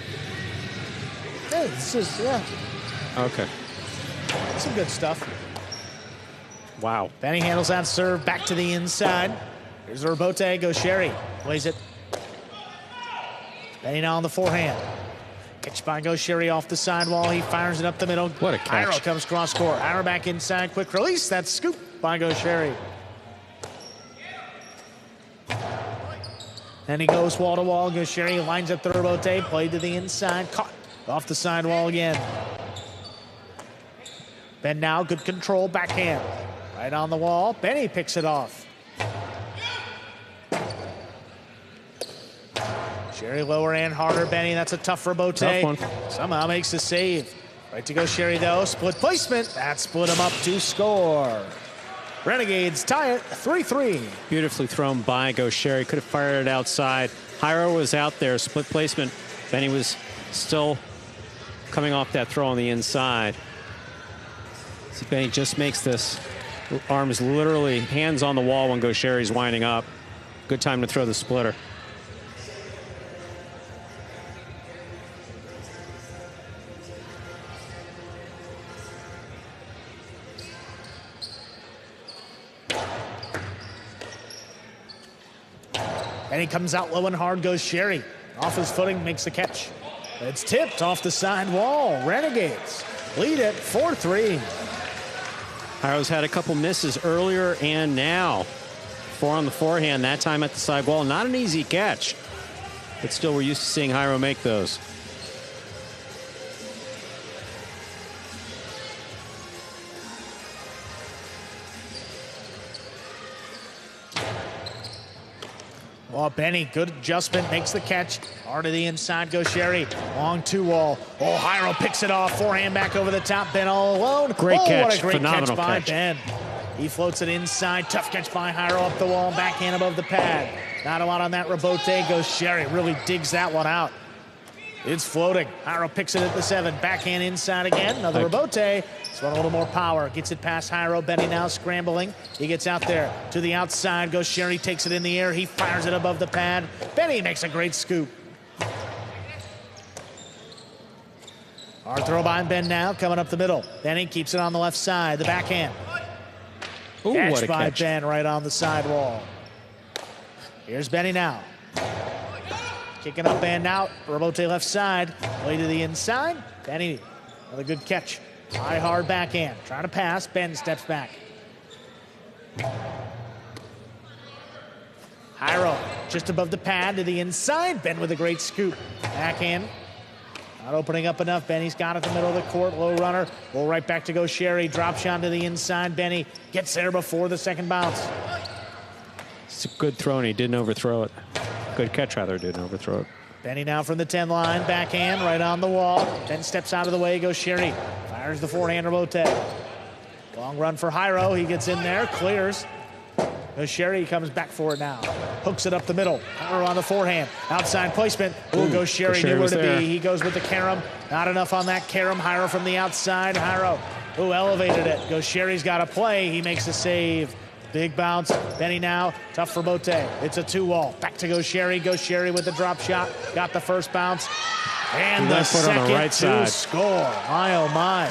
Hey, this is, yeah. Okay. Some good stuff. Wow. Benny handles that serve back to the inside. Here's the Robote. Gaucheri plays it. Benny now on the forehand. Catch by Gaucheri off the sidewall. He fires it up the middle. What a catch. Jairo comes cross court. Jairo back inside. Quick release. That's scoop by Gaucheri. And he goes wall to wall. Gaucheri lines up the Robote. Played to the inside. Caught off the sidewall again. Ben now, good control, backhand. Right on the wall. Benny picks it off. Gaucheri lower and harder. Benny, that's a tough Robote. Tough one. Somehow makes the save. Right to Gaucheri though. Split placement. That split him up to score. Renegades tie it 3-3. Beautifully thrown by Gaucheri. Could have fired it outside. Jairo was out there. Split placement. Benny was still coming off that throw on the inside. See, Benny just makes this. Arms literally hands on the wall when Gaucheri's winding up. Good time to throw the splitter. And he comes out low and hard, Gaucheri. Off his footing, makes the catch. It's tipped off the side wall. Renegades lead it 4-3. Jairo's had a couple misses earlier and now. 4 on the forehand, that time at the side wall. Not an easy catch, but still we're used to seeing Jairo make those. Oh, Benny, good adjustment, makes the catch. Hard to the inside, Gaucheri. Long 2-wall. Oh, Jairo picks it off. Forehand back over the top. Ben all alone. Great catch. What a great Phenomenal catch by catch. Ben. He floats it inside. Tough catch by Jairo up the wall. Backhand above the pad. Not a lot on that Robote. Gaucheri really digs that one out. It's floating. Jairo picks it at the 7. Backhand inside again. Another Robote. This one a little more power. Gets it past Jairo. Benny now scrambling. He gets out there to the outside. Gaucheri takes it in the air. He fires it above the pad. Benny makes a great scoop. Hard throw by Ben now. Coming up the middle. Benny keeps it on the left side. The backhand. Ooh, Catch what a by catch. Ben right on the sidewall. Here's Benny now. Kicking up and out. Robote left side. Play to the inside. Benny, another good catch. High, hard backhand. Trying to pass. Ben steps back. Jairo just above the pad to the inside. Ben with a great scoop. Backhand. Not opening up enough. Benny's got it in the middle of the court. Low runner. Roll right back to Gaucheri. Drop shot to the inside. Benny gets there before the second bounce. It's a good throw, and he didn't overthrow it. Good catch, rather, didn't overthrow it. Benny now from the 10 line. Backhand right on the wall. 10 steps out of the way. Gaucheri fires the forehand Robote. Long run for Jairo. He gets in there. Clears. Gaucheri comes back for it now. Hooks it up the middle. Jairo on the forehand. Outside placement. Ooh, Gaucheri knew where to be. He goes with the carom. Not enough on that carom. Jairo from the outside. Jairo, who elevated it. Gaucheri's got to play. He makes the save. Big bounce. Benny now. Tough for Bote. It's a 2-wall. Back to Gaucheri. Gaucheri with the drop shot. Got the first bounce. And the second on the right side. Score. My, oh, my.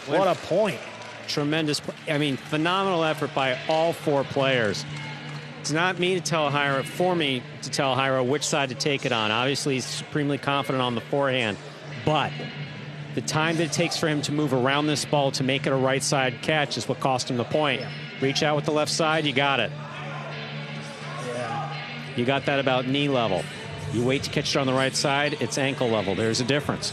What a point. Tremendous, I mean, phenomenal effort by all four players. It's not me to tell Jairo, for me to tell Jairo which side to take it on. Obviously, he's supremely confident on the forehand, but the time that it takes for him to move around this ball to make it a right side catch is what cost him the point. Reach out with the left side, you got it. You got that about knee level. You wait to catch it on the right side, it's ankle level. There's a difference.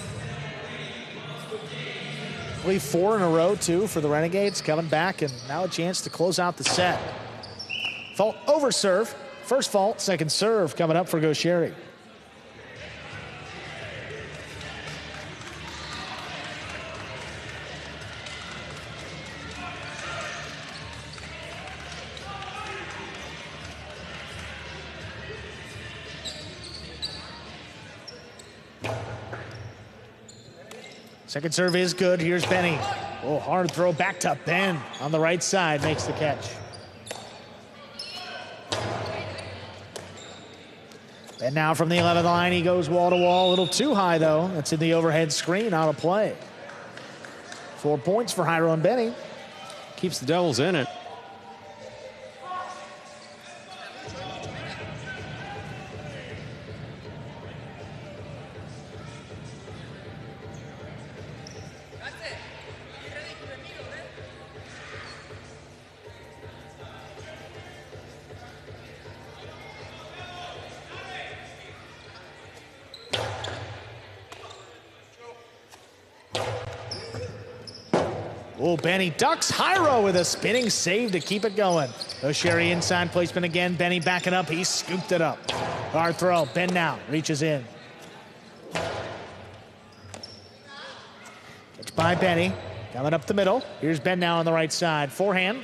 I believe 4 in a row, too, for the Renegades. Coming back, and now a chance to close out the set. Fault over serve. First fault, second serve coming up for Gaucheri. Second serve is good. Here's Benny. Oh, hard throw back to Ben on the right side. Makes the catch. And now from the 11th line, he goes wall to wall. A little too high, though. That's in the overhead screen, out of play. 4 points for Jairo and Benny. Keeps the Devils in it. Oh, Benny ducks. Jairo with a spinning save to keep it going. Gaucheri inside placement again. Benny backing up. He scooped it up. Hard throw. Ben now reaches in. Catch by Benny. Coming up the middle. Here's Ben now on the right side. Forehand.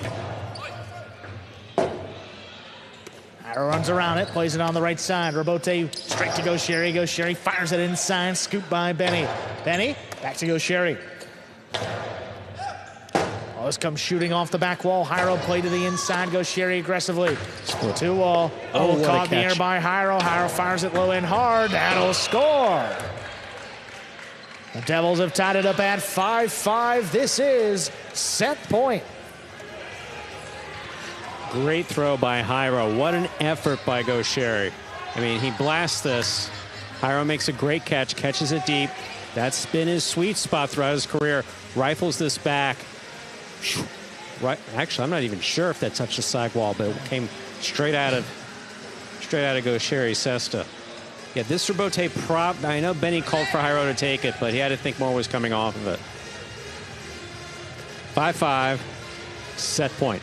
Jairo runs around it. Plays it on the right side. Robote straight to Gaucheri. Gaucheri fires it inside. Scoop by Benny. Benny back to Gaucheri. This comes shooting off the back wall. Jairo play to the inside. Gaucheri aggressively. 2-wall. Oh, caught in the air by Jairo. Jairo fires it low and hard. That'll score. The Devils have tied it up at 5-5. This is set point. Great throw by Jairo. What an effort by Gaucheri. I mean, he blasts this. Jairo makes a great catch, catches it deep. That's been his sweet spot throughout his career. Rifles this back. Right, actually, I'm not even sure if that touched the sidewall, but it came straight out of Gaucheri's cesta. Yeah, this Robote prop. I know Benny called for Jairo to take it, but he had to think more was coming off of it. 5-5, set point.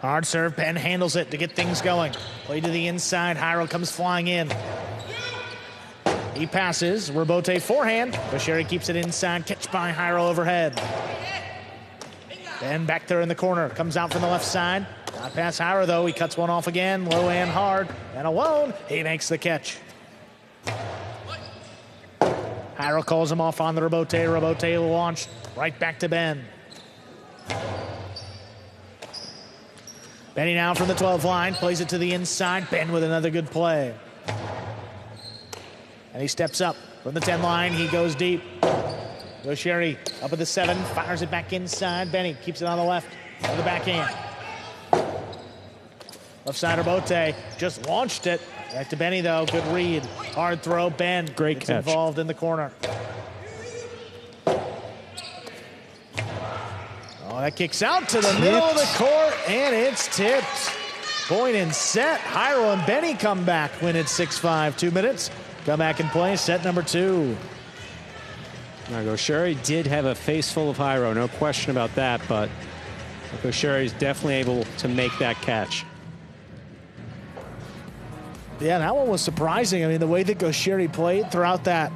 Hard serve. Ben handles it to get things going. Play to the inside. Jairo comes flying in. He passes. Robote forehand. Gaucheri keeps it inside. Catch by Jairo overhead. Ben back there in the corner. Comes out from the left side. Not past Jairo, though. He cuts one off again. Low and hard. And alone. He makes the catch. Jairo calls him off on the Robote. Robote launched right back to Ben. Benny now from the 12th line, plays it to the inside. Ben with another good play. And he steps up from the 10 line. He goes deep. Gaucheri up at the 7, fires it back inside. Benny keeps it on the left for the backhand. Left side Robote just launched it. Back to Benny, though. Good read. Hard throw. Ben. Great gets catch. Involved in the corner. Oh, that kicks out to the middle of the court, and it's tipped. Point and set. Jairo and Benny come back. Win it 6-5. 2 minutes. Come back and play set number 2. Now, Gaucheri did have a face full of Jairo, no question about that, but Gaucheri is definitely able to make that catch. Yeah, that one was surprising. I mean, the way that Gaucheri played throughout that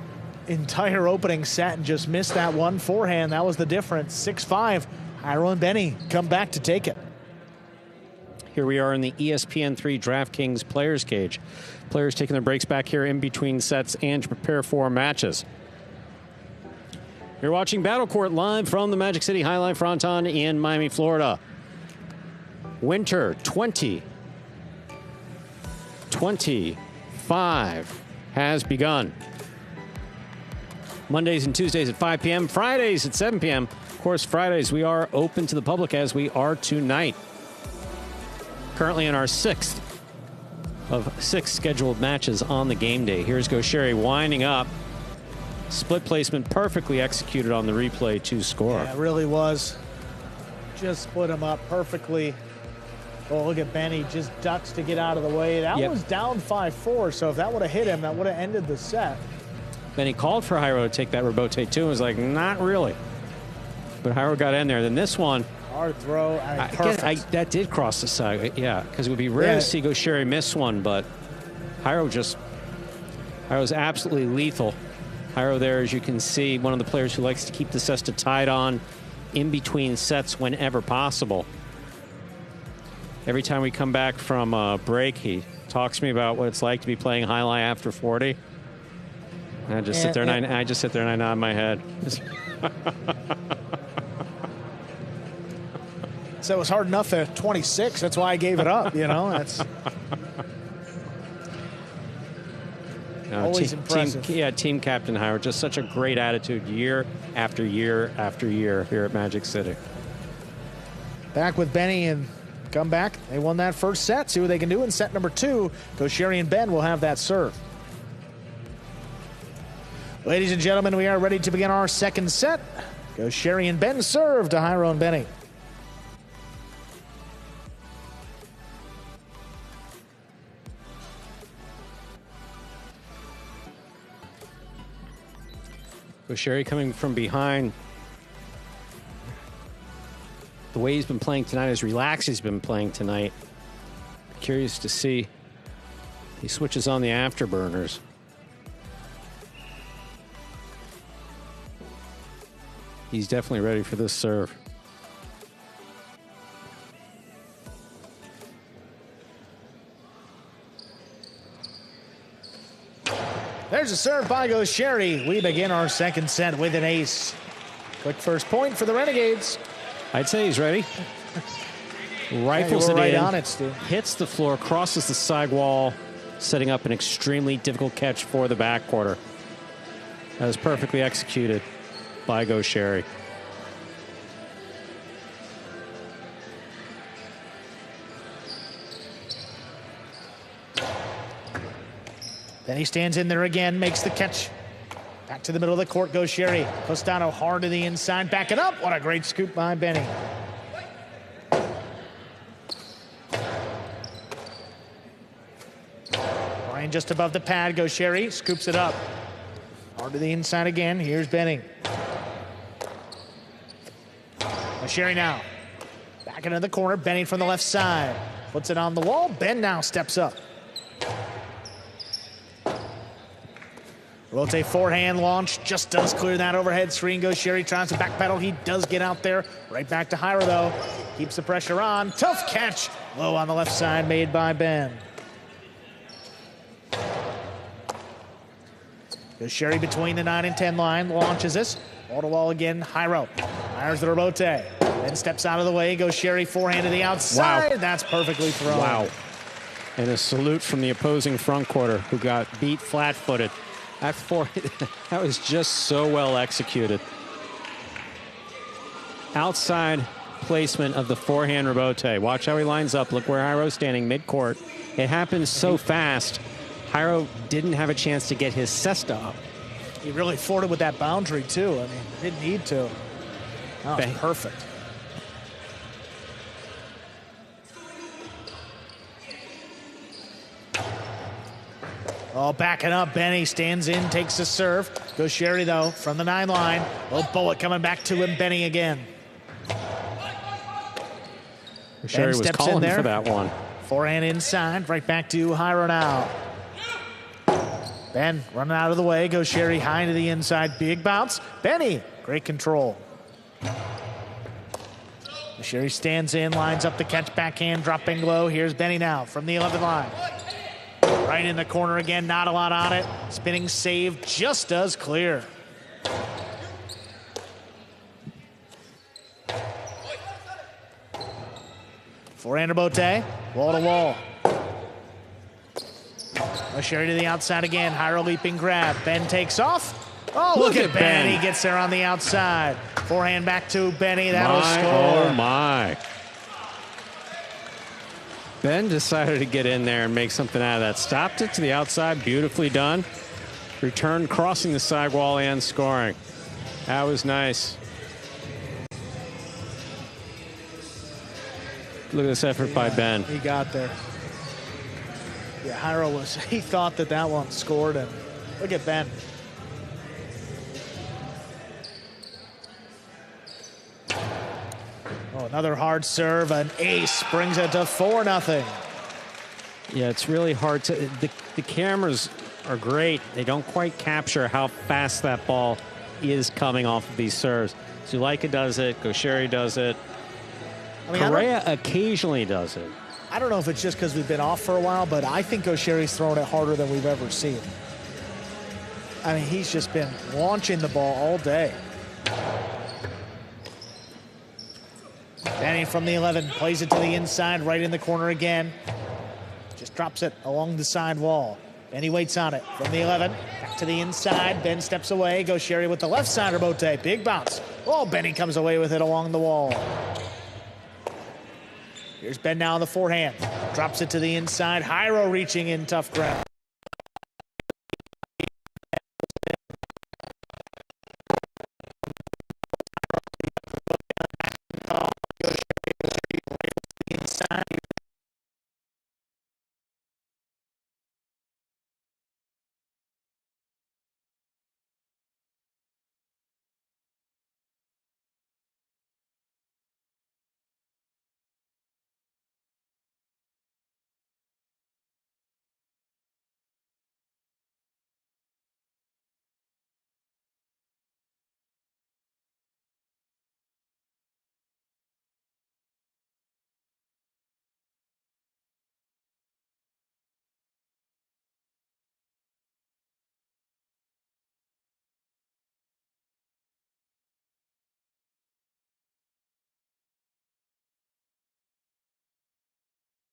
entire opening set and just missed that one forehand, that was the difference. 6-5. Jairo and Benny come back to take it. Here we are in the ESPN3 DraftKings Players Cage. Players taking their breaks back here in between sets and to prepare for matches. You're watching Battle Court live from the Magic City High Life Fronton in Miami, Florida. Winter 2025 has begun. Mondays and Tuesdays at 5 p.m., Fridays at 7 p.m. Of course, Fridays we are open to the public as we are tonight. Currently in our 6th of 6 scheduled matches on the game day. Here's Gaucheri winding up. Split placement perfectly executed on the replay to score. Yeah, it really was. Just split him up perfectly. Oh, look at Benny, just ducks to get out of the way. That was down 5-4, so if that would have hit him, that would have ended the set. Then he called for Jairo to take that rebote too and was like, not really. But Jairo got in there. Then this one. Hard throw, perfect. That did cross the side, yeah, because it would be rare to see Gaucheri miss one, but Jairo's absolutely lethal. Jairo there, as you can see, one of the players who likes to keep the cesta tied on in between sets whenever possible. Every time we come back from a break, he talks to me about what it's like to be playing highlight after 40. And I just sit there and I nod my head. So it was hard enough at 26. That's why I gave it up. You know, that's always impressive. Team captain Jairo, just such a great attitude year after year after year here at Magic City. Back with Benny and come back. They won that first set. See what they can do in set number 2. Gaucheri and Ben will have that serve. Ladies and gentlemen, we are ready to begin our second set. Gaucheri and Ben serve to Jairo and Benny. Gaucheri coming from behind. The way he's been playing tonight, as relaxed he's been playing tonight. Curious to see. He switches on the afterburners. He's definitely ready for this serve. There's a serve by Gaucheri. We begin our second set with an ace. Quick first point for the Renegades. I'd say he's ready. Rifles it right in. On it, Stu. Hits the floor, crosses the side wall, setting up an extremely difficult catch for the back quarter. That was perfectly executed by Gaucheri. Then he stands in there again, makes the catch. Back to the middle of the court, Gaucheri. Costano hard to the inside, back it up. What a great scoop by Benny. Ryan just above the pad, Gaucheri scoops it up. Hard to the inside again, here's Benny. Gaucheri now. Back into the corner, Benny from the left side. Puts it on the wall, Ben now steps up. Rote forehand launch, just does clear that overhead screen. Gaucheri tries to backpedal. He does get out there. Right back to Jairo, though. Keeps the pressure on. Tough catch. Low on the left side made by Ben. Gaucheri between the 9 and 10 line. Launches this. Wall to wall again. Jairo. Fires the Rote. Then steps out of the way. Gaucheri forehand to the outside. Wow. That's perfectly thrown. Wow. And a salute from the opposing front quarter who got beat flat-footed. That was just so well executed. Outside placement of the forehand rebote. Watch how he lines up. Look where Jairo's standing mid-court. It happens so fast. Jairo didn't have a chance to get his cesta up. He really fought with that boundary, too. I mean, didn't need to. That was perfect. Oh, backing up. Benny stands in, takes the serve. Goes Sherry, though, from the 9 line. Little bullet coming back to him. Benny again. Sherry was calling for that one. Forehand inside. Right back to Jairo now. Ben running out of the way. Goes Sherry high to the inside. Big bounce. Benny. Great control. Sherry stands in, lines up the catch, backhand, dropping low. Here's Benny now from the 11th line. Right in the corner again, not a lot on it. Spinning save, just does clear. Forehand to Bote, wall to wall. Sherry to the outside again, Jairo leaping grab. Ben takes off. Oh, look at Ben. He gets there on the outside. Forehand back to Benny, that'll score. Oh my. Ben decided to get in there and make something out of that. Stopped it to the outside, beautifully done. Returned, crossing the sidewall and scoring. That was nice. Look at this effort by Ben. He got there. Yeah, Jairo he thought that one scored, and look at Ben. Oh, another hard serve, an ace brings it to 4-0. Yeah, it's really hard to. The cameras are great. They don't quite capture how fast that ball is coming off of these serves. Zuleika does it. Gaucheri does it. I mean, Correa occasionally does it. I don't know if it's just because we've been off for a while, but I think Gaucheri's thrown it harder than we've ever seen. I mean, he's just been launching the ball all day. Benny from the 11 plays it to the inside, right in the corner again. Just drops it along the side wall. Benny waits on it from the 11. Back to the inside. Ben steps away. Gaucheri with the left sider, Bote. Big bounce. Oh, Benny comes away with it along the wall. Here's Ben now on the forehand. Drops it to the inside. Jairo reaching in tough ground.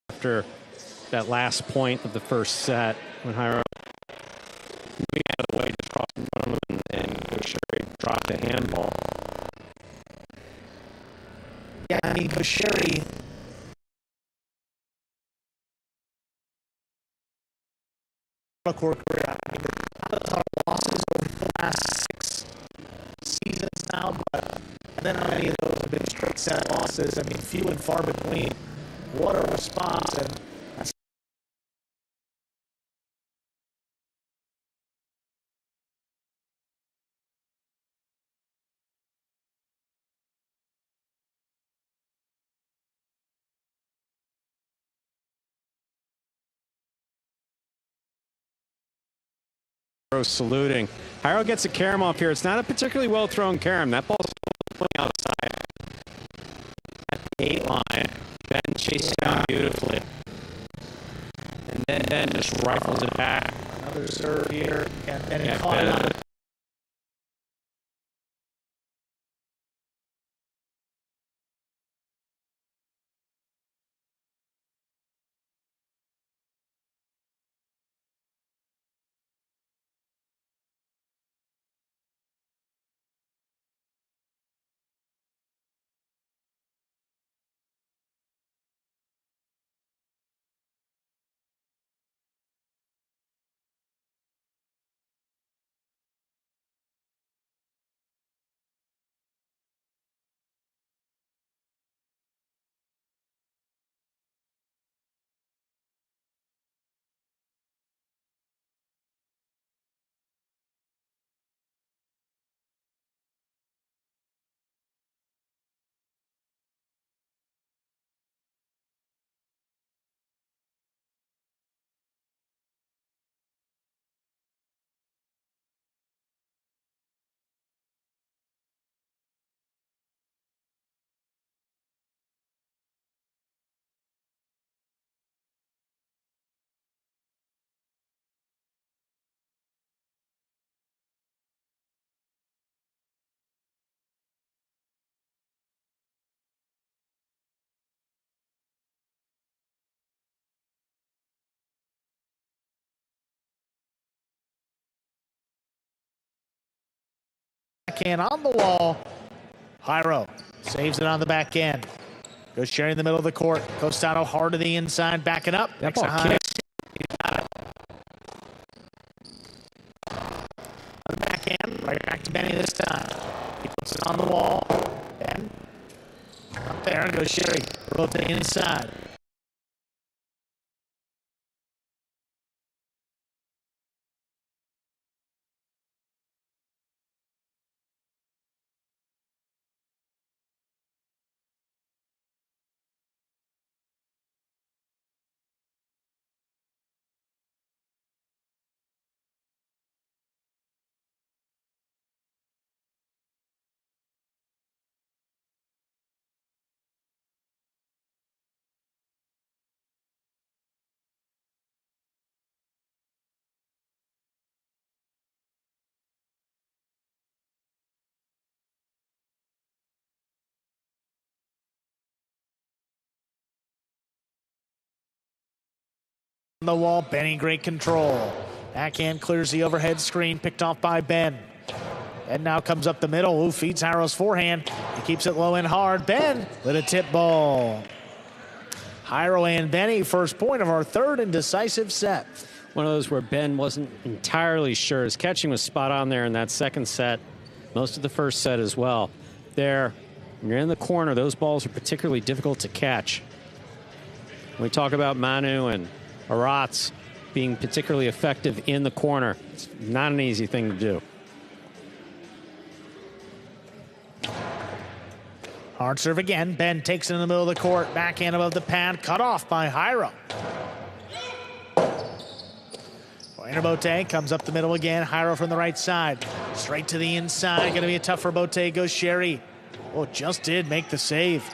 After that last point of the first set, when Jairo moving out of the way, just crossed in front of him, and Gaucheri dropped a handball. Yeah, I mean, Gaucheri. Court career. I mean, not a ton of losses over the last 6 seasons now, but and then how many of those have been straight set losses? I mean, few and far between. What a response, and saluting. Jairo gets a carom off here. It's not a particularly well thrown carom. That ball's playing outside at the 8 line. Ben chases down beautifully. And then Ben just rifles it back. another serve here, and then it caught it on backhand on the wall. Jairo saves it on the back end. Goes Sherry in the middle of the court. Costano hard to the inside, backing up. That Makes a ball high. kicked. On the backhand, right back to Benny this time. He puts it on the wall. Ben up there, goes Sherry. Both to the inside. On the wall, Benny, great control. Backhand clears the overhead screen, picked off by Ben. Ben now comes up the middle. Ooh, feeds Jairo's forehand. He keeps it low and hard. Ben with a tip ball. Jairo and Benny, first point of our third and decisive set. One of those where Ben wasn't entirely sure. His catching was spot on there in that second set. Most of the first set as well. There, when you're in the corner, those balls are particularly difficult to catch. When we talk about Manu and Aratz being particularly effective in the corner, it's not an easy thing to do. Hard serve again. Ben takes it in the middle of the court. Backhand above the pad. Cut off by Jairo. Bote comes up the middle again. Jairo from the right side. Straight to the inside. Going to be a tough for Bote. Goes Sherry. Oh, just did make the save.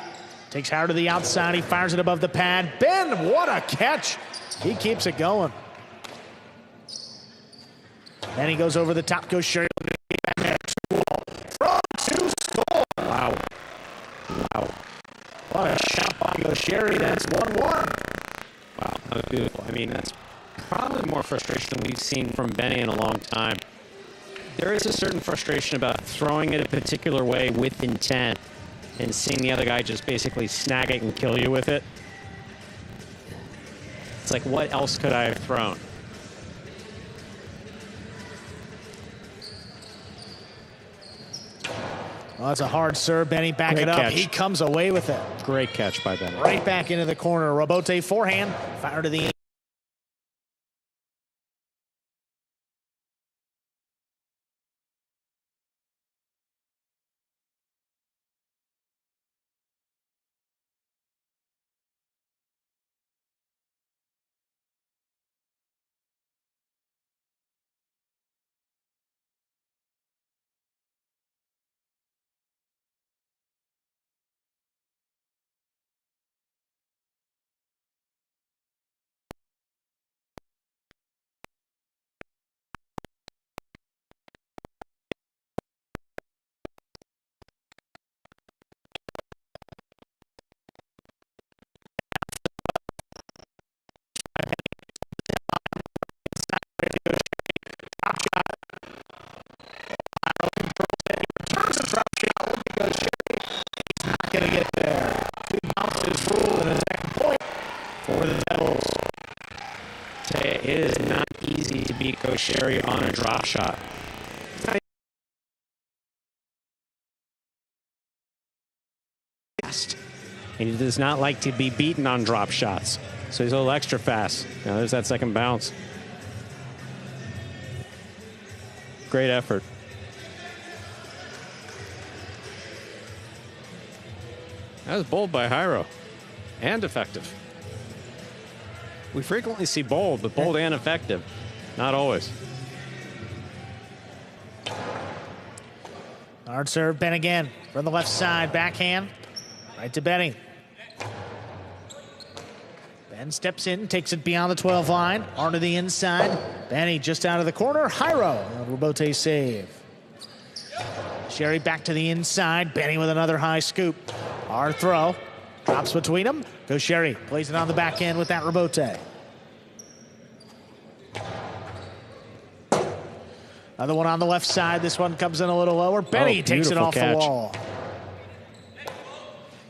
Takes Jairo to the outside. He fires it above the pad. Ben, what a catch. He keeps it going. Then he goes over the top. Goes Sherry. From to score. Wow. Wow. What a shot by Gosheri. That's 1-1. Wow, that was beautiful. I mean, that's probably more frustration than we've seen from Benny in a long time. There is a certain frustration about throwing it a particular way with intent and seeing the other guy just basically snag it and kill you with it. It's like, what else could I have thrown? Well, that's a hard serve. Benny back Great it up. catch. He comes away with it. Great catch by Benny. Right back into the corner. Robote forehand. Fire to the end. Going to get there. Two bounces ruled and a second point for the Devils. It is not easy to beat Gosheri on a drop shot. And he does not like to be beaten on drop shots. So he's a little extra fast. Now there's that second bounce. Great effort. That was bold by Jairo. And effective. We frequently see bold, but bold and effective. Not always. Hard serve, Ben again. From the left side, backhand. Right to Benny. Ben steps in, takes it beyond the 12 line. Onto the inside. Benny just out of the corner. Jairo. Robote save. Sherry back to the inside. Benny with another high scoop. Hard throw. Drops between them. Goes Sherry. Plays it on the back end with that Robote. Another one on the left side. This one comes in a little lower. Benny takes it off the wall.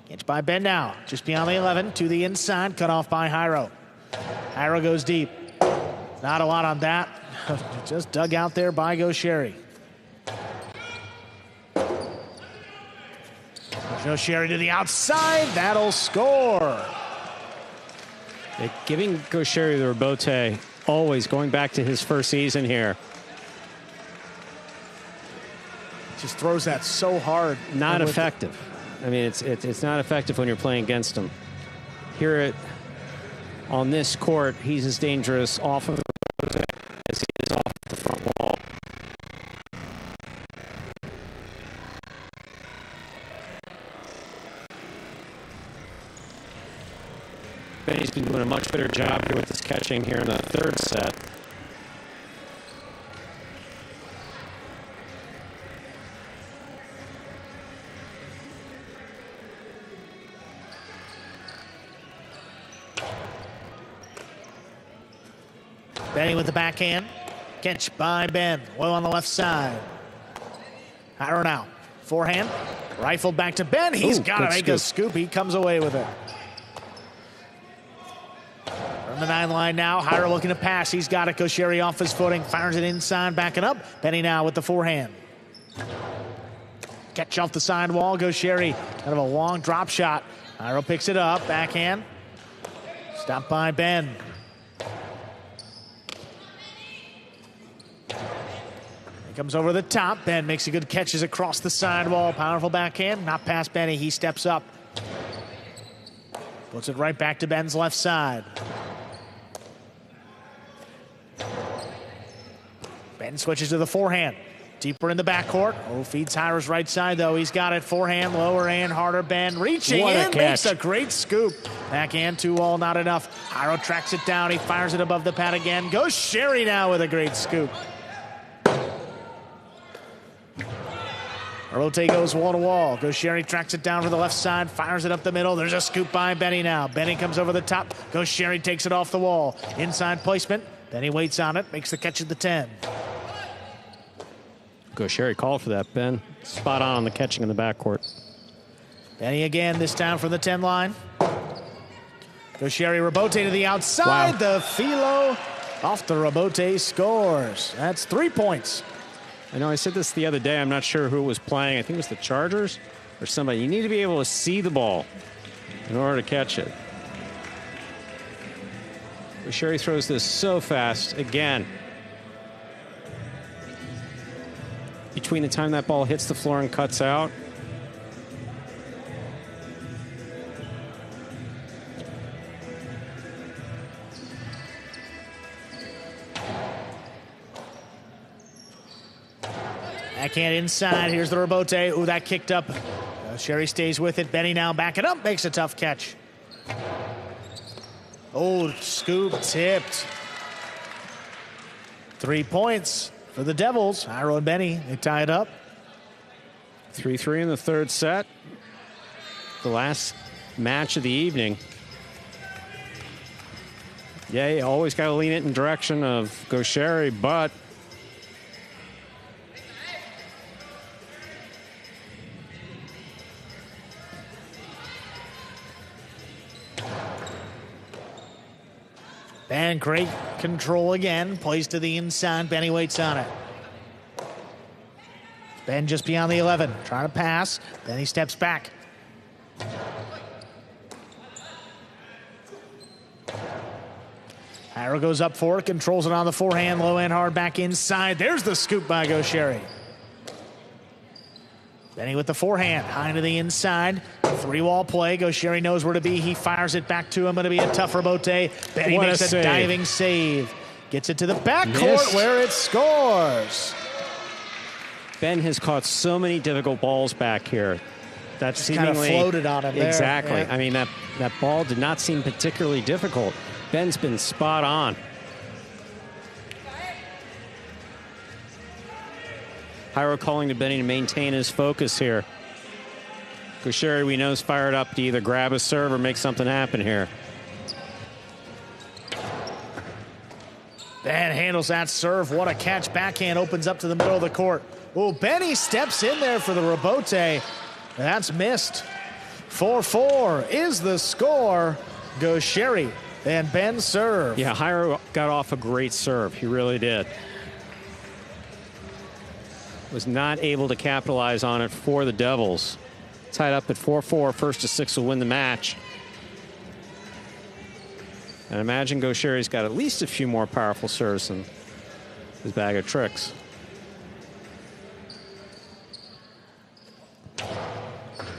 Catch by Ben now. Just beyond the 11 to the inside. Cut off by Jairo. Jairo goes deep. Not a lot on that. Just dug out there by Gaucheri. Gaucheri to the outside. That'll score. Giving Gaucheri the rebote, always going back to his first season here. Just throws that so hard. Not effective. I mean, it's not effective when you're playing against him. Here on this court, he's as dangerous off of the rebote as he is off the front wall. Benny's been doing a much better job here with his catching here in the third set. Benny with the backhand. Catch by Ben. Low on the left side. Jairo now. Forehand. Rifled back to Ben. He's got to make a scoop. He comes away with it. From the 9 line now. Jairo looking to pass. He's got it. Gaucheri off his footing. Fires it inside. Backing up. Benny now with the forehand. Catch off the side wall. Gaucheri. Kind of a long drop shot. Jairo picks it up. Backhand. Stopped by Ben. He comes over the top. Ben makes a good catches across the sidewall. Powerful backhand. Not past Benny. He steps up. Puts it right back to Ben's left side. Ben switches to the forehand. Deeper in the backcourt. Oh, feeds Jairo's right side, though. He's got it. Forehand, lower and harder. Ben reaching in. Makes a great scoop. Backhand, 2-all, not enough. Jairo tracks it down. He fires it above the pad again. Gaucheri now with a great scoop. Rote goes wall to wall. Gaucheri tracks it down for the left side, fires it up the middle. There's a scoop by Benny now. Benny comes over the top. Gaucheri takes it off the wall. Inside placement. Benny waits on it, makes the catch at the 10. Gaucheri called for that, Ben. Spot on the catching in the backcourt. Benny again, this time from the 10 line. Gaucheri rebote to the outside. Wow. The Philo off the rebote scores. That's 3 points. I know I said this the other day. I'm not sure who was playing. I think it was the Chargers or somebody. You need to be able to see the ball in order to catch it. Gaucheri throws this so fast again. Between the time that ball hits the floor and cuts out. Backhand inside. Here's the rebote. Ooh, that kicked up. Sherry stays with it. Benny now backing up. Makes a tough catch. Oh, scoop tipped. 3 points for the Devils. Jairo and Benny, they tie it up. 3-3 in the third set. The last match of the evening. Yeah, you always got to lean it in direction of Gaucheri, but Ben, great control again. Plays to the inside. Benny waits on it. Ben just beyond the 11. Trying to pass. Then he steps back. Jairo goes up for it. Controls it on the forehand. Low and hard back inside. There's the scoop by Gaucheri. Benny with the forehand. High to the inside. 3-wall play. Gaucheri knows where to be. He fires it back to him. Going to be a tough rebote. Benny makes a diving save. Gets it to the backcourt where it scores. Ben has caught so many difficult balls back here. That seemingly kind of floated on him there. Exactly. Yeah. I mean, that ball did not seem particularly difficult. Ben's been spot on. Jairo calling to Benny to maintain his focus here. Gaucheri, we know, is fired up to either grab a serve or make something happen here. Ben handles Handles that serve. What a catch. Backhand opens up to the middle of the court. Oh, Benny steps in there for the rebote. That's missed. 4-4 is the score. Gaucheri and Ben serve. Yeah, Jairo got off a great serve. He really did. Was not able to capitalize on it for the Devils. Tied up at 4-4. First to 6 will win the match. And imagine Gaucheri's got at least a few more powerful serves than his bag of tricks.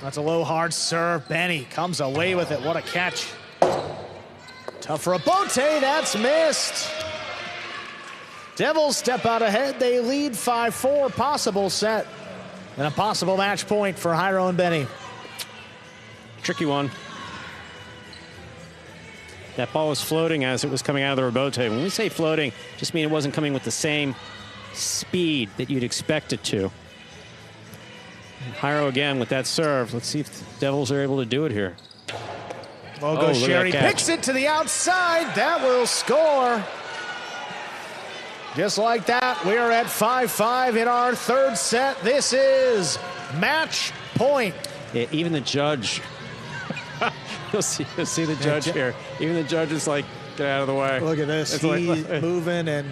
That's a low, hard serve. Benny comes away with it. What a catch. Tough rebote. That's missed. Devils step out ahead. They lead 5-4. Possible set. And a possible match point for Jairo and Benny. Tricky one. That ball was floating as it was coming out of the rebote. When we say floating, just mean it wasn't coming with the same speed that you'd expect it to. Jairo again with that serve. Let's see if the Devils are able to do it here. Well, Gaucheri picks it to the outside. That will score. Just like that, we are at 5-5 in our third set. This is match point. Yeah, even the judge. You'll see the judge here. Even the judge is like, get out of the way. Look at this. He's moving and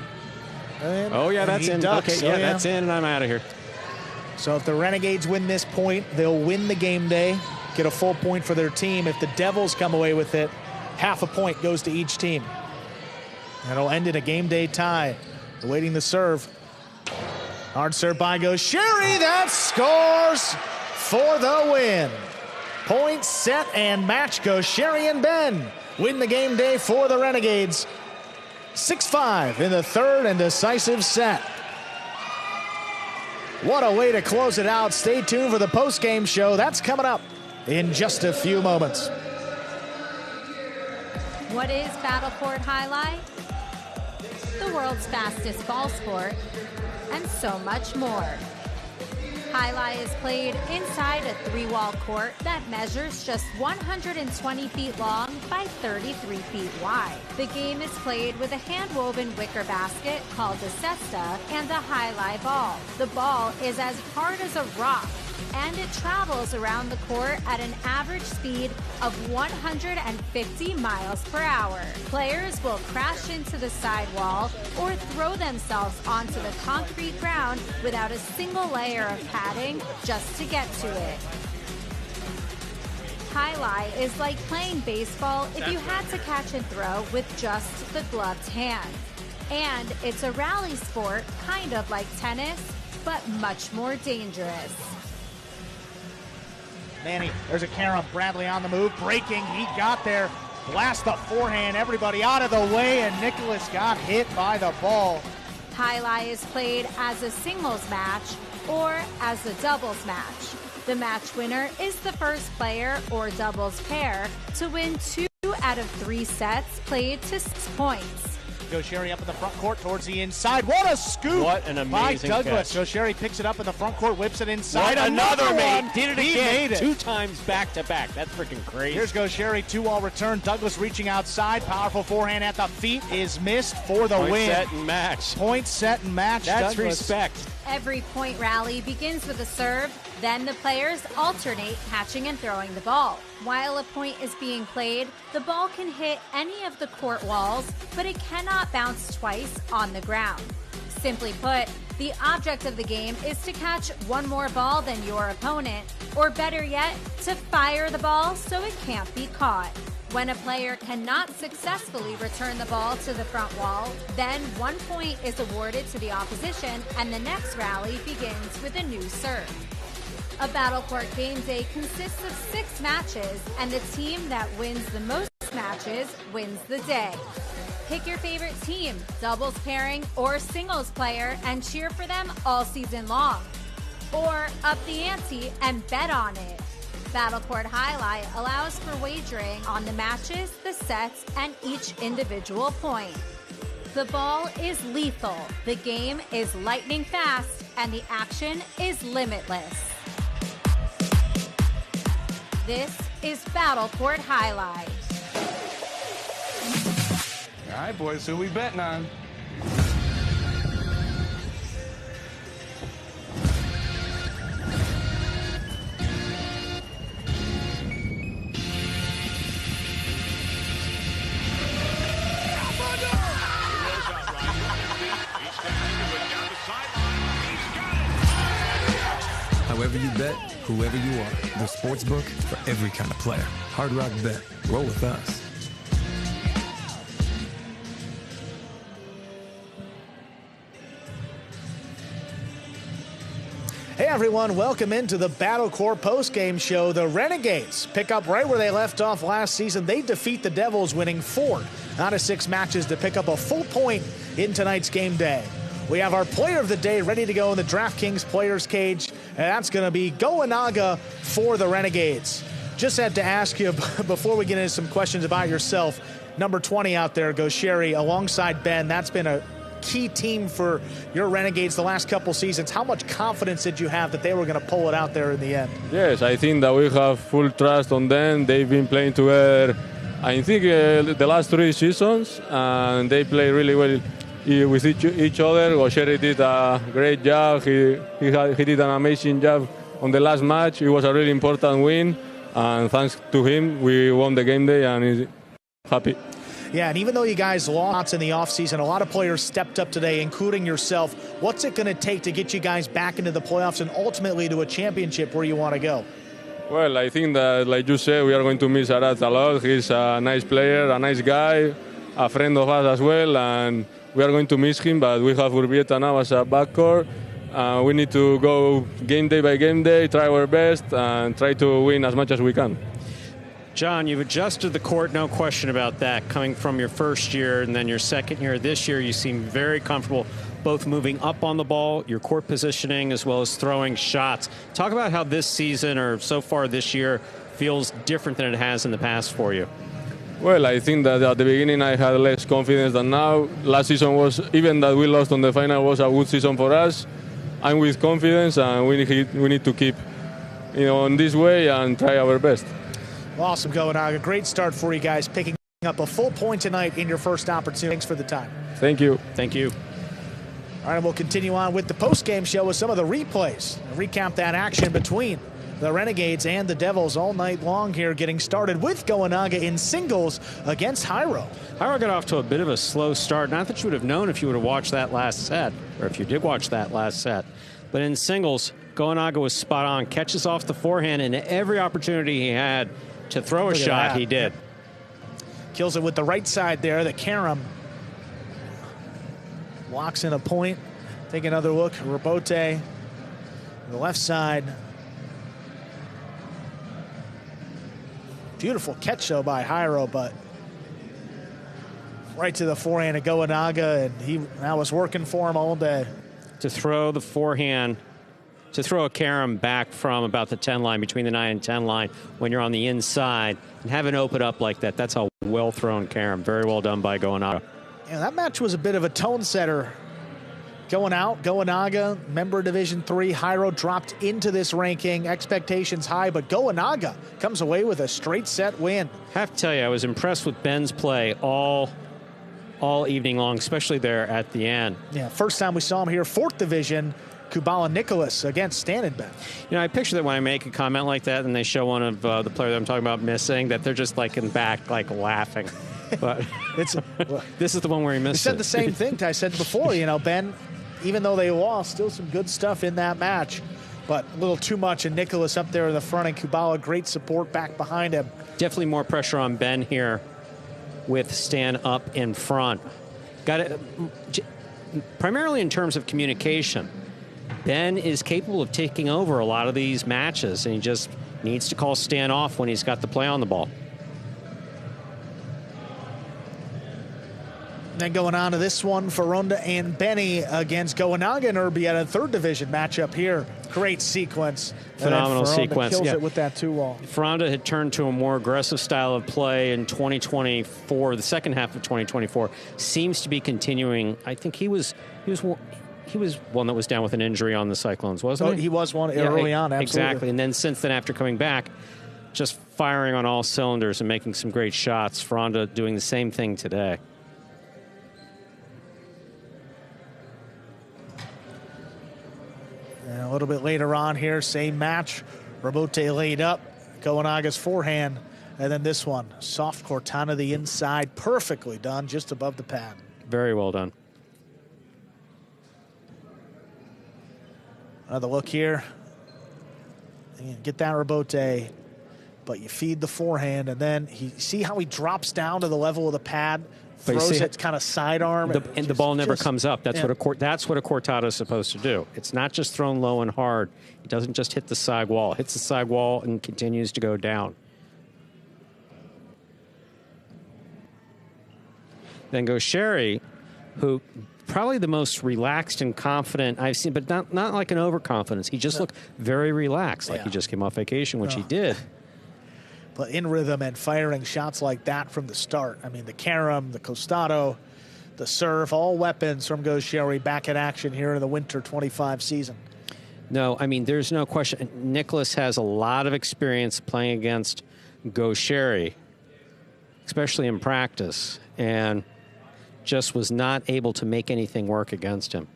oh, yeah, that's in. Ducks. Okay, yeah, that's in, and I'm out of here. So if the Renegades win this point, they'll win the game day, get a full point for their team. If the Devils come away with it, half a point goes to each team. That'll end in a game day tie. Awaiting the serve. Hard serve by Gaucheri. That scores for the win. Point, set, and match. Gaucheri and Ben win the game day for the Renegades. 6-5 in the third and decisive set. What a way to close it out. Stay tuned for the post-game show. That's coming up in just a few moments. What is Battle Court Jai Alai? The world's fastest ball sport, and so much more. Jai Alai is played inside a 3-wall court that measures just 120 feet long by 33 feet wide. The game is played with a hand-woven wicker basket called a cesta and a Jai Alai ball. The ball is as hard as a rock, and it travels around the court at an average speed of 150 miles per hour. Players will crash into the sidewall or throw themselves onto the concrete ground without a single layer of padding just to get to it. Jai Alai is like playing baseball if you had to catch and throw with just the gloved hand. And it's a rally sport, kind of like tennis, but much more dangerous. Manny, there's a carom. Bradley on the move, breaking. He got there. Blast the forehand. Everybody out of the way, and Nicholas got hit by the ball. Jai Alai is played as a singles match or as a doubles match. The match winner is the first player or doubles pair to win 2 out of 3 sets played to 6 points. Gaucheri up in the front court towards the inside. What a scoop! What an amazing by Douglas. catch. Gaucheri picks it up in the front court, whips it inside. What another one. mate. Did it He again. made it. 2 times back to back. That's freaking crazy. Here's Gaucheri, 2-all return. Douglas reaching outside. Powerful forehand at the feet is missed for the Point, win. set, and match. Point, set, and match. That's Douglas. respect. Every point rally begins with a serve, then the players alternate catching and throwing the ball. While a point is being played, the ball can hit any of the court walls, but it cannot bounce twice on the ground. Simply put, the object of the game is to catch one more ball than your opponent, or better yet, to fire the ball so it can't be caught. When a player cannot successfully return the ball to the front wall, then 1 point is awarded to the opposition and the next rally begins with a new serve. A Battle Court game day consists of 6 matches, and the team that wins the most matches wins the day. Pick your favorite team, doubles pairing, or singles player, and cheer for them all season long. Or up the ante and bet on it. Battle Court Jai Alai allows for wagering on the matches, the sets, and each individual point. The ball is lethal, the game is lightning fast, and the action is limitless. This is Battle Court Jai Alai. All right, boys, who we betting on? However you bet, whoever you are, the sportsbook for every kind of player. Hard Rock Bet. Roll with us. Hey everyone, welcome into the Battle Court postgame show. The Renegades pick up right where they left off last season. They defeat the Devils, winning 4 out of 6 matches to pick up a full point in tonight's game day. We have our player of the day ready to go in the DraftKings Players Cage, and that's going to be Goanaga for the Renegades. Just had to ask you before we get into some questions about yourself, number 20 out there goes Sherry alongside Ben. That's been a key team for your Renegades the last couple seasons. How much confidence did you have that they were going to pull it out there in the end? Yes, I think that we have full trust on them. They've been playing together, I think, the last 3 seasons, and they play really well with each other. Gosheri did a great job. He did an amazing job on the last match. It was a really important win, and thanks to him, we won the game day, and he's happy. Yeah, and even though you guys lost in the offseason, a lot of players stepped up today, including yourself. What's it going to take to get you guys back into the playoffs and ultimately to a championship where you want to go? Well, I think that, like you said, we are going to miss Arat a lot. He's a nice player, a nice guy, a friend of us as well, and we are going to miss him, but we have Urbieta now as a backcourt. We need to go game day by game day, try our best, and try to win as much as we can. John, you've adjusted the court, no question about that. Coming from your first year and then your second year this year, you seem very comfortable both moving up on the ball, your court positioning, as well as throwing shots. Talk about how this season or so far this year feels different than it has in the past for you. Well, I think that at the beginning I had less confidence than now. Last season was, even that we lost on the final, was a good season for us. I'm with confidence, and we need to keep, on this way and try our best. Awesome, Goanaga. Great start for you guys, picking up a full point tonight in your first opportunity. Thanks for the time. Thank you. Thank you. All right, we'll continue on with the post-game show with some of the replays. Recap that action between the Renegades and the Devils all night long here, getting started with Goanaga in singles against Jairo. Jairo got off to a bit of a slow start. Not that you would have known if you would have watched that last set, or if you did watch that last set. But in singles, Goanaga was spot on, catches off the forehand, and every opportunity he had to throw a shot, he did. Kills it with the right side there. The Karam locks in a point. Take another look. Rabote, the left side. Beautiful catch, though, by Jairo, but right to the forehand of Goanaga, and that was working for him all day. To throw the forehand, to throw a carom back from about the 10 line, between the 9 and 10 line, when you're on the inside, and have it open up like that, that's a well-thrown carom. Very well done by Goanaga. Yeah, that match was a bit of a tone setter. Going out, Goanaga, member Division III. Jairo dropped into this ranking. Expectations high, but Goanaga comes away with a straight set win. Have to tell you, I was impressed with Ben's play all evening long, especially there at the end. Yeah, first time we saw him here, 4th Division. Kubala Nicholas against Stan Ben. I picture that when I make a comment like that and they show one of the player that I'm talking about missing, that they're just like in back, like laughing. But this is the one where he missed it. We said the same thing I said before. Ben, even though they lost, still some good stuff in that match. But a little too much, and Nicholas up there in the front, and Kubala, great support back behind him. Definitely more pressure on Ben here with Stan up in front. Got it primarily in terms of communication. Ben is capable of taking over a lot of these matches, and he just needs to call Stan off when he's got the play on the ball. Then going on to this one, Ferronda and Benny against Goanaga and Urbieta, 3rd Division matchup here. Great sequence. Phenomenal sequence. Kills it with that 2-wall. Ferronda had turned to a more aggressive style of play in 2024. The second half of 2024 seems to be continuing. I think he was one that was down with an injury on the Cyclones, wasn't he? He was one early on, absolutely. Exactly. And then since then, after coming back, just firing on all cylinders and making some great shots. Ferronda doing the same thing today. And a little bit later on here, same match. Rabote laid up. Goanaga's forehand. And then this one, soft Cortana the inside. Perfectly done, just above the pad. Very well done. Another look here. get that rebote, but you feed the forehand, and then see how he drops down to the level of the pad, throws it kind of sidearm, and the ball never comes up. That's what a cortado is supposed to do. It's not just thrown low and hard. It doesn't just hit the side wall. It hits the side wall and continues to go down. Then goes Sherry, who probably the most relaxed and confident I've seen, but not like an overconfidence. He just looked very relaxed, like he just came off vacation, which he did. But in rhythm and firing shots like that from the start. I mean, the carom, the costado, the serve, all weapons from Go Sherry back in action here in the Winter 25 season. No, I mean, there's no question. Nicholas has a lot of experience playing against Go Sherry, especially in practice, and just was not able to make anything work against him.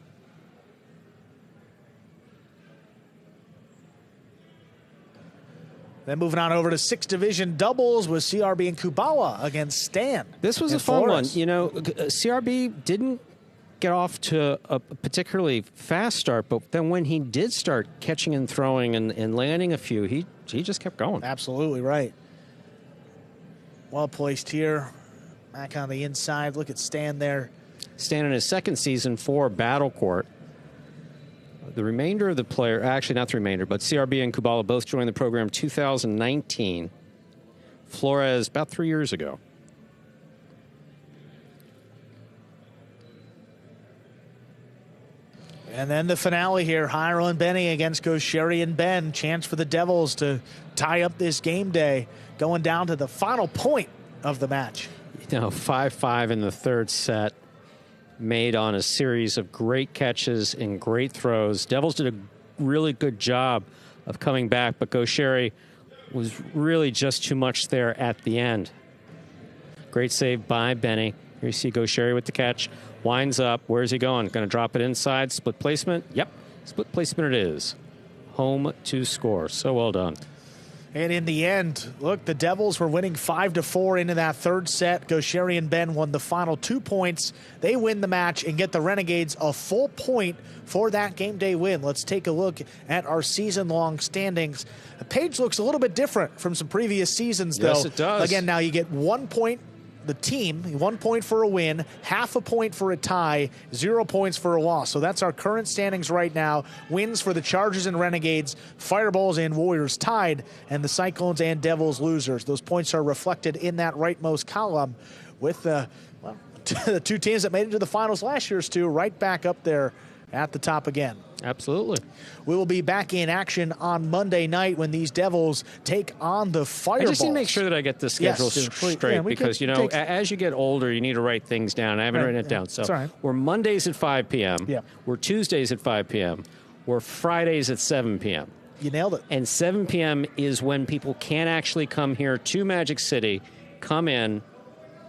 Then moving on over to 6th Division doubles with CRB and Kubala against Stan. This was a fun one. You know, CRB didn't get off to a particularly fast start, but then when he did start catching and throwing and landing a few, he just kept going. Absolutely right. Well placed here. Back on the inside. Look at Stan there. Stan in his second season for Battle Court. The remainder of the player, actually not the remainder, but CRB and Kubala both joined the program 2019. Flores about 3 years ago. And then the finale here, Jairo and Benny against Go Sherry and Ben. Chance for the Devils to tie up this game day, going down to the final point of the match. You know, 5-5 in the third set, made on a series of great catches and great throws. Devils did a really good job of coming back, but Go Sherry was really just too much there at the end. Great save by Benny. Here you see Go Sherry with the catch. Winds up. Where's he going? Going to drop it inside. Split placement. Yep. Split placement it is. Home to score. So well done. And in the end, look, the Devils were winning 5-4 into that third set. Go Sherry and Ben won the final 2 points. They win the match and get the Renegades a full point for that game day win. Let's take a look at our season-long standings. The page looks a little bit different from some previous seasons, though. Yes, it does. Again, now you get 1 point. The team, 1 point for a win, half a point for a tie, 0 points for a loss. So that's our current standings right now. Wins for the Chargers and Renegades, Fireballs and Warriors tied, and the Cyclones and Devils losers. Those points are reflected in that rightmost column with the two teams that made it to the finals last year's two right back up there at the top again. Absolutely. We will be back in action on Monday night when these Devils take on the Fireballs. I just need to make sure that I get the schedule straight because, you know, as you get older, you need to write things down. I haven't written it down. So we're Mondays at 5 p.m. Yeah. We're Tuesdays at 5 p.m. We're Fridays at 7 p.m. You nailed it. And 7 p.m. is when people can actually come here to Magic City, come in,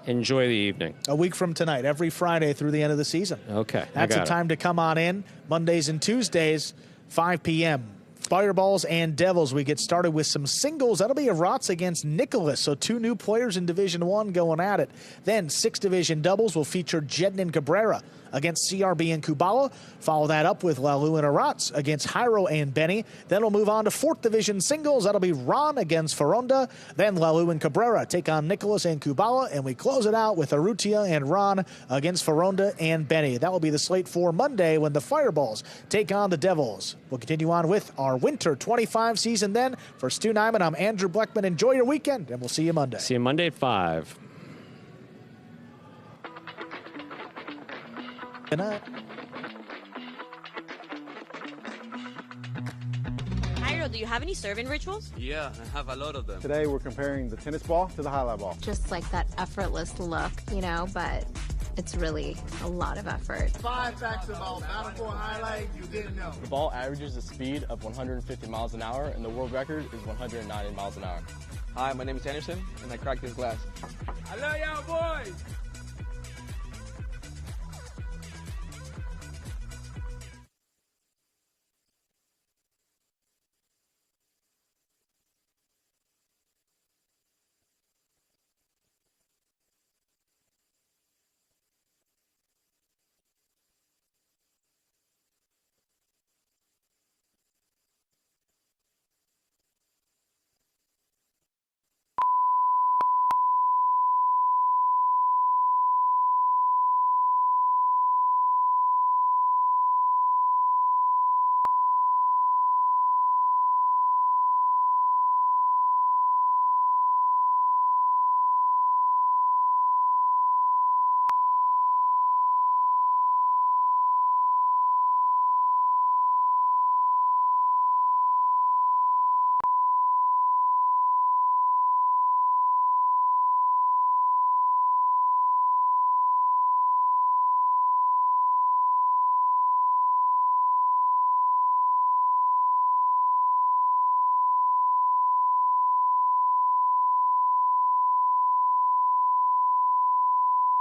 enjoy the evening. A week from tonight, every Friday through the end of the season. Okay. That's the time to come on in. Mondays and Tuesdays, 5 p.m. Fireballs and Devils. We get started with some singles. That'll be a Rotz against Nicholas. So 2 new players in Division 1 going at it. Then 6th Division doubles will feature Jedin and Cabrera against CRB and Kubala. Follow that up with Lalu and Aratz against Jairo and Benny. Then we'll move on to 4th Division singles. That'll be Ron against Ferronda. Then Lalu and Cabrera take on Nicholas and Kubala. And we close it out with Arutia and Ron against Ferronda and Benny. That will be the slate for Monday when the Fireballs take on the Devils. We'll continue on with our Winter 25 season then. For Stu Nyman, I'm Andrew Bleckman. Enjoy your weekend, and we'll see you Monday. See you Monday at 5. Good night. Jairo, do you have any serving rituals? Yeah, I have a lot of them. Today we're comparing the tennis ball to the highlight ball. Just like that effortless look, you know, but it's really a lot of effort. 5 facts about Battle Court highlight you didn't know. The ball averages a speed of 150 miles an hour, and the world record is 190 miles an hour. Hi, my name is Anderson, and I cracked this glass. I love y'all boys.